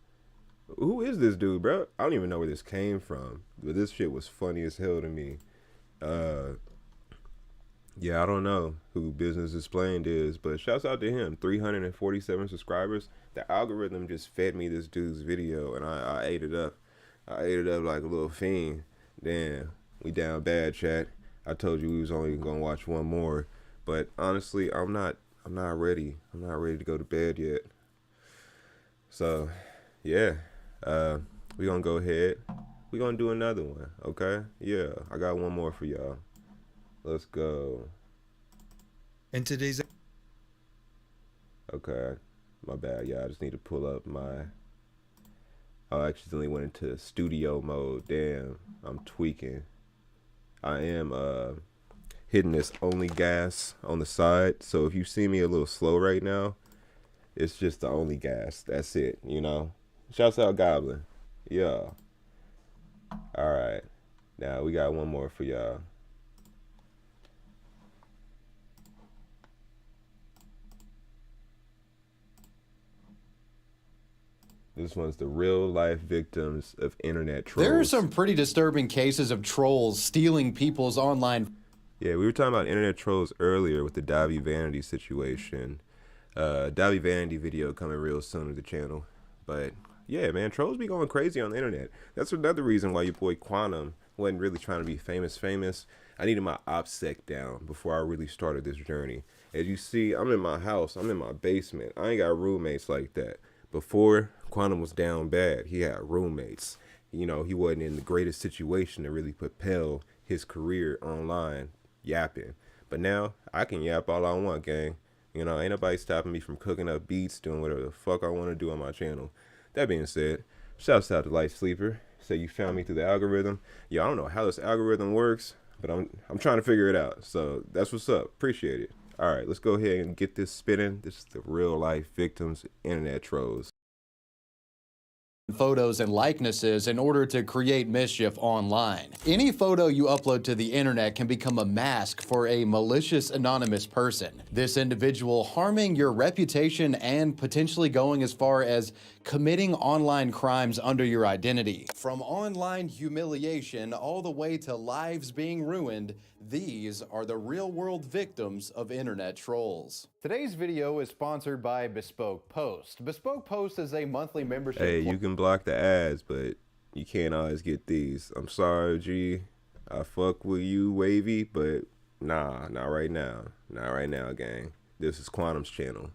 Who is this dude, bro? I don't even know where this came from, but this shit was funny as hell to me. Yeah, I don't know who Business Explained is, but shouts out to him. 347 subscribers. The algorithm just fed me this dude's video, and I ate it up. I ate it up like a little fiend. Damn, we down bad, chat. I told you we was only gonna watch one more, but honestly, I'm not ready. I'm not ready to go to bed yet. So, yeah, we gonna go ahead. We gonna do another one, okay? Yeah, I got one more for y'all. Let's go. In today's... Okay, my bad, y'all. I just need to pull up my... I accidentally went into studio mode. Damn, I'm tweaking. I am hitting this only gas on the side. So if you see me a little slow right now, it's just the only gas. That's it, you know? Shouts out Goblin. Yeah. Alright. Now we got one more for y'all. This one's the real life victims of internet trolls. There are some pretty disturbing cases of trolls stealing people's online. Yeah, we were talking about internet trolls earlier with the Davi Vanity situation. Davi Vanity video coming real soon to the channel. But yeah, man, trolls be going crazy on the internet. That's another reason why your boy Quantum wasn't really trying to be famous. I needed my OPSEC down before I really started this journey. As you see, I'm in my house. I'm in my basement. I ain't got roommates like that. Before Quantum was down bad, he had roommates. You know, he wasn't in the greatest situation to really propel his career online yapping. But now I can yap all I want, gang. You know, ain't nobody stopping me from cooking up beats, doing whatever the fuck I want to do on my channel. That being said, shouts out to Light Sleeper. Say you found me through the algorithm. Yeah, I don't know how this algorithm works, but I'm trying to figure it out. So that's what's up. Appreciate it. All right, let's go ahead and get this spinning. This is the real life victims, internet trolls. Photos and likenesses in order to create mischief online. Any photo you upload to the internet can become a mask for a malicious anonymous person. This individual harming your reputation and potentially going as far as committing online crimes under your identity. From online humiliation all the way to lives being ruined, these are the real-world victims of internet trolls. Today's video is sponsored by Bespoke Post. Bespoke Post is a monthly membership. Hey, you can block the ads, but you can't always get these. I'm sorry, G. I fuck with you, Wavy, but nah, not right now. Not right now, gang. This is Quantum's channel.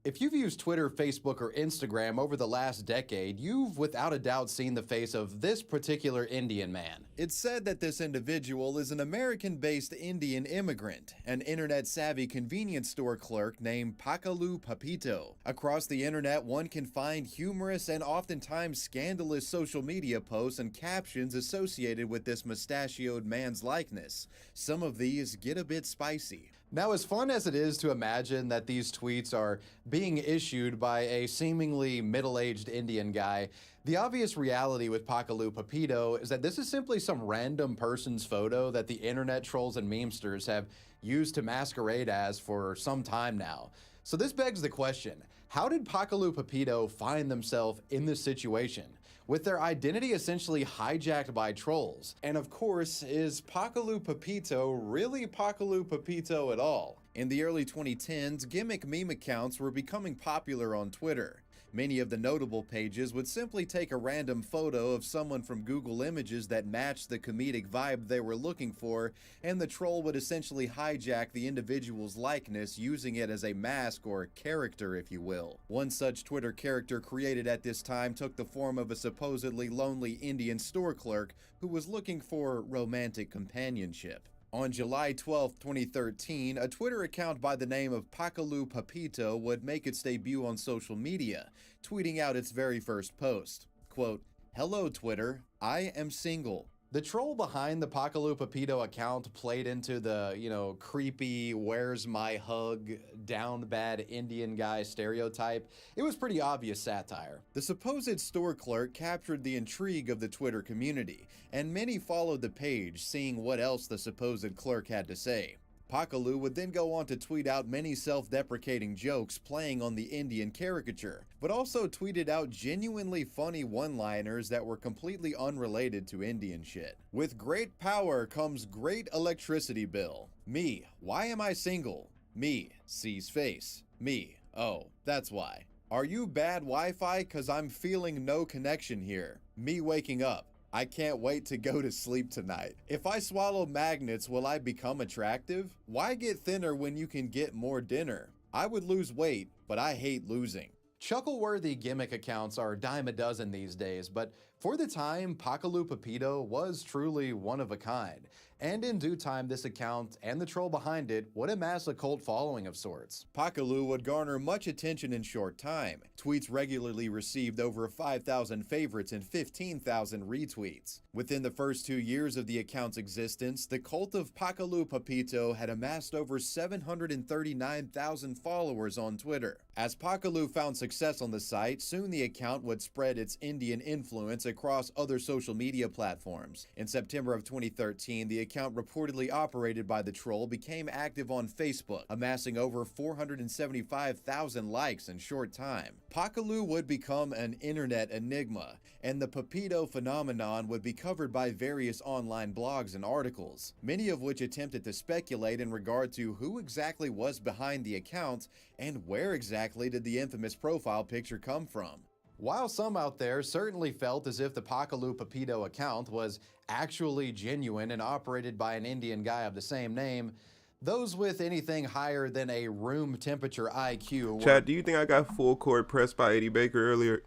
If you've used Twitter, Facebook, or Instagram over the last decade, you've without a doubt seen the face of this particular Indian man. It's said that this individual is an American-based Indian immigrant, an internet-savvy convenience store clerk named Pakalu Papito. Across the internet, one can find humorous and oftentimes scandalous social media posts and captions associated with this mustachioed man's likeness. Some of these get a bit spicy. Now, as fun as it is to imagine that these tweets are being issued by a seemingly middle-aged Indian guy, the obvious reality with Pakalu Papito is that this is simply some random person's photo that the internet trolls and memesters have used to masquerade as for some time now. So this begs the question, how did Pakalu Papito find themselves in this situation? With their identity essentially hijacked by trolls. And of course, is Pakalu Papito really Pakalu Papito at all? In the early 2010s, gimmick meme accounts were becoming popular on Twitter. Many of the notable pages would simply take a random photo of someone from Google Images that matched the comedic vibe they were looking for, and the troll would essentially hijack the individual's likeness, using it as a mask or character, if you will. One such Twitter character created at this time took the form of a supposedly lonely Indian store clerk who was looking for romantic companionship. On July 12, 2013, a Twitter account by the name of Pakalu Papito would make its debut on social media, tweeting out its very first post. Quote, "Hello Twitter, I am single." The troll behind the Pakalu Papito account played into the, creepy, where's my hug, down bad Indian guy stereotype. It was pretty obvious satire. The supposed store clerk captured the intrigue of the Twitter community, and many followed the page, seeing what else the supposed clerk had to say. Pakalu would then go on to tweet out many self-deprecating jokes playing on the Indian caricature, but also tweeted out genuinely funny one-liners that were completely unrelated to Indian shit. With great power comes great electricity bill. Me, why am I single? Me, sees face. Me, oh, that's why. Are you bad Wi-Fi? 'Cause I'm feeling no connection here. Me waking up. I can't wait to go to sleep tonight. If I swallow magnets, will I become attractive? Why get thinner when you can get more dinner? I would lose weight, but I hate losing. Chuckle-worthy gimmick accounts are a dime a dozen these days, but for the time, Pakalu Papito was truly one of a kind. And in due time, this account and the troll behind it would amass a cult following of sorts. Pakalu would garner much attention in short time. Tweets regularly received over 5,000 favorites and 15,000 retweets. Within the first 2 years of the account's existence, the cult of Pakalu Papito had amassed over 739,000 followers on Twitter. As Pakalu found success on the site, soon the account would spread its Indian influence across other social media platforms. In September of 2013, the account reportedly operated by the troll became active on Facebook, amassing over 475,000 likes in short time. Pakalu would become an internet enigma, and the Papito phenomenon would be covered by various online blogs and articles, many of which attempted to speculate in regard to who exactly was behind the account and where exactly did the infamous profile picture come from. While some out there certainly felt as if the Pakalu Papito account was actually genuine and operated by an Indian guy of the same name, those with anything higher than a room temperature IQ were— Chad, do you think I got full court pressed by Eddie Baker earlier?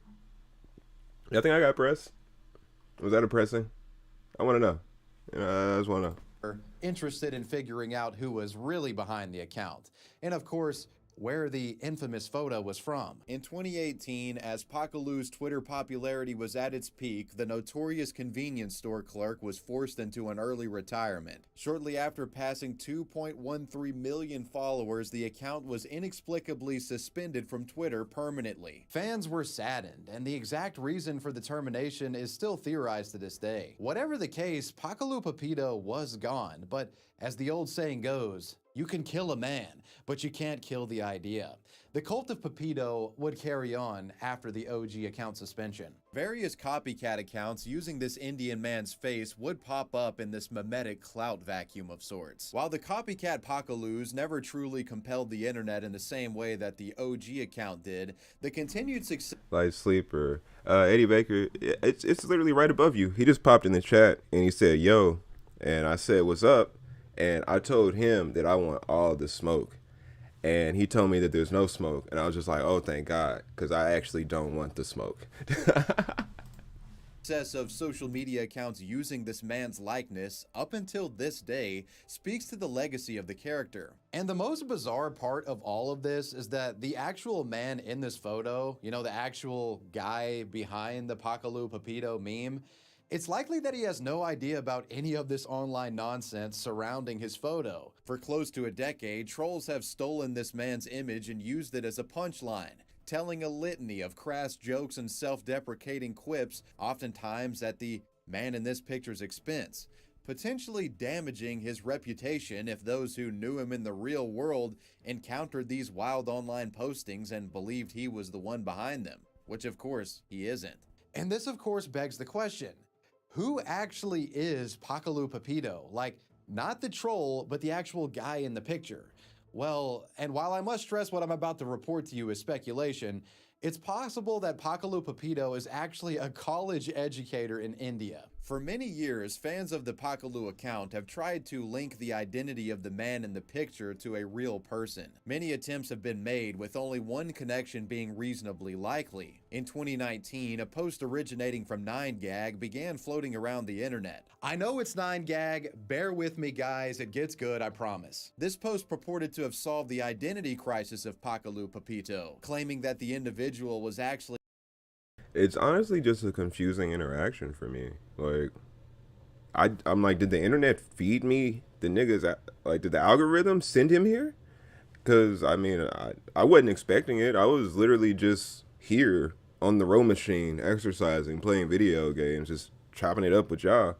I think I got pressed. Was that a pressing? I want to know. I just want to know. Interested in figuring out who was really behind the account, and of course, where the infamous photo was from. In 2018, as Pakalu's Twitter popularity was at its peak, the notorious convenience store clerk was forced into an early retirement. Shortly after passing 2.13 million followers, the account was inexplicably suspended from Twitter permanently. Fans were saddened, and the exact reason for the termination is still theorized to this day. Whatever the case, Pakalu Papito was gone, but as the old saying goes, you can kill a man, but you can't kill the idea. The cult of Papito would carry on after the OG account suspension. Various copycat accounts using this Indian man's face would pop up in this mimetic clout vacuum of sorts. While the copycat Pakalus never truly compelled the internet in the same way that the OG account did, the continued success— Light sleeper. Eddie Baker, it's literally right above you. He just popped in the chat and he said, yo, and I said, what's up? And I told him that I want all the smoke. And he told me that there's no smoke. And I was just like, oh, thank God, because I actually don't want the smoke. Success of social media accounts using this man's likeness up until this day speaks to the legacy of the character. And the most bizarre part of all of this is that the actual man in this photo, the actual guy behind the Pakalu Papito meme, it's likely that he has no idea about any of this online nonsense surrounding his photo. For close to a decade, trolls have stolen this man's image and used it as a punchline, telling a litany of crass jokes and self-deprecating quips, oftentimes at the man in this picture's expense, potentially damaging his reputation if those who knew him in the real world encountered these wild online postings and believed he was the one behind them, which of course he isn't. And this of course begs the question, who actually is Pakalu Papito? Like, not the troll, but the actual guy in the picture. Well, and while I must stress what I'm about to report to you is speculation, It's possible that Pakalu Pepito is actually a college educator in India. For many years, fans of the Pakalu account have tried to link the identity of the man in the picture to a real person. Many attempts have been made, with only one connection being reasonably likely. In 2019, a post originating from 9gag began floating around the internet. I know it's 9gag, bear with me guys, it gets good, I promise. This post purported to have solved the identity crisis of Pakalu Pepito, claiming that the individual was actually... It's honestly just a confusing interaction for me. Like, I'm like, did the internet feed me the niggas? Like, did the algorithm send him here? Because, I mean, I wasn't expecting it. I was literally just here on the row machine, exercising, playing video games, just chopping it up with y'all.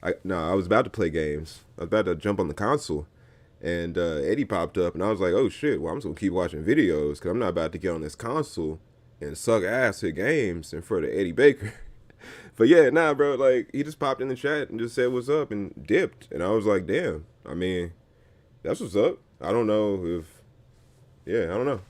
I was about to play games. I was about to jump on the console. And Eddie popped up, and I was like, oh, shit, well, I'm just going to keep watching videos because I'm not about to get on this console and suck ass at games in front of Eddie Baker. But yeah, nah, bro, like, he just popped in the chat and just said what's up and dipped. And I was like, damn, I mean, that's what's up. I don't know if, yeah, I don't know.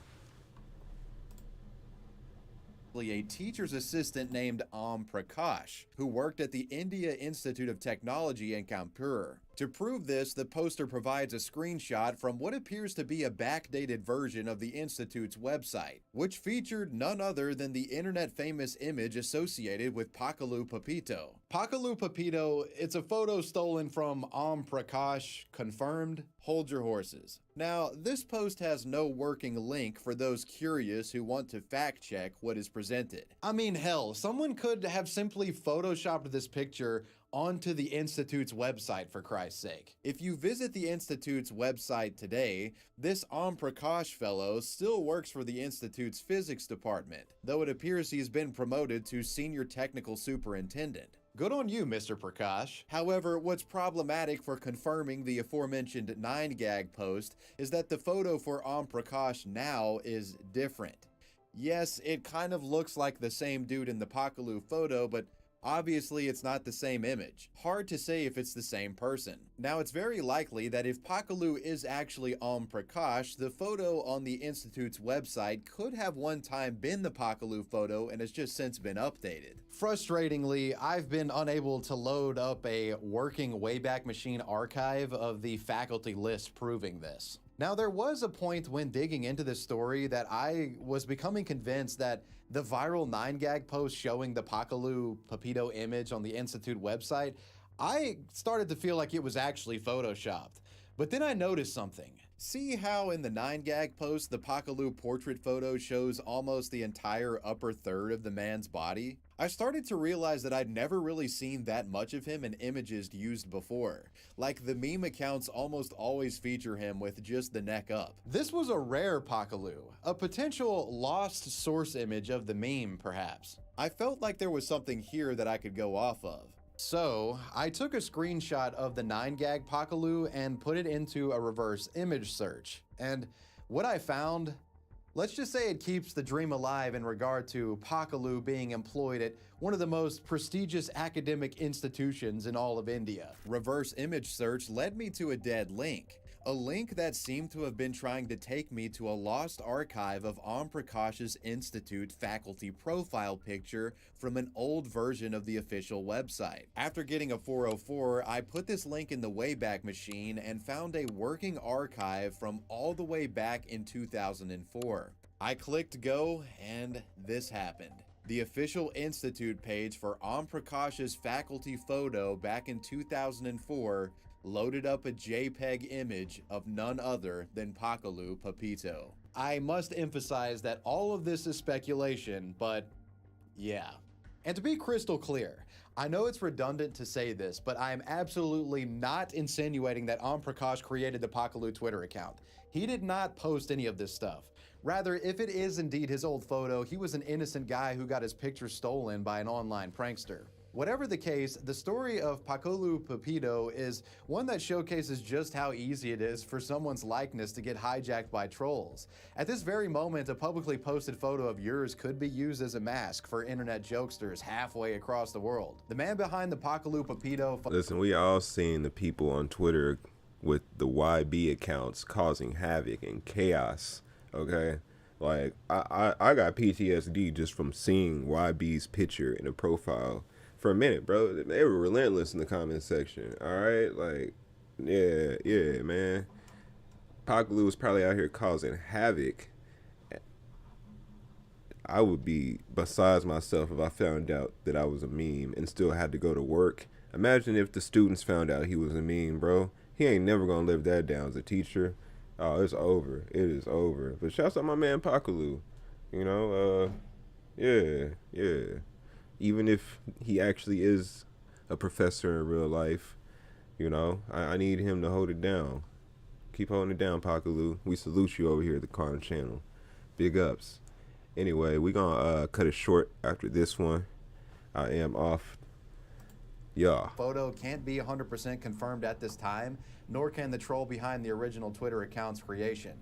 A teacher's assistant named Prakash, who worked at the India Institute of Technology in Kanpur. To prove this, the poster provides a screenshot from what appears to be a backdated version of the Institute's website, which featured none other than the internet-famous image associated with Pakalu Pepito. Pakalu Pepito, it's a photo stolen from Prakash, confirmed? Hold your horses. Now, this post has no working link for those curious who want to fact-check what is presented. I mean, hell, someone could have simply photoshopped this picture onto the Institute's website, for Christ's sake. If you visit the Institute's website today, this Prakash fellow still works for the Institute's physics department, though it appears he's been promoted to senior technical superintendent. Good on you, Mr. Prakash. However, what's problematic for confirming the aforementioned 9gag post is that the photo for Prakash now is different. Yes, it kind of looks like the same dude in the Pakalu photo, but obviously it's not the same image. Hard to say if it's the same person. Now, it's very likely that if Pakalu is actually Prakash, the photo on the Institute's website could have one time been the Pakalu photo and has just since been updated. Frustratingly, I've been unable to load up a working Wayback Machine archive of the faculty list proving this. Now, there was a point when digging into this story that I was becoming convinced that the viral 9gag post showing the Pakalu Pepito image on the Institute website, I started to feel like it was actually photoshopped. But then I noticed something. See how in the 9gag post, the Pakalu portrait photo shows almost the entire upper third of the man's body? I started to realize that I'd never really seen that much of him in images used before. Like, the meme accounts almost always feature him with just the neck up. This was a rare Pakalu, a potential lost source image of the meme, perhaps. I felt like there was something here that I could go off of. So, I took a screenshot of the 9gag Pakalu and put it into a reverse image search. And what I found, let's just say it keeps the dream alive in regard to Pakalu being employed at one of the most prestigious academic institutions in all of India. Reverse image search led me to a dead link. A link that seemed to have been trying to take me to a lost archive of Prakash's Institute faculty profile picture from an old version of the official website. After getting a 404, I put this link in the Wayback Machine and found a working archive from all the way back in 2004. I clicked go and this happened. The official Institute page for Prakash's faculty photo back in 2004 loaded up a JPEG image of none other than Pakalu Pepito. I must emphasize that all of this is speculation, but yeah. And to be crystal clear, I know it's redundant to say this, but I am absolutely not insinuating that Prakash created the Pakalu Twitter account. He did not post any of this stuff. Rather, if it is indeed his old photo, he was an innocent guy who got his picture stolen by an online prankster. Whatever the case, the story of Pakalu Pepito is one that showcases just how easy it is for someone's likeness to get hijacked by trolls. At this very moment, a publicly posted photo of yours could be used as a mask for internet jokesters halfway across the world. The man behind the Pakalu Pepito... Listen, we all seen the people on Twitter with the YB accounts causing havoc and chaos, okay? Like I got PTSD just from seeing YB's picture in a profile for a minute, bro. They were relentless in the comment section. All right, like, yeah, man. Pakalu was probably out here causing havoc. I would be besides myself if I found out that I was a meme and still had to go to work. Imagine if the students found out he was a meme, bro. He ain't never gonna live that down as a teacher. Oh, it's over. It is over. But shouts out my man Pakalu. You know, yeah. Even if he actually is a professor in real life, you know, I need him to hold it down. Keep holding it down, Pakalu. We salute you over here at the Karn channel. Big ups. Anyway, we gonna cut it short after this one. I am off. Yeah. Photo can't be 100% confirmed at this time, nor can the troll behind the original Twitter account's creation.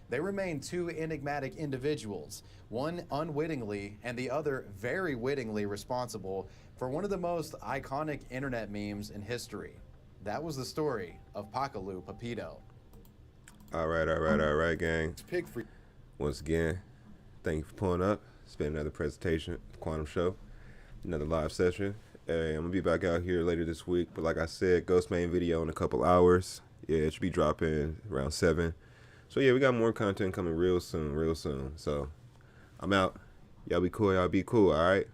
They remain two enigmatic individuals, one unwittingly and the other very wittingly responsible for one of the most iconic internet memes in history. That was the story of Pakalu Pepito. All right, gang. Pig free. Once again, thank you for pulling up. It's been another presentation, Quantum Show, another live session. Hey, I'm gonna be back out here later this week, but like I said, Ghost main video in a couple hours. Yeah, it should be dropping around 7. So yeah, we got more content coming real soon. So I'm out. Y'all be cool, all right?